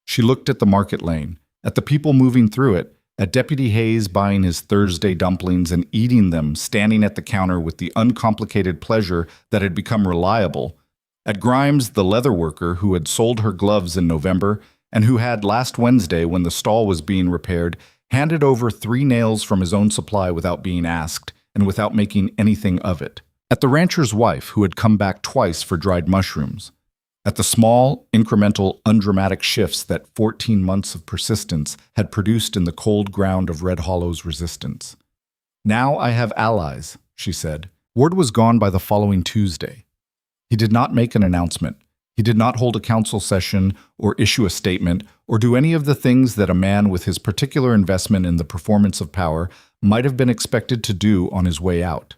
She looked at the market lane, at the people moving through it, at Deputy Hayes buying his Thursday dumplings and eating them standing at the counter with the uncomplicated pleasure that had become reliable, at Grimes, the leather worker who had sold her gloves in November and who had last Wednesday, when the stall was being repaired, handed over 3 nails from his own supply without being asked and without making anything of it. At the rancher's wife who had come back twice for dried mushrooms. At the small, incremental, undramatic shifts that 14 months of persistence had produced in the cold ground of Red Hollow's resistance. "Now I have allies," she said. Ward was gone by the following Tuesday. He did not make an announcement. He did not hold a council session or issue a statement or do any of the things that a man with his particular investment in the performance of power might have been expected to do on his way out.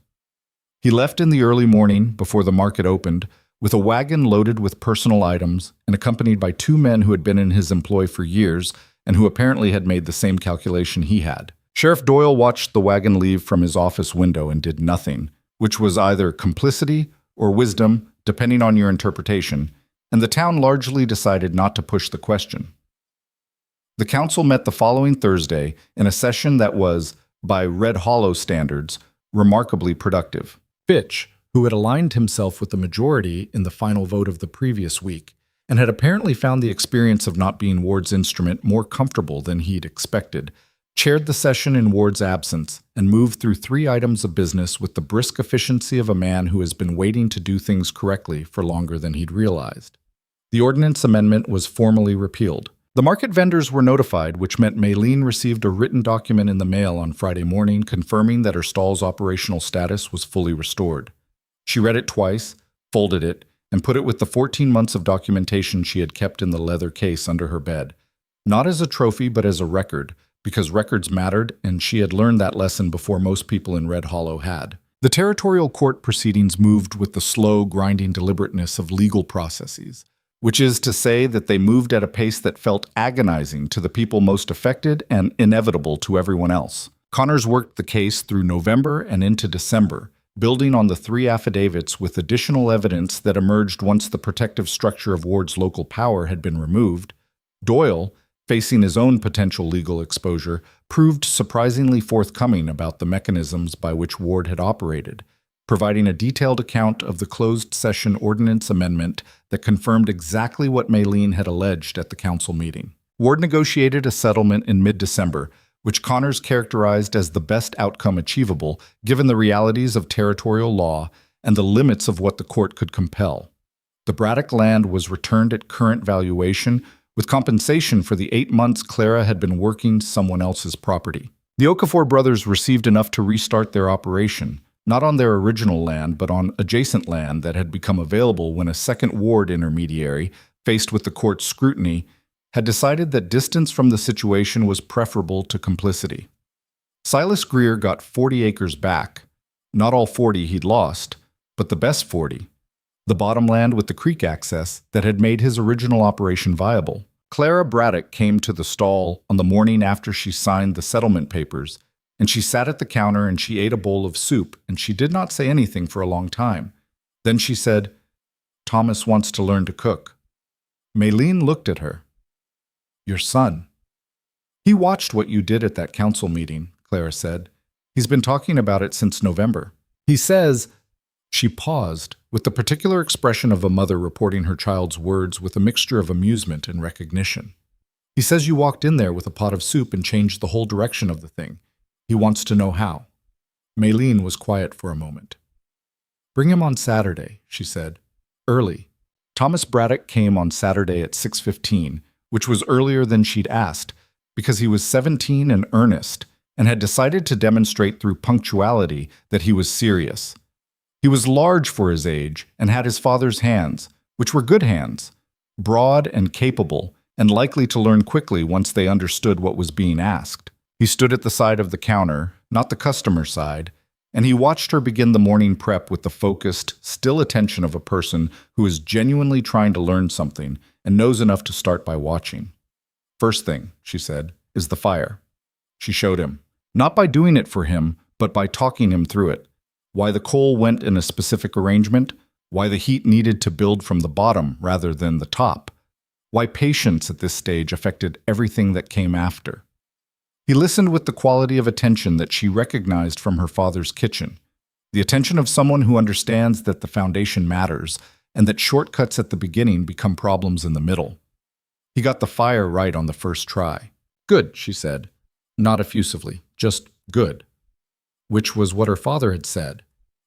He left in the early morning, before the market opened, with a wagon loaded with personal items and accompanied by 2 men who had been in his employ for years and who apparently had made the same calculation he had. Sheriff Doyle watched the wagon leave from his office window and did nothing, which was either complicity or wisdom, depending on your interpretation, and the town largely decided not to push the question. The council met the following Thursday in a session that was, by Red Hollow standards, remarkably productive. Fitch, who had aligned himself with the majority in the final vote of the previous week, and had apparently found the experience of not being Ward's instrument more comfortable than he'd expected, chaired the session in Ward's absence and moved through 3 items of business with the brisk efficiency of a man who has been waiting to do things correctly for longer than he'd realized. The ordinance amendment was formally repealed. The market vendors were notified, which meant Maylene received a written document in the mail on Friday morning confirming that her stall's operational status was fully restored. She read it twice, folded it, and put it with the 14 months of documentation she had kept in the leather case under her bed. Not as a trophy, but as a record, because records mattered, and she had learned that lesson before most people in Red Hollow had. The territorial court proceedings moved with the slow, grinding deliberateness of legal processes, which is to say that they moved at a pace that felt agonizing to the people most affected and inevitable to everyone else. Connors worked the case through November and into December, building on the 3 affidavits with additional evidence that emerged once the protective structure of Ward's local power had been removed. Doyle, facing his own potential legal exposure, proved surprisingly forthcoming about the mechanisms by which Ward had operated, providing a detailed account of the closed session ordinance amendment that confirmed exactly what Maylene had alleged at the council meeting. Ward negotiated a settlement in mid-December, which Connors characterized as the best outcome achievable given the realities of territorial law and the limits of what the court could compel. The Braddock land was returned at current valuation, with compensation for the 8 months Clara had been working someone else's property. The Okafor brothers received enough to restart their operation, not on their original land, but on adjacent land that had become available when a second ward intermediary, faced with the court's scrutiny, had decided that distance from the situation was preferable to complicity. Silas Greer got 40 acres back, not all 40 he'd lost, but the best 40, the bottom land with the creek access that had made his original operation viable. Clara Braddock came to the stall on the morning after she signed the settlement papers, and she sat at the counter and she ate a bowl of soup, and she did not say anything for a long time. Then she said, "Thomas wants to learn to cook." Maylene looked at her. "Your son." "He watched what you did at that council meeting," Clara said. "He's been talking about it since November. He says—" She paused, with the particular expression of a mother reporting her child's words with a mixture of amusement and recognition. "He says you walked in there with a pot of soup and changed the whole direction of the thing. He wants to know how." Maylene was quiet for a moment. "Bring him on Saturday," she said. "Early." Thomas Braddock came on Saturday at 6:15, which was earlier than she'd asked, because he was 17 and earnest, and had decided to demonstrate through punctuality that he was serious. He was large for his age and had his father's hands, which were good hands, broad and capable, and likely to learn quickly once they understood what was being asked. He stood at the side of the counter, not the customer side, and he watched her begin the morning prep with the focused, still attention of a person who is genuinely trying to learn something and knows enough to start by watching. "First thing," she said, "is the fire." She showed him, not by doing it for him, but by talking him through it. Why the coal went in a specific arrangement, why the heat needed to build from the bottom rather than the top, why patience at this stage affected everything that came after. He listened with the quality of attention that she recognized from her father's kitchen, the attention of someone who understands that the foundation matters and that shortcuts at the beginning become problems in the middle. He got the fire right on the first try. "Good," she said, not effusively, just good, which was what her father had said,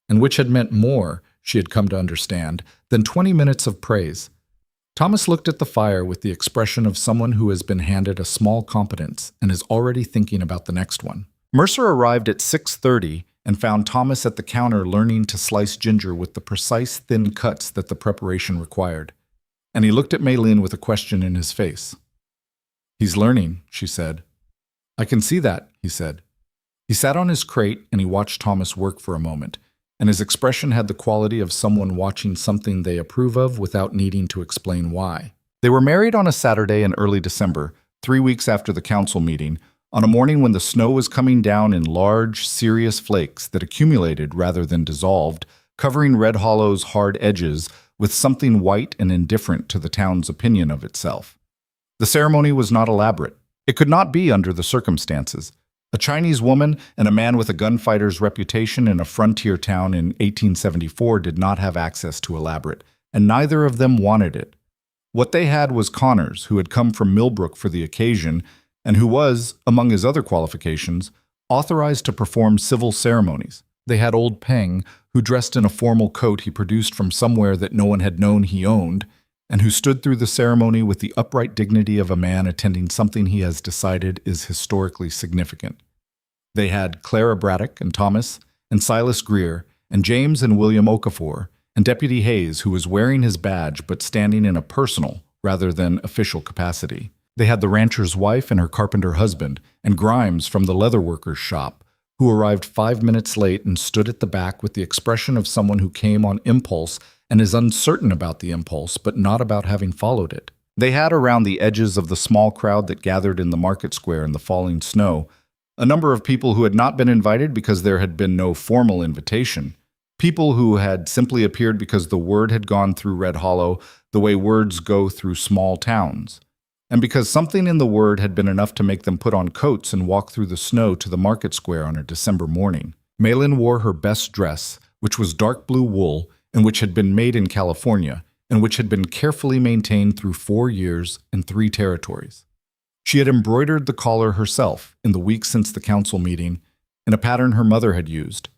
and which had meant more, she had come to understand, than 20 minutes of praise. Thomas looked at the fire with the expression of someone who has been handed a small competence and is already thinking about the next one. Mercer arrived at 6:30 and found Thomas at the counter learning to slice ginger with the precise thin cuts that the preparation required. And he looked at Maylin with a question in his face. "He's learning," she said. "I can see that," he said. He sat on his crate and he watched Thomas work for a moment, and his expression had the quality of someone watching something they approve of without needing to explain why. They were married on a Saturday in early December, 3 weeks after the council meeting, on a morning when the snow was coming down in large, serious flakes that accumulated rather than dissolved, covering Red Hollow's hard edges with something white and indifferent to the town's opinion of itself. The ceremony was not elaborate. It could not be under the circumstances. A Chinese woman and a man with a gunfighter's reputation in a frontier town in 1874 did not have access to elaborate, and neither of them wanted it. What they had was Connors, who had come from Millbrook for the occasion, and who was, among his other qualifications, authorized to perform civil ceremonies. They had old Peng, who dressed in a formal coat he produced from somewhere that no one had known he owned, and who stood through the ceremony with the upright dignity of a man attending something he has decided is historically significant. They had Clara Braddock and Thomas, and Silas Greer, and James and William Okafor, and Deputy Hayes, who was wearing his badge but standing in a personal rather than official capacity. They had the rancher's wife and her carpenter husband, and Grimes from the leatherworker's shop, who arrived 5 minutes late and stood at the back with the expression of someone who came on impulse and is uncertain about the impulse, but not about having followed it. They had around the edges of the small crowd that gathered in the market square in the falling snow a number of people who had not been invited because there had been no formal invitation, people who had simply appeared because the word had gone through Red Hollow the way words go through small towns, and because something in the word had been enough to make them put on coats and walk through the snow to the market square on a December morning. Maylin wore her best dress, which was dark blue wool and which had been made in California, and which had been carefully maintained through 4 years and 3 territories. She had embroidered the collar herself in the week since the council meeting in a pattern her mother had used,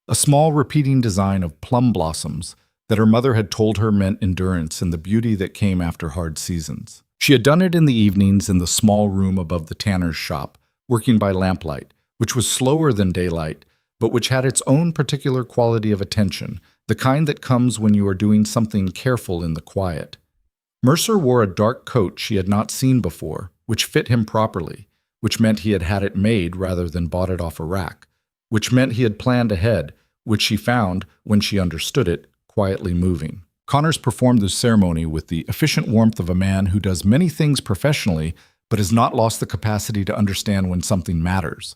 a small repeating design of plum blossoms that her mother had told her meant endurance and the beauty that came after hard seasons. She had done it in the evenings in the small room above the tanner's shop, working by lamplight, which was slower than daylight, but which had its own particular quality of attention, the kind that comes when you are doing something careful in the quiet. Mercer wore a dark coat she had not seen before, which fit him properly, which meant he had had it made rather than bought it off a rack, which meant he had planned ahead, which she found, when she understood it, quietly moving. Connors performed the ceremony with the efficient warmth of a man who does many things professionally but has not lost the capacity to understand when something matters.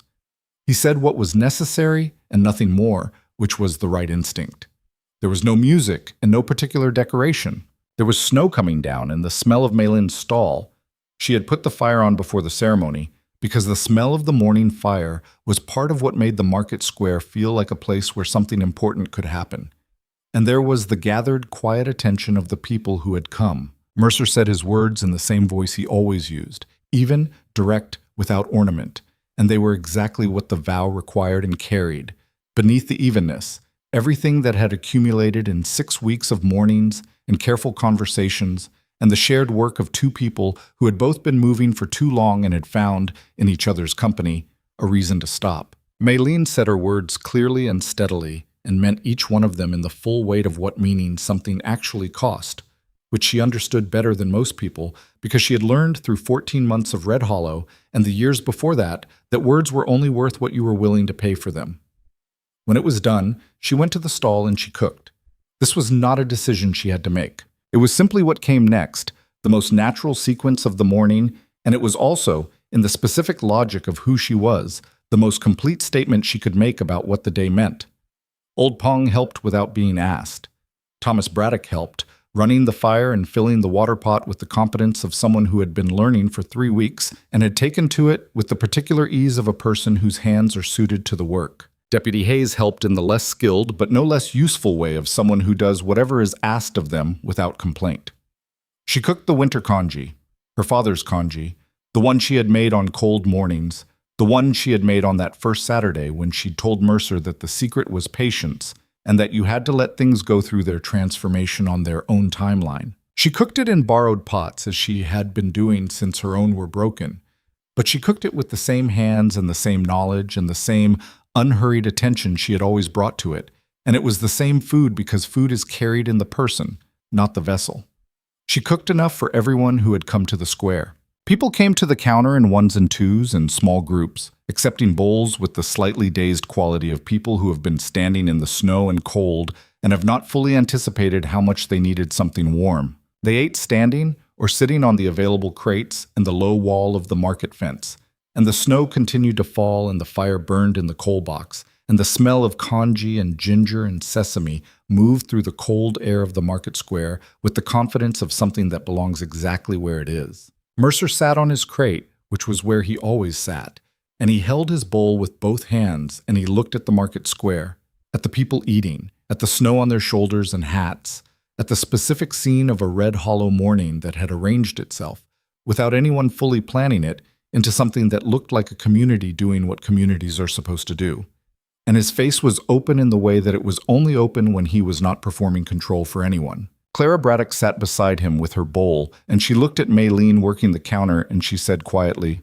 He said what was necessary and nothing more, which was the right instinct. There was no music and no particular decoration. There was snow coming down and the smell of Maylin's stall. She had put the fire on before the ceremony because the smell of the morning fire was part of what made the market square feel like a place where something important could happen. And there was the gathered, quiet attention of the people who had come. Mercer said his words in the same voice he always used, even, direct, without ornament, and they were exactly what the vow required and carried. Beneath the evenness, everything that had accumulated in 6 weeks of mornings and careful conversations, and the shared work of 2 people who had both been moving for too long and had found, in each other's company, a reason to stop. Maylene said her words clearly and steadily, and meant each one of them in the full weight of what meaning something actually cost, which she understood better than most people because she had learned through 14 months of Red Hollow and the years before that words were only worth what you were willing to pay for them. When it was done, she went to the stall and she cooked. This was not a decision she had to make. It was simply what came next, the most natural sequence of the morning, and it was also, in the specific logic of who she was, the most complete statement she could make about what the day meant. Old Pong helped without being asked. Thomas Braddock helped, running the fire and filling the water pot with the competence of someone who had been learning for 3 weeks and had taken to it with the particular ease of a person whose hands are suited to the work. Deputy Hayes helped in the less skilled but no less useful way of someone who does whatever is asked of them without complaint. She cooked the winter congee, her father's congee, the one she had made on cold mornings, the one she had made on that first Saturday when she'd told Mercer that the secret was patience and that you had to let things go through their transformation on their own timeline. She cooked it in borrowed pots as she had been doing since her own were broken, but she cooked it with the same hands and the same knowledge and the same unhurried attention she had always brought to it, and it was the same food because food is carried in the person, not the vessel. She cooked enough for everyone who had come to the square. People came to the counter in ones and twos and small groups, accepting bowls with the slightly dazed quality of people who have been standing in the snow and cold and have not fully anticipated how much they needed something warm. They ate standing or sitting on the available crates and the low wall of the market fence, and the snow continued to fall and the fire burned in the coal box, and the smell of congee and ginger and sesame moved through the cold air of the market square with the confidence of something that belongs exactly where it is. Mercer sat on his crate, which was where he always sat, and he held his bowl with both hands and he looked at the market square, at the people eating, at the snow on their shoulders and hats, at the specific scene of a Red Hollow morning that had arranged itself, without anyone fully planning it, into something that looked like a community doing what communities are supposed to do. And his face was open in the way that it was only open when he was not performing control for anyone. Clara Braddock sat beside him with her bowl, and she looked at Maylene working the counter, and she said quietly,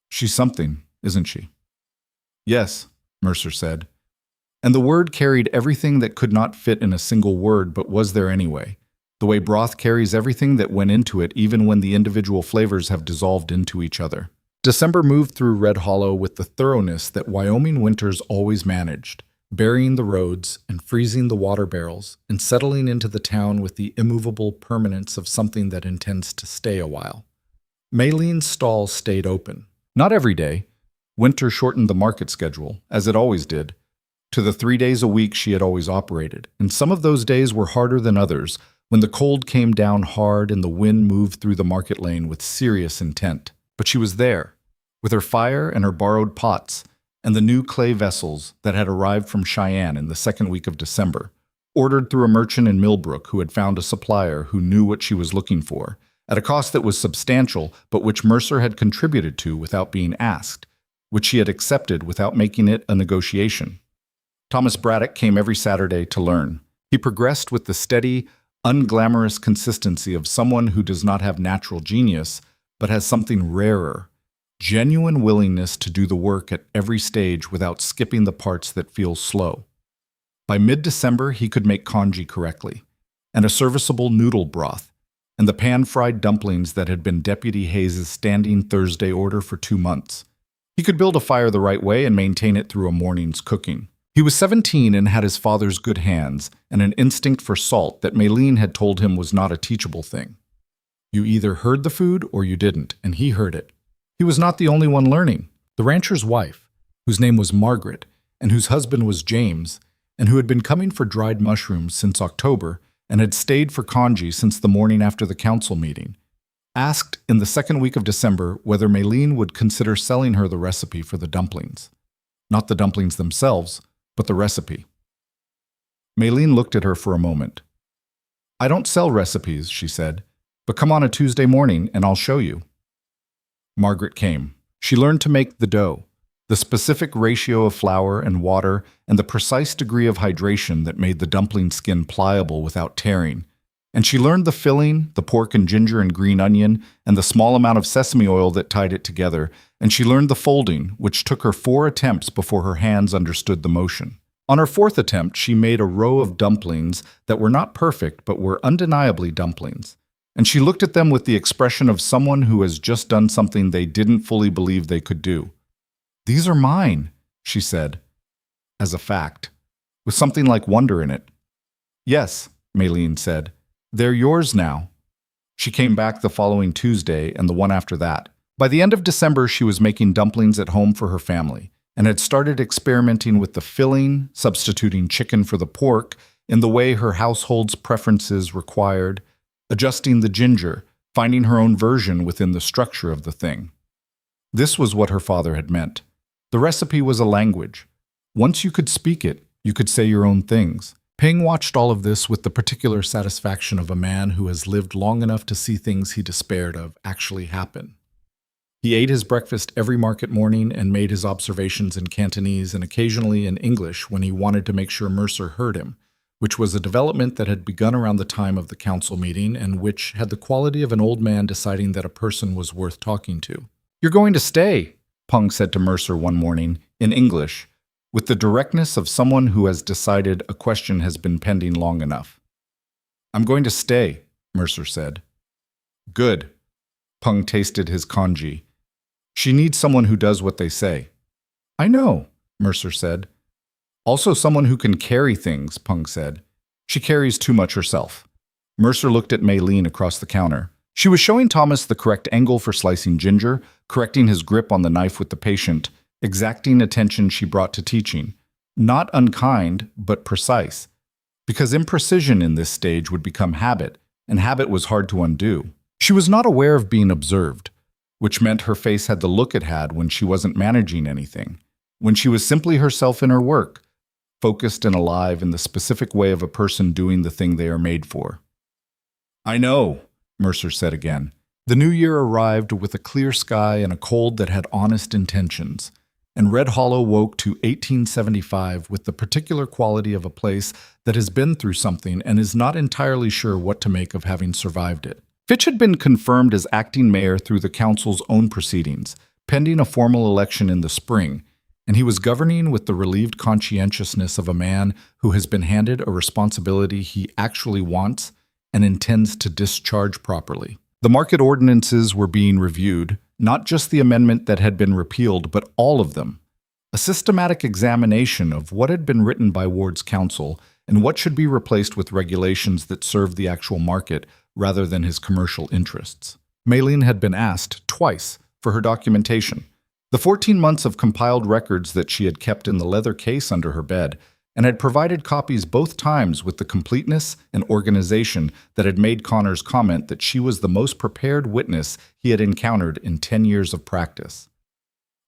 "She's something, isn't she?" "Yes," Mercer said. And the word carried everything that could not fit in a single word but was there anyway, the way broth carries everything that went into it even when the individual flavors have dissolved into each other. December moved through Red Hollow with the thoroughness that Wyoming winters always managed, burying the roads and freezing the water barrels and settling into the town with the immovable permanence of something that intends to stay a while. Maylene's stall stayed open. Not every day. Winter shortened the market schedule, as it always did, to the 3 days a week she had always operated, and some of those days were harder than others when the cold came down hard and the wind moved through the market lane with serious intent. But she was there, with her fire and her borrowed pots, and the new clay vessels that had arrived from Cheyenne in the second week of December, ordered through a merchant in Millbrook who had found a supplier who knew what she was looking for, at a cost that was substantial but which Mercer had contributed to without being asked, which she had accepted without making it a negotiation. Thomas Braddock came every Saturday to learn. He progressed with the steady, unglamorous consistency of someone who does not have natural genius, but has something rarer, genuine willingness to do the work at every stage without skipping the parts that feel slow. By mid-December, he could make congee correctly, and a serviceable noodle broth, and the pan-fried dumplings that had been Deputy Hayes' standing Thursday order for 2 months. He could build a fire the right way and maintain it through a morning's cooking. He was 17 and had his father's good hands and an instinct for salt that Maylene had told him was not a teachable thing. You either heard the food or you didn't, and he heard it. He was not the only one learning. The rancher's wife, whose name was Margaret, and whose husband was James, and who had been coming for dried mushrooms since October and had stayed for congee since the morning after the council meeting, asked in the second week of December whether Maylene would consider selling her the recipe for the dumplings. Not the dumplings themselves, but the recipe. Maylene looked at her for a moment. "I don't sell recipes," she said, "but come on a Tuesday morning and I'll show you." Margaret came. She learned to make the dough, the specific ratio of flour and water, and the precise degree of hydration that made the dumpling skin pliable without tearing. And she learned the filling, the pork and ginger and green onion, and the small amount of sesame oil that tied it together, and she learned the folding, which took her 4 attempts before her hands understood the motion. On her 4th attempt, she made a row of dumplings that were not perfect but were undeniably dumplings. And she looked at them with the expression of someone who has just done something they didn't fully believe they could do. "These are mine," she said, as a fact, with something like wonder in it. "Yes," Maylene said, "they're yours now." She came back the following Tuesday and the one after that. By the end of December, she was making dumplings at home for her family and had started experimenting with the filling, substituting chicken for the pork in the way her household's preferences required, adjusting the ginger, finding her own version within the structure of the thing. This was what her father had meant. The recipe was a language. Once you could speak it, you could say your own things. Ping watched all of this with the particular satisfaction of a man who has lived long enough to see things he despaired of actually happen. He ate his breakfast every market morning and made his observations in Cantonese and occasionally in English when he wanted to make sure Mercer heard him, which was a development that had begun around the time of the council meeting and which had the quality of an old man deciding that a person was worth talking to. "You're going to stay," Peng said to Mercer one morning, in English, with the directness of someone who has decided a question has been pending long enough. "I'm going to stay," Mercer said. "Good." Peng tasted his congee. "She needs someone who does what they say." "I know," Mercer said. "Also someone who can carry things," Peng said. "She carries too much herself." Mercer looked at Maylene across the counter. She was showing Thomas the correct angle for slicing ginger, correcting his grip on the knife with the patient, exacting attention she brought to teaching. Not unkind, but precise. Because imprecision in this stage would become habit, and habit was hard to undo. She was not aware of being observed, which meant her face had the look it had when she wasn't managing anything, when she was simply herself in her work, focused and alive in the specific way of a person doing the thing they are made for. "I know," Mercer said again. The new year arrived with a clear sky and a cold that had honest intentions, and Red Hollow woke to 1875 with the particular quality of a place that has been through something and is not entirely sure what to make of having survived it. Fitch had been confirmed as acting mayor through the council's own proceedings, pending a formal election in the spring, and he was governing with the relieved conscientiousness of a man who has been handed a responsibility he actually wants and intends to discharge properly. The market ordinances were being reviewed, not just the amendment that had been repealed, but all of them. A systematic examination of what had been written by Ward's council and what should be replaced with regulations that serve the actual market rather than his commercial interests. Maylene had been asked twice for her documentation. The 14 months of compiled records that she had kept in the leather case under her bed, and had provided copies both times with the completeness and organization that had made Connor's comment that she was the most prepared witness he had encountered in 10 years of practice.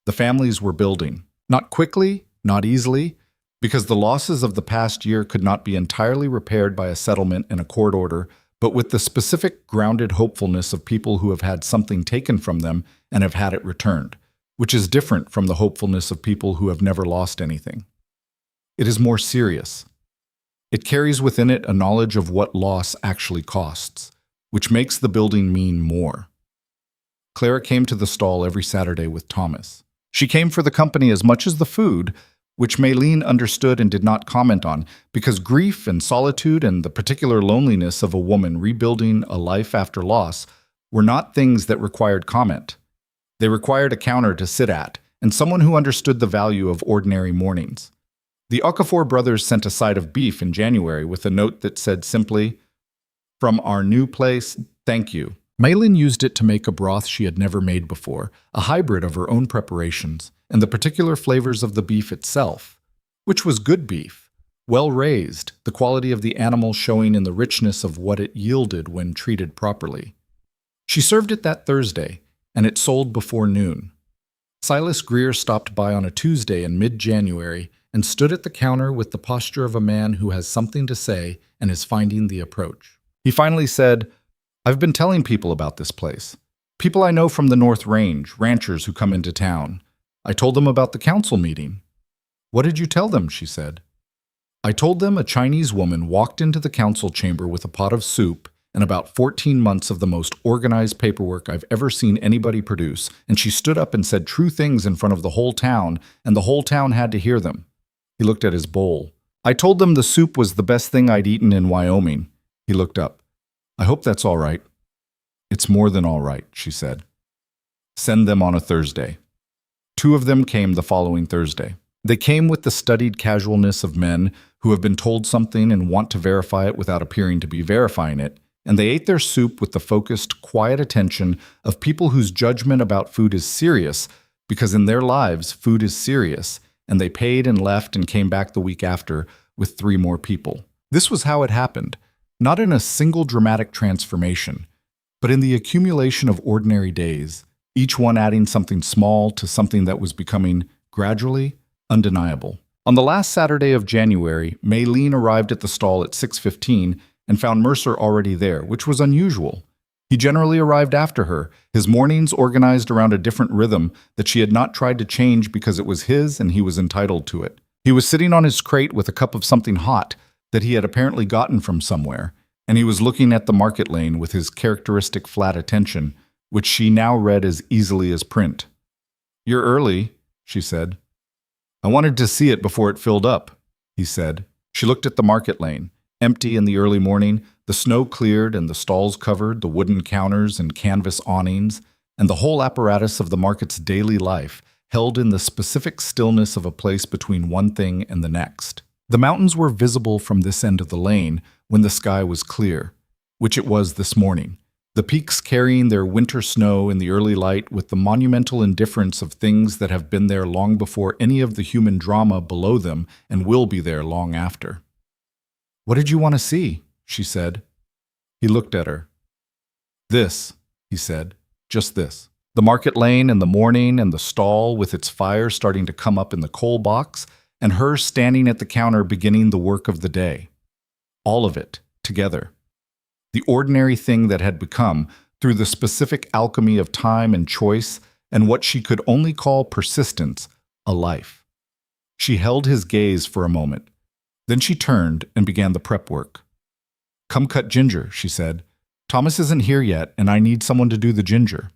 The families were building, not quickly, not easily, because the losses of the past year could not be entirely repaired by a settlement and a court order, but with the specific grounded hopefulness of people who have had something taken from them and have had it returned, which is different from the hopefulness of people who have never lost anything. It is more serious. It carries within it a knowledge of what loss actually costs, which makes the building mean more. Clara came to the stall every Saturday with Thomas. She came for the company as much as the food, which Maylene understood and did not comment on, because grief and solitude and the particular loneliness of a woman rebuilding a life after loss were not things that required comment. They required a counter to sit at, and someone who understood the value of ordinary mornings. The Okafor brothers sent a side of beef in January with a note that said simply, "From our new place, thank you." Maylene used it to make a broth she had never made before, a hybrid of her own preparations, and the particular flavors of the beef itself, which was good beef, well raised, the quality of the animal showing in the richness of what it yielded when treated properly. She served it that Thursday, and it sold before noon. Silas Greer stopped by on a Tuesday in mid-January and stood at the counter with the posture of a man who has something to say and is finding the approach. He finally said, "I've been telling people about this place. People I know from the North Range, ranchers who come into town. I told them about the council meeting." "What did you tell them?" she said. "I told them a Chinese woman walked into the council chamber with a pot of soup and about 14 months of the most organized paperwork I've ever seen anybody produce, and she stood up and said true things in front of the whole town, and the whole town had to hear them. He looked at his bowl. I told them the soup was the best thing I'd eaten in Wyoming. He looked up. I hope that's all right. It's more than all right, she said. Send them on a Thursday. 2 of them came the following Thursday. They came with the studied casualness of men who have been told something and want to verify it without appearing to be verifying it, and they ate their soup with the focused, quiet attention of people whose judgment about food is serious, because in their lives, food is serious, and they paid and left and came back the week after with 3 more people. This was how it happened, not in a single dramatic transformation, but in the accumulation of ordinary days, each one adding something small to something that was becoming, gradually, undeniable. On the last Saturday of January, Maylene arrived at the stall at 6:15 and found Mercer already there, which was unusual. He generally arrived after her, his mornings organized around a different rhythm that she had not tried to change because it was his and he was entitled to it. He was sitting on his crate with a cup of something hot that he had apparently gotten from somewhere, and he was looking at the market lane with his characteristic flat attention, which she now read as easily as print. "You're early," she said. "I wanted to see it before it filled up," he said. She looked at the market lane, empty in the early morning, the snow cleared and the stalls covered, the wooden counters and canvas awnings, and the whole apparatus of the market's daily life, held in the specific stillness of a place between one thing and the next. The mountains were visible from this end of the lane when the sky was clear, which it was this morning. The peaks carrying their winter snow in the early light with the monumental indifference of things that have been there long before any of the human drama below them and will be there long after. "What did you want to see?" she said. He looked at her. "This," he said, "just this. The market lane in the morning and the stall with its fire starting to come up in the coal box and her standing at the counter beginning the work of the day. All of it, together. The ordinary thing that had become, through the specific alchemy of time and choice and what she could only call persistence, a life." She held his gaze for a moment. Then she turned and began the prep work. "Come cut ginger," she said. "Thomas isn't here yet, and I need someone to do the ginger."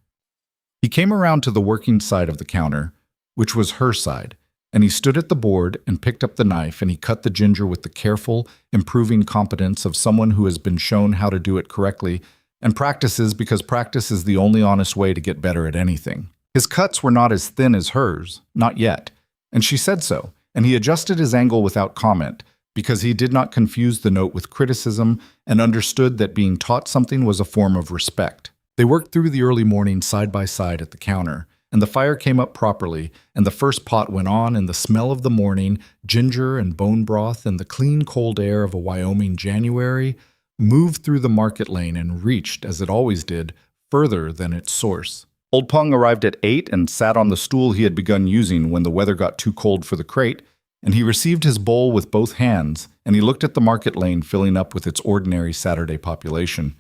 He came around to the working side of the counter, which was her side, and he stood at the board and picked up the knife and he cut the ginger with the careful, improving competence of someone who has been shown how to do it correctly and practices because practice is the only honest way to get better at anything. His cuts were not as thin as hers, not yet, and she said so, and he adjusted his angle without comment because he did not confuse the note with criticism and understood that being taught something was a form of respect. They worked through the early morning side by side at the counter, and the fire came up properly, and the first pot went on, and the smell of the morning, ginger and bone broth, and the clean cold air of a Wyoming January moved through the market lane and reached, as it always did, further than its source. Old Pung arrived at 8 and sat on the stool he had begun using when the weather got too cold for the crate, and he received his bowl with both hands, and he looked at the market lane filling up with its ordinary Saturday population.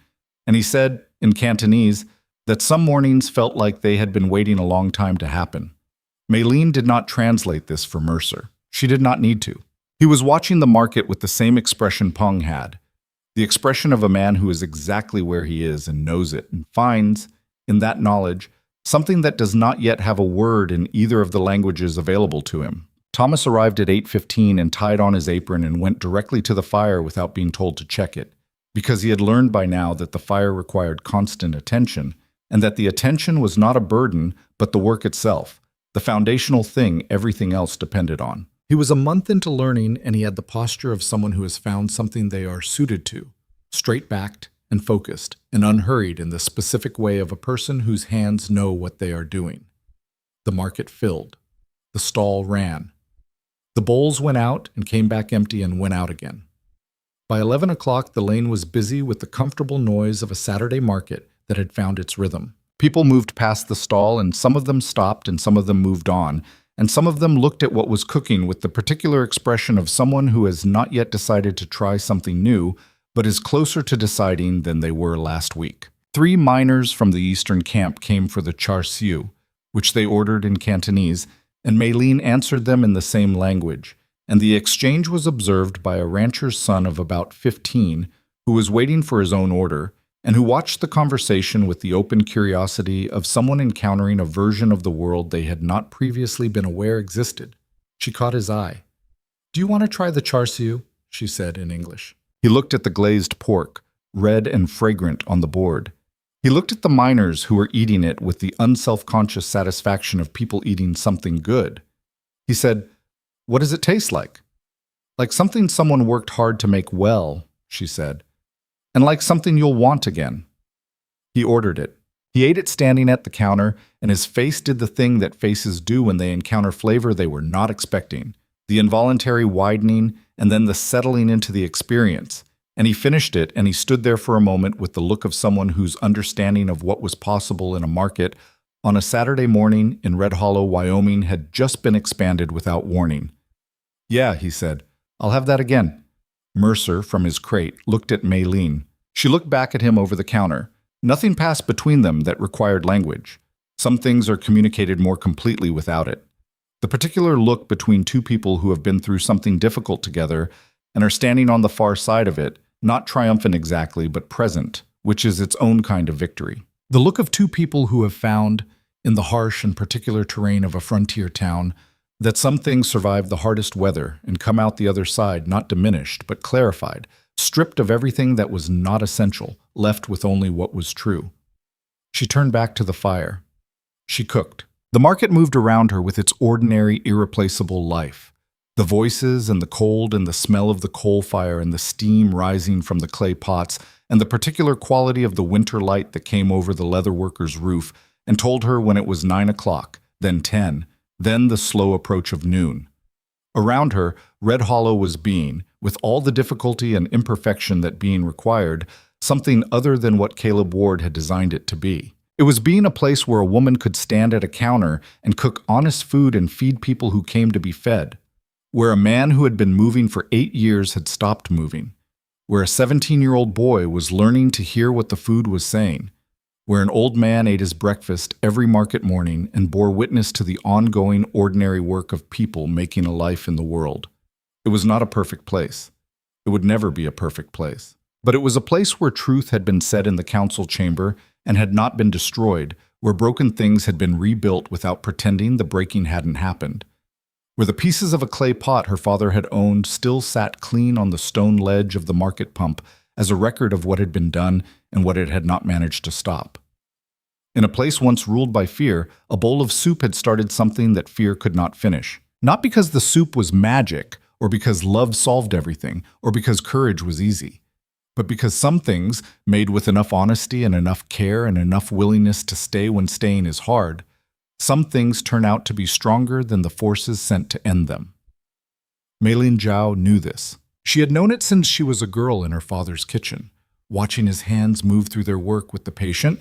And he said, in Cantonese, that some mornings felt like they had been waiting a long time to happen. Maylene did not translate this for Mercer. She did not need to. He was watching the market with the same expression Pung had, the expression of a man who is exactly where he is and knows it, and finds, in that knowledge, something that does not yet have a word in either of the languages available to him. Thomas arrived at 8:15 and tied on his apron and went directly to the fire without being told to check it, because he had learned by now that the fire required constant attention, and that the attention was not a burden, but the work itself, the foundational thing everything else depended on. He was a month into learning, and he had the posture of someone who has found something they are suited to, straight-backed and focused and unhurried in the specific way of a person whose hands know what they are doing. The market filled. The stall ran. The bowls went out and came back empty and went out again. By 11 o'clock, the lane was busy with the comfortable noise of a Saturday market that had found its rhythm. People moved past the stall, and some of them stopped and some of them moved on, and some of them looked at what was cooking with the particular expression of someone who has not yet decided to try something new, but is closer to deciding than they were last week. 3 miners from the eastern camp came for the char siu, which they ordered in Cantonese, and Maylene answered them in the same language, and the exchange was observed by a rancher's son of about 15, who was waiting for his own order, and who watched the conversation with the open curiosity of someone encountering a version of the world they had not previously been aware existed. She caught his eye. "Do you want to try the char siu?" she said in English. He looked at the glazed pork, red and fragrant on the board. He looked at the miners who were eating it with the unself-conscious satisfaction of people eating something good. He said, "What does it taste like?" "Like something someone worked hard to make well," she said. "And like something you'll want again." He ordered it. He ate it standing at the counter, and his face did the thing that faces do when they encounter flavor they were not expecting. The involuntary widening, and then the settling into the experience. And he finished it, and he stood there for a moment with the look of someone whose understanding of what was possible in a market on a Saturday morning in Red Hollow, Wyoming, had just been expanded without warning. "Yeah," he said, "I'll have that again." Mercer, from his crate, looked at Maylene. She looked back at him over the counter. Nothing passed between them that required language. Some things are communicated more completely without it. The particular look between two people who have been through something difficult together and are standing on the far side of it, not triumphant exactly, but present, which is its own kind of victory. The look of two people who have found, in the harsh and particular terrain of a frontier town, that some things survive the hardest weather and come out the other side not diminished, but clarified, stripped of everything that was not essential, left with only what was true. She turned back to the fire. She cooked. The market moved around her with its ordinary, irreplaceable life. The voices and the cold and the smell of the coal fire and the steam rising from the clay pots and the particular quality of the winter light that came over the leatherworker's roof and told her when it was 9 o'clock, then 10, then the slow approach of noon. Around her, Red Hollow was being, with all the difficulty and imperfection that being required, something other than what Caleb Ward had designed it to be. It was being a place where a woman could stand at a counter and cook honest food and feed people who came to be fed, where a man who had been moving for 8 years had stopped moving, where a 17-year-old boy was learning to hear what the food was saying, where an old man ate his breakfast every market morning and bore witness to the ongoing ordinary work of people making a life in the world. It was not a perfect place. It would never be a perfect place. But it was a place where truth had been said in the council chamber and had not been destroyed, where broken things had been rebuilt without pretending the breaking hadn't happened, where the pieces of a clay pot her father had owned still sat clean on the stone ledge of the market pump as a record of what had been done and what it had not managed to stop. In a place once ruled by fear, a bowl of soup had started something that fear could not finish. Not because the soup was magic, or because love solved everything, or because courage was easy, but because some things, made with enough honesty and enough care and enough willingness to stay when staying is hard, some things turn out to be stronger than the forces sent to end them. Maylene Zhao knew this. She had known it since she was a girl in her father's kitchen, watching his hands move through their work with the patient,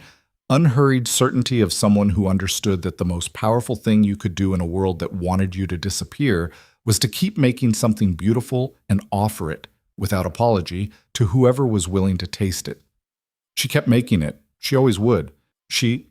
unhurried certainty of someone who understood that the most powerful thing you could do in a world that wanted you to disappear was to keep making something beautiful and offer it, without apology, to whoever was willing to taste it. She kept making it. She always would. She